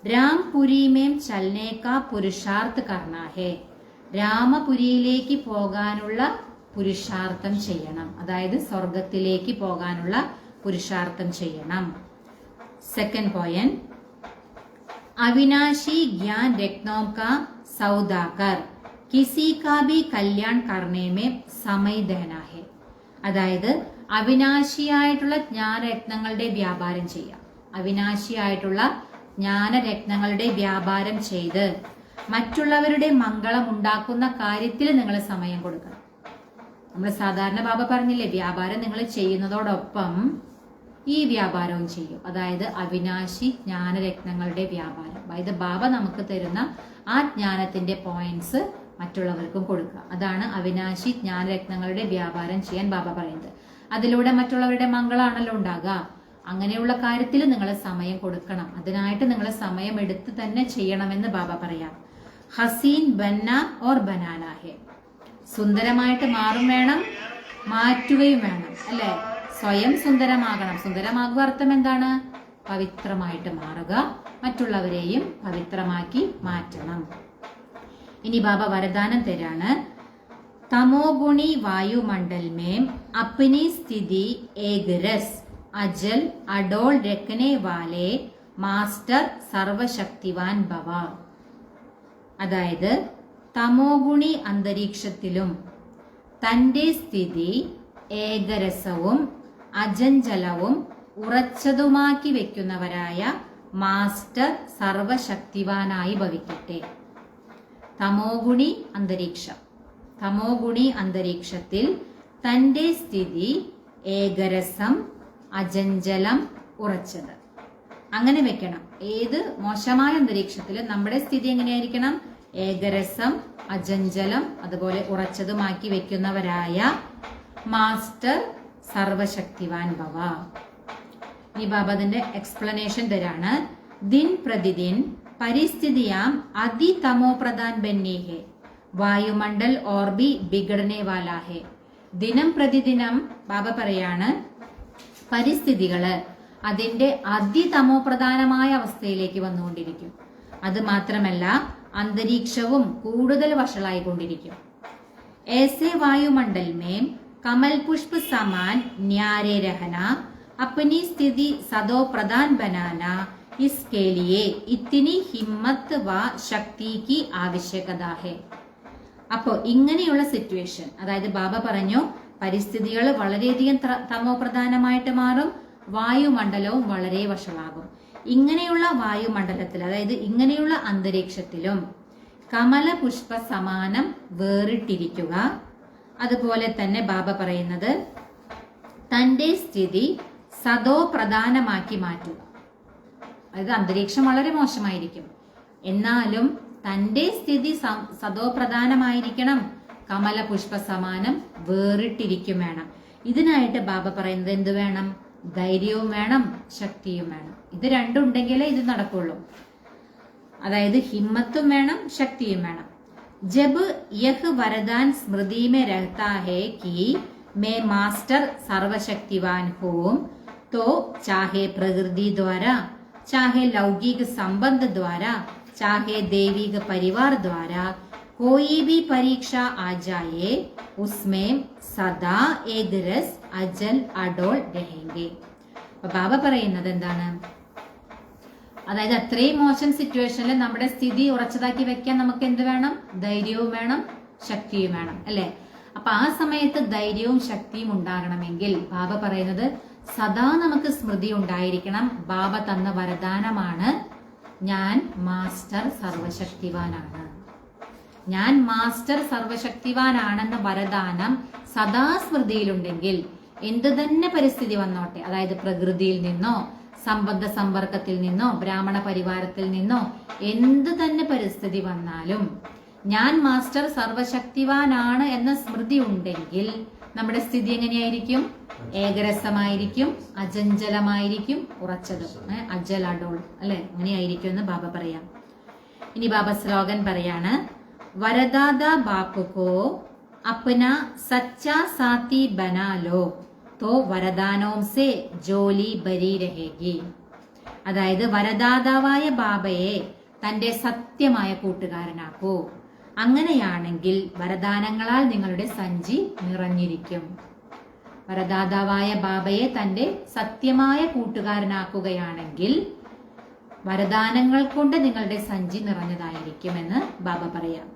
രാംപുരിമേം ചൽനേക്കാ പുരുഷാർത്ഥ് കർണാഹേ. രാമപുരിയിലേക്ക് പോകാനുള്ള പുരുഷാർത്ഥം ചെയ്യണം. അതായത് സ്വർഗത്തിലേക്ക് പോകാനുള്ള പുരുഷാർത്ഥം ചെയ്യണം. സെക്കൻഡ് പോയിന്റ്, अविनाशी ज्ञान रत्नों का सौदा कर किसी का भी कल्याण करने में समय देना है. അതായത് അവിനാശിയായിട്ടുള്ള ജ്ഞാനരത്നങ്ങളുടെ വ്യാപാരം ചെയ്യാം. അവിനാശിയായിട്ടുള്ള ജ്ഞാനരത്നങ്ങളുടെ വ്യാപാരം ചെയ്ത് മറ്റുള്ളവരുടെ മംഗളം ഉണ്ടാക്കുന്ന കാര്യത്തിൽ നിങ്ങൾ സമയം കൊടുക്കണം. നമ്മൾ സാധാരണ ബാബ പറഞ്ഞില്ലേ, വ്യാപാരം നിങ്ങൾ ചെയ്യുന്നതോടൊപ്പം ഈ വ്യാപാരവും ചെയ്യും. അതായത് അവിനാശി ജ്ഞാനരത്നങ്ങളുടെ വ്യാപാരം. അതായത് ബാബ നമുക്ക് തരുന്ന ആ ജ്ഞാനത്തിന്റെ പോയിന്റ്സ് മറ്റുള്ളവർക്കും കൊടുക്കുക. അതാണ് അവിനാശി ജ്ഞാനരത്നങ്ങളുടെ വ്യാപാരം ചെയ്യാൻ ബാബ പറയുന്നത്. അതിലൂടെ മറ്റുള്ളവരുടെ മംഗളാണല്ലോ ഉണ്ടാകുക. അങ്ങനെയുള്ള കാര്യത്തിൽ നിങ്ങൾ സമയം കൊടുക്കണം. അതിനായിട്ട് നിങ്ങൾ സമയം എടുത്ത് തന്നെ ചെയ്യണമെന്ന് ബാബ പറയാം. ഹസീൻ ബന്ന ഓർ ബനാന ഹെ. സുന്ദരമായിട്ട് മാറും വേണം, മാറ്റുകയും വേണം, അല്ലെ? സ്വയം സുന്ദരമാകണം. സുന്ദരമാകുക അർത്ഥം എന്താണ്? പവിത്രമായിട്ട് മാറുക, മറ്റുള്ളവരെയും പവിത്രമാക്കി മാറ്റണം. ഇനി ബാബ വരദാനം തരാണ്. തമോഗുണി വായുമണ്ഡൽ മേം അപ്നി സ്ഥിതി ഏക് രസ് അജൽ അഡോൾ രഖനെ വാലെ മാസ്റ്റർ സർവശക്തിവാൻ ഭവ. അതായത് തമോഗുണി അന്തരീക്ഷത്തിലും തന്റെ സ്ഥിതി ഏകരസവും അജഞ്ചലവും ഉറച്ചതുമാക്കി വെക്കുന്നവരായ മാസ്റ്റർ സർവശക്തിവാനായി ഭവിക്കട്ടെ. തമോഗുണി അന്തരീക്ഷത്തിൽ തന്റെ സ്ഥിതി ഏകരസം, അജഞ്ചലം, ഉറച്ചത്, അങ്ങനെ വെക്കണം. ഏത് മോശമായ അന്തരീക്ഷത്തിലും നമ്മുടെ സ്ഥിതി എങ്ങനെയായിരിക്കണം? ഏകരസം, അജഞ്ചലം, അതുപോലെ ഉറച്ചതുമാക്കി വെക്കുന്നവരായ മാസ്റ്റർ സർവശക്തിവാൻ ഭവ. ഈ ബാബാദിന്റെ എക്സ്പ്ലനേഷൻ തരാണ്. ദിൻ പ്രതിദിൻ പരിസ്ഥിതിയാം അതി തമോ പ്രധാൻ ബന്നി ഹെ വായുമണ്ഡൽ ഓർ ബി ബിഗടനെ വാല ഹെ. ദിനം പ്രതിദിനം ബാബ പറയാണ്, പരിസ്ഥിതികള് അതിന്റെ അതിതമോ പ്രധാനമായ അവസ്ഥയിലേക്ക് വന്നുകൊണ്ടിരിക്കും. അത് മാത്രമല്ല അന്തരീക്ഷവും കൂടുതൽ വഷളായിക്കൊണ്ടിരിക്കും. ऐसे वायुमंडल में कमल पुष्प समान न्यारे रहना, अपनी स्थिति सदो प्रधान बनाना, इसके लिए इतनी हिम्मत व शक्ति की आवश्यकता है. അപ്പോ ഇങ്ങനെയുള്ള സിറ്റുവേഷൻ, അതായത് ബാബ പറഞ്ഞു പരിസ്ഥിതികൾ വളരെയധികം തമോ പ്രധാനമായിട്ട് മാറും, വായുമണ്ഡലവും വളരെ വഷളാകും. ഇങ്ങനെയുള്ള വായുമണ്ഡലത്തിൽ, അതായത് ഇങ്ങനെയുള്ള അന്തരീക്ഷത്തിലും കമല പുഷ്പ സമാനം വേറിട്ടിരിക്കുക. അതുപോലെ തന്നെ ബാബ പറയുന്നത് തന്റെ സ്ഥിതി സദോ പ്രധാനമാക്കി മാറ്റുക. അതായത് അന്തരീക്ഷം വളരെ മോശമായിരിക്കും, എന്നാലും തന്റെ സ്ഥിതി സദോ പ്രധാനമായിരിക്കണം, കമല പുഷ്പ സമാനം വേറിട്ടിരിക്കും വേണം. ഇതിനായിട്ട് ബാബ പറയുന്നത് എന്ത് വേണം? ധൈര്യവും വേണം, ശക്തിയും വേണം. ഇത് രണ്ടുണ്ടെങ്കിലേ ഇത് നടക്കുള്ളൂ. അതായത് ഹിമ്മത്തും വേണം, ശക്തിയും വേണം. ജബ് യഹ് വരദാൻ സ്മൃതി മേ രഹ്താ ഹേ കി മേ മാസ്റ്റർ സർവശക്തിവാൻ ഹൂം तो चाहे प्रकृति द्वारा, चाहे लौकिक संबंध द्वारा, चाहे दैविक परिवार द्वारा कोई भी परीक्षा आ जाए, उसमें सदा एक रस अजल अडोल रहेंगे. ബാബ പറയുന്നത് എന്താണ്? അതായത് അത്രയും മോശം സിറ്റുവേഷനിൽ നമ്മുടെ സ്ഥിതി ഉറച്ചതാക്കി വെക്കാൻ നമുക്ക് എന്ത് വേണം? ധൈര്യവും വേണം, ശക്തിയും വേണം, അല്ലെ? അപ്പൊ ആ സമയത്ത് ധൈര്യവും ശക്തിയും ഉണ്ടാകണമെങ്കിൽ ബാബ പറയുന്നത് സദാ നമുക്ക് സ്മൃതി ഉണ്ടായിരിക്കണം. ബാബ തന്ന വരദാനമാണ്, ഞാൻ മാസ്റ്റർ സർവശക്തിവാനാണ്. ഞാൻ മാസ്റ്റർ സർവശക്തിവാനാണെന്ന വരദാനം സദാ സ്മൃതിയിലുണ്ടെങ്കിൽ എന്തു തന്നെ പരിസ്ഥിതി വന്നോട്ടെ, അതായത് പ്രകൃതിയിൽ നിന്നോ സംബന്ധ സമ്പർക്കത്തിൽ നിന്നോ ബ്രാഹ്മണ പരിവാരത്തിൽ നിന്നോ എന്ത് തന്നെ പരിസ്ഥിതി വന്നാലും ഞാൻ മാസ്റ്റർ സർവശക്തിവാനാണ് എന്ന സ്മൃതി ഉണ്ടെങ്കിൽ നമ്മുടെ സ്ഥിതി എങ്ങനെയായിരിക്കും? ഏകരസമായിരിക്കും, അചഞ്ചലമായിരിക്കും, ഉറച്ചതും. അജൽ അഡോൾ അല്ലെ, അങ്ങനെയായിരിക്കും എന്ന് ബാബ പറയാം. ഇനി ബാബ സ്ലോഗൻ പറയാണ്, വരദാദ ബാപ്പുക്കോ അപ്ന സച്ചാ സാത്തി ബനാലോ തോ വരദാനോം സേ ജോലി ബരി രഹേഗി. അതായത് വരദാതാവായ ബാബയെ തന്റെ സത്യമായ കൂട്ടുകാരനാക്കൂ. അങ്ങനെയാണെങ്കിൽ വരദാനങ്ങളാൽ നിങ്ങളുടെ സഞ്ചി നിറഞ്ഞിരിക്കും. വരദാതാവായ ബാബയെ തന്റെ സത്യമായ കൂട്ടുകാരനാക്കുകയാണെങ്കിൽ വരദാനങ്ങൾ കൊണ്ട് നിങ്ങളുടെ സഞ്ചി നിറഞ്ഞതായിരിക്കുമെന്ന് ബാബ പറയാം.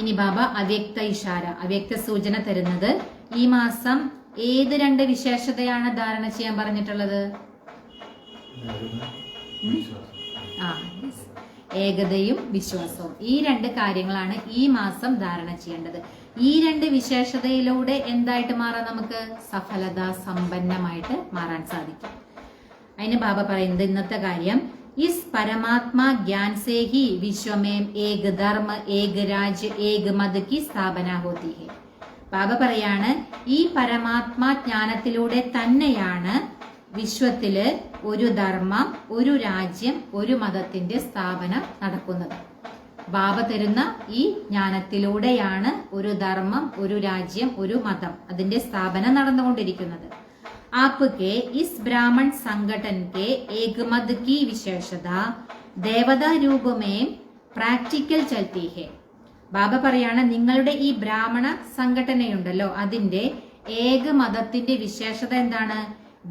ഇനി ബാബ അവ്യക്ത ഇഷാര, അവ്യക്ത സൂചന തരുന്നത് ഈ മാസം ഏത് 2 വിശേഷതയാണ് ധാരണ ചെയ്യാൻ പറഞ്ഞിട്ടുള്ളത്? ഏകതയും വിശ്വാസവും. ഈ 2 കാര്യങ്ങളാണ് ഈ മാസം ധാരണ ചെയ്യേണ്ടത്. ഈ 2 വിശേഷതയിലൂടെ എന്തായിട്ട് മാറാം? നമുക്ക് സഫലത സമ്പന്നമായിട്ട് മാറാൻ സാധിക്കും. അതിന് ബാബ പറയുന്നത് ഇന്നത്തെ കാര്യം, ഇസ് പരമാത്മാ ജ്ഞാൻ സേ ഹി വിശ്വമേം ഏക ധർമ്മ ഏക രാജ്യ ഏക മത് കി സ്ഥാപന ഹോതി ഹെ. ബാബ പറയാണ്, ഈ പരമാത്മാ ജ്ഞാനത്തിലൂടെ തന്നെയാണ് വിശ്വത്തില് ഒരു ധർമ്മം, ഒരു രാജ്യം, ഒരു മതത്തിന്റെ സ്ഥാപനം നടക്കുന്നത്. ബാബ തരുന്ന ഈ ജ്ഞാനത്തിലൂടെയാണ് ഒരു ധർമ്മം, ഒരു രാജ്യം, ഒരു മതം, അതിന്റെ സ്ഥാപനം നടന്നുകൊണ്ടിരിക്കുന്നത്. आपके इस ब्राह्मण संगठन के एक मद की विशेषता देवता रूप में പ്രാക്ടിക്കൽ ചൽത്തി ഹെ. ബാബ പറയാണ്, നിങ്ങളുടെ ഈ ബ്രാഹ്മണ സംഘടനയുണ്ടല്ലോ, അതിന്റെ ഏക മതത്തിന്റെ വിശേഷത എന്താണ്?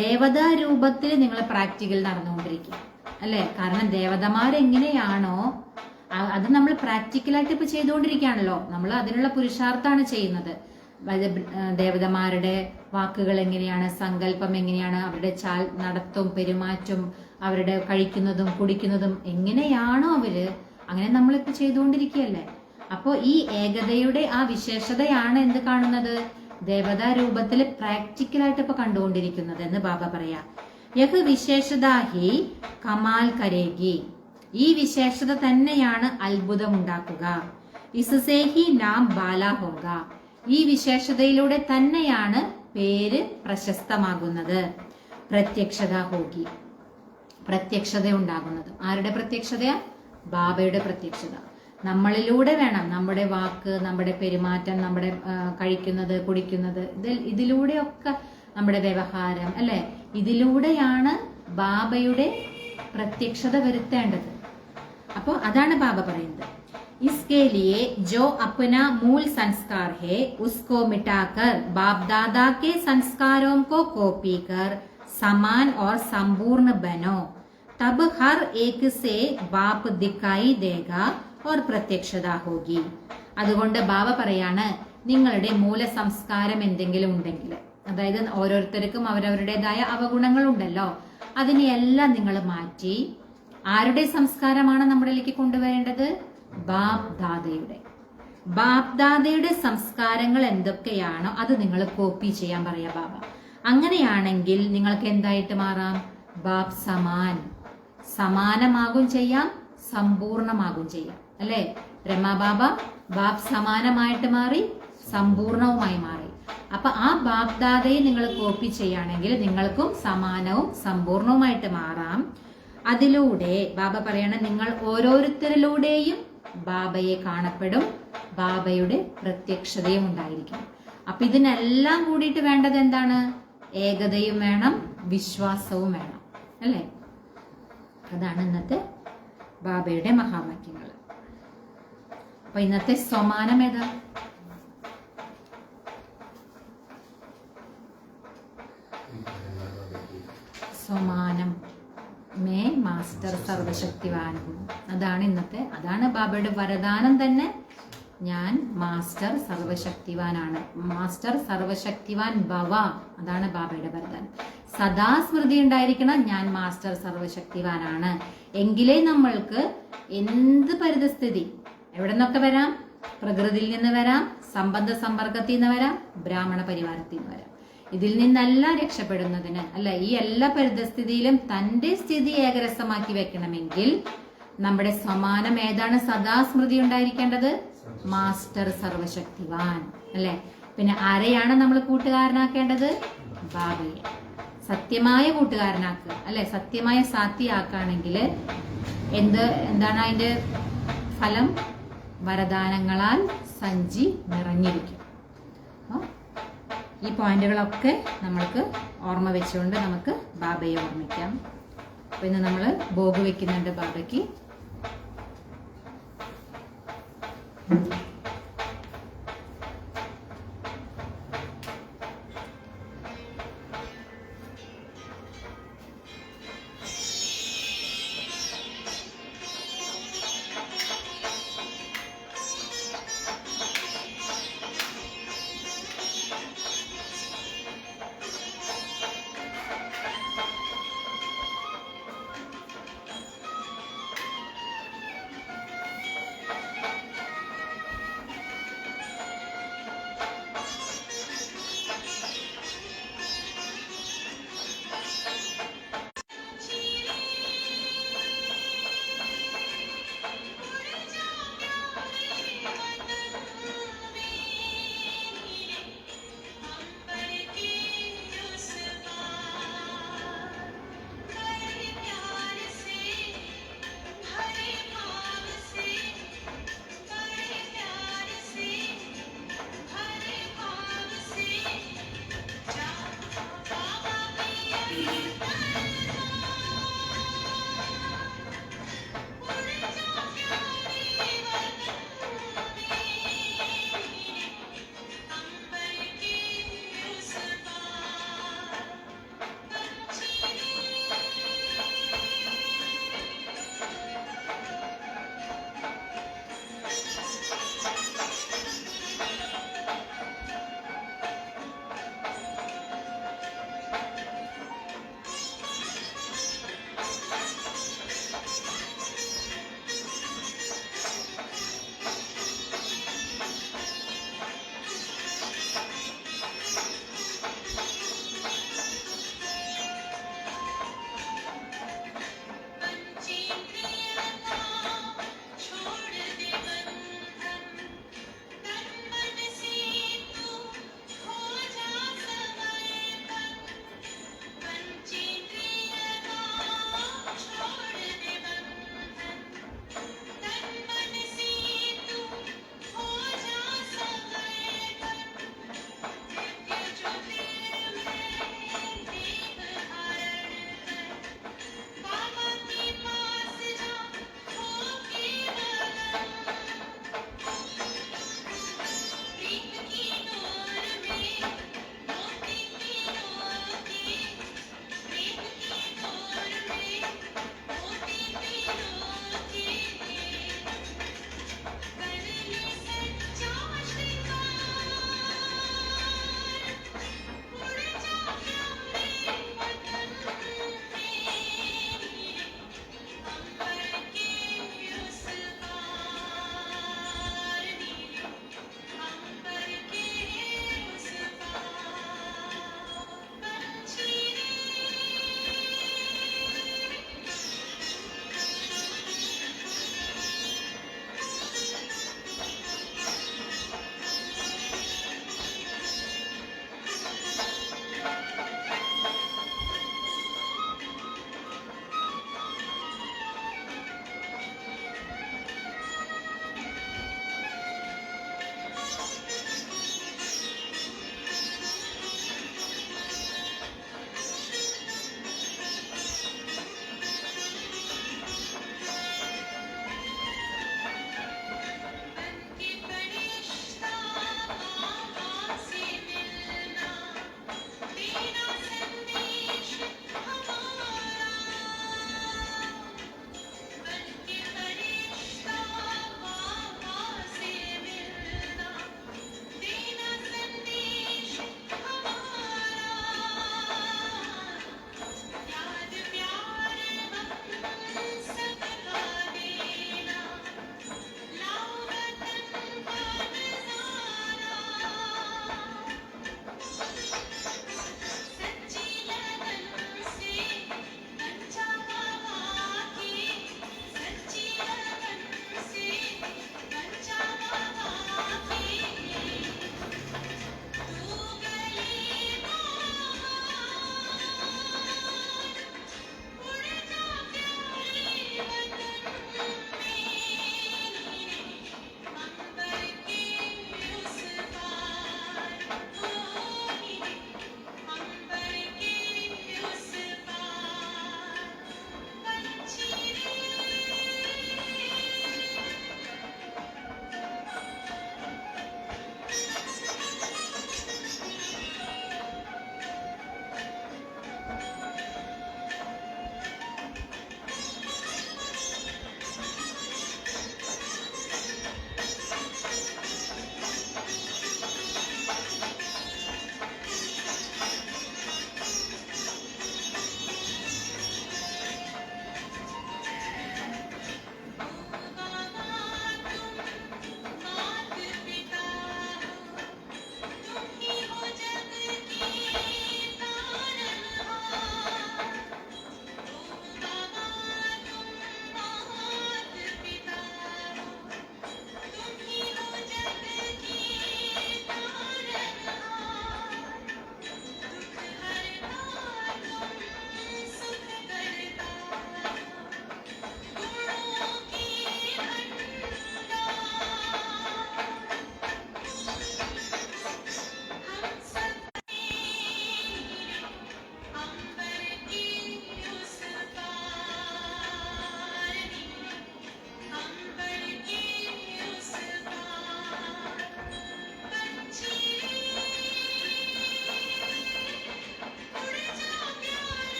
ദേവതാ രൂപത്തിൽ നിങ്ങൾ പ്രാക്ടിക്കൽ നടന്നുകൊണ്ടിരിക്കുക അല്ലെ. കാരണം ദേവതമാരെങ്ങനെയാണോ അത് നമ്മൾ പ്രാക്ടിക്കലായിട്ട് ഇപ്പൊ ചെയ്തുകൊണ്ടിരിക്കുകയാണല്ലോ. നമ്മൾ അതിനുള്ള പുരുഷാർത്ഥാണ് ചെയ്യുന്നത്. ദേവതമാരുടെ വാക്കുകൾ എങ്ങനെയാണ്, സങ്കല്പം എങ്ങനെയാണ്, അവരുടെ ചാൽ നടത്തും പെരുമാറ്റം, അവരുടെ കഴിക്കുന്നതും കുടിക്കുന്നതും എങ്ങനെയാണോ അവര്, അങ്ങനെ നമ്മളിപ്പോ ചെയ്തുകൊണ്ടിരിക്കുകയല്ലേ. അപ്പോ ഈ ഏകതയുടെ ആ വിശേഷതയാണ് എന്ത് കാണുന്നത്? ദേവതാ രൂപത്തിൽ പ്രാക്ടിക്കലായിട്ട് ഇപ്പൊ കണ്ടുകൊണ്ടിരിക്കുന്നത് എന്ന് ബാബ പറയാ. യഹ് വിശേഷത ഹി കമാൽ കരേഗി. ഈ വിശേഷത തന്നെയാണ് അത്ഭുതം ഉണ്ടാക്കുക. ഇസ്സേ ഹി നാം ബാല ഹോഗ. ഈ വിശേഷതയിലൂടെ തന്നെയാണ് പേര് പ്രശസ്തമാകുന്നത്. പ്രത്യക്ഷത ഹോഗി, പ്രത്യക്ഷത ഉണ്ടാകുന്നത്. ആരുടെ പ്രത്യക്ഷതയാ? ബാബയുടെ പ്രത്യക്ഷത. നമ്മളിലൂടെ വേണം നമ്മുടെ വാക്ക്, നമ്മുടെ പെരുമാറ്റം, നമ്മുടെ കഴിക്കുന്നത് കുടിക്കുന്നത്, ഇതിലൂടെയൊക്കെ നമ്മുടെ വ്യവഹാരം അല്ലെ, ഇതിലൂടെയാണ് ബാബയുടെ പ്രത്യക്ഷത വരുത്തേണ്ടത്. അപ്പോൾ അതാണ് ബാബ പറയുന്നത്. इसके लिए जो अपना मूल संस्कार है उसको मिटाकर बाप दादा के संस्कारों को कॉपी कर समान और संपूर्ण बनो, तब हर एक से बाप दिखाई देगा और प्रत्यक्षता होगी. അതുകൊണ്ട് ബാബ പറയാണ്, നിങ്ങളുടെ മൂല സംസ്കാരം എന്തെങ്കിലും ഉണ്ടെങ്കിൽ, അതായത് ഓരോരുത്തർക്കും അവരവരുടേതായ അവഗുണങ്ങളുണ്ടല്ലോ, അതിനെയെല്ലാം നിങ്ങൾ മാറ്റി ആരുടെ സംസ്കാരമാണ് നമ്മളിലേക്ക് കൊണ്ടുവരേണ്ടത്? ബാപ് ദാദയുടെ സംസ്കാരങ്ങൾ എന്തൊക്കെയാണോ അത് നിങ്ങൾ കോപ്പി ചെയ്യാൻ പറയാ ബാബ. അങ്ങനെയാണെങ്കിൽ നിങ്ങൾക്ക് എന്തായിട്ട് മാറാം? ബാപ് സമാനമാകും ചെയ്യാം, സമ്പൂർണമാകും ചെയ്യാം അല്ലെ. ബ്രഹ്മബാബ ബാപ് സമാനമായിട്ട് മാറി, സമ്പൂർണവുമായി മാറി. അപ്പൊ ആ ബാപ് ദാദയെ നിങ്ങൾ കോപ്പി ചെയ്യുകയാണെങ്കിൽ നിങ്ങൾക്കും സമാനവും സമ്പൂർണവുമായിട്ട് മാറാം. അതിലൂടെ ബാബ പറയണ, നിങ്ങൾ ഓരോരുത്തരിലൂടെയും ബാബയെ കാണപ്പെടും, ബാബയുടെ പ്രത്യക്ഷതയും ഉണ്ടായിരിക്കും. അപ്പൊ ഇതിനെല്ലാം കൂടിയിട്ട് വേണ്ടത് എന്താണ്? ഏകതയും വേണം, വിശ്വാസവും വേണം അല്ലെ. അതാണ് ഇന്നത്തെ ബാബയുടെ മഹാവാക്യങ്ങൾ. അപ്പൊ ഇന്നത്തെ സമാനം ഏതാ? സമാനം മേ മാസ്റ്റർ സർവശക്തിവാൻ. അതാണ് ഇന്നത്തെ, അതാണ് ബാബയുടെ വരദാനം തന്നെ. ഞാൻ മാസ്റ്റർ സർവശക്തിവാനാണ്. മാസ്റ്റർ സർവശക്തിവാൻ ഭവ, അതാണ് ബാബയുടെ വരദാനം. സദാ സ്മൃതി ഉണ്ടായിരിക്കണം, ഞാൻ മാസ്റ്റർ സർവശക്തിവാനാണ്. എങ്കിലേ നമ്മൾക്ക് എന്ത് പരിതസ്ഥിതി എവിടെ നിന്നൊക്കെ വരാം? പ്രകൃതിയിൽ നിന്ന് വരാം, സംബന്ധ സമ്പർക്കത്തിൽ നിന്ന് വരാം, ബ്രാഹ്മണ പരിവാരത്തിൽ നിന്ന് വരാം. ഇതിൽ നിന്നെല്ലാം രക്ഷപ്പെടുന്നതിന് അല്ല, ഈ എല്ലാ പരിതസ്ഥിതിയിലും തന്റെ സ്ഥിതി ഏകരസമാക്കി വെക്കണമെങ്കിൽ നമ്മുടെ സമാനം ഏതാണ് സദാ സ്മൃതി ഉണ്ടായിരിക്കേണ്ടത്? മാസ്റ്റർ സർവശക്തിവാൻ അല്ലെ. പിന്നെ ആരെയാണ് നമ്മൾ കൂട്ടുകാരനാക്കേണ്ടത്? ബാബയെ. സത്യമായ കൂട്ടുകാരനാക്കുക അല്ലെ. സത്യമായ സാത്തിയാക്കുകയാണെങ്കിൽ എന്താണ് അതിന്റെ ഫലം? വരദാനങ്ങളാൽ സഞ്ചി നിറഞ്ഞിരിക്കും. ഈ പോയിന്റുകളൊക്കെ നമ്മൾക്ക് ഓർമ്മ വെച്ചുകൊണ്ട് നമുക്ക് ബാബയെ ഓർമ്മിക്കാം. അപ്പൊ ഇന്ന് നമ്മൾ ഭോഗ് വെക്കുന്നുണ്ട് ബാബയ്ക്ക്.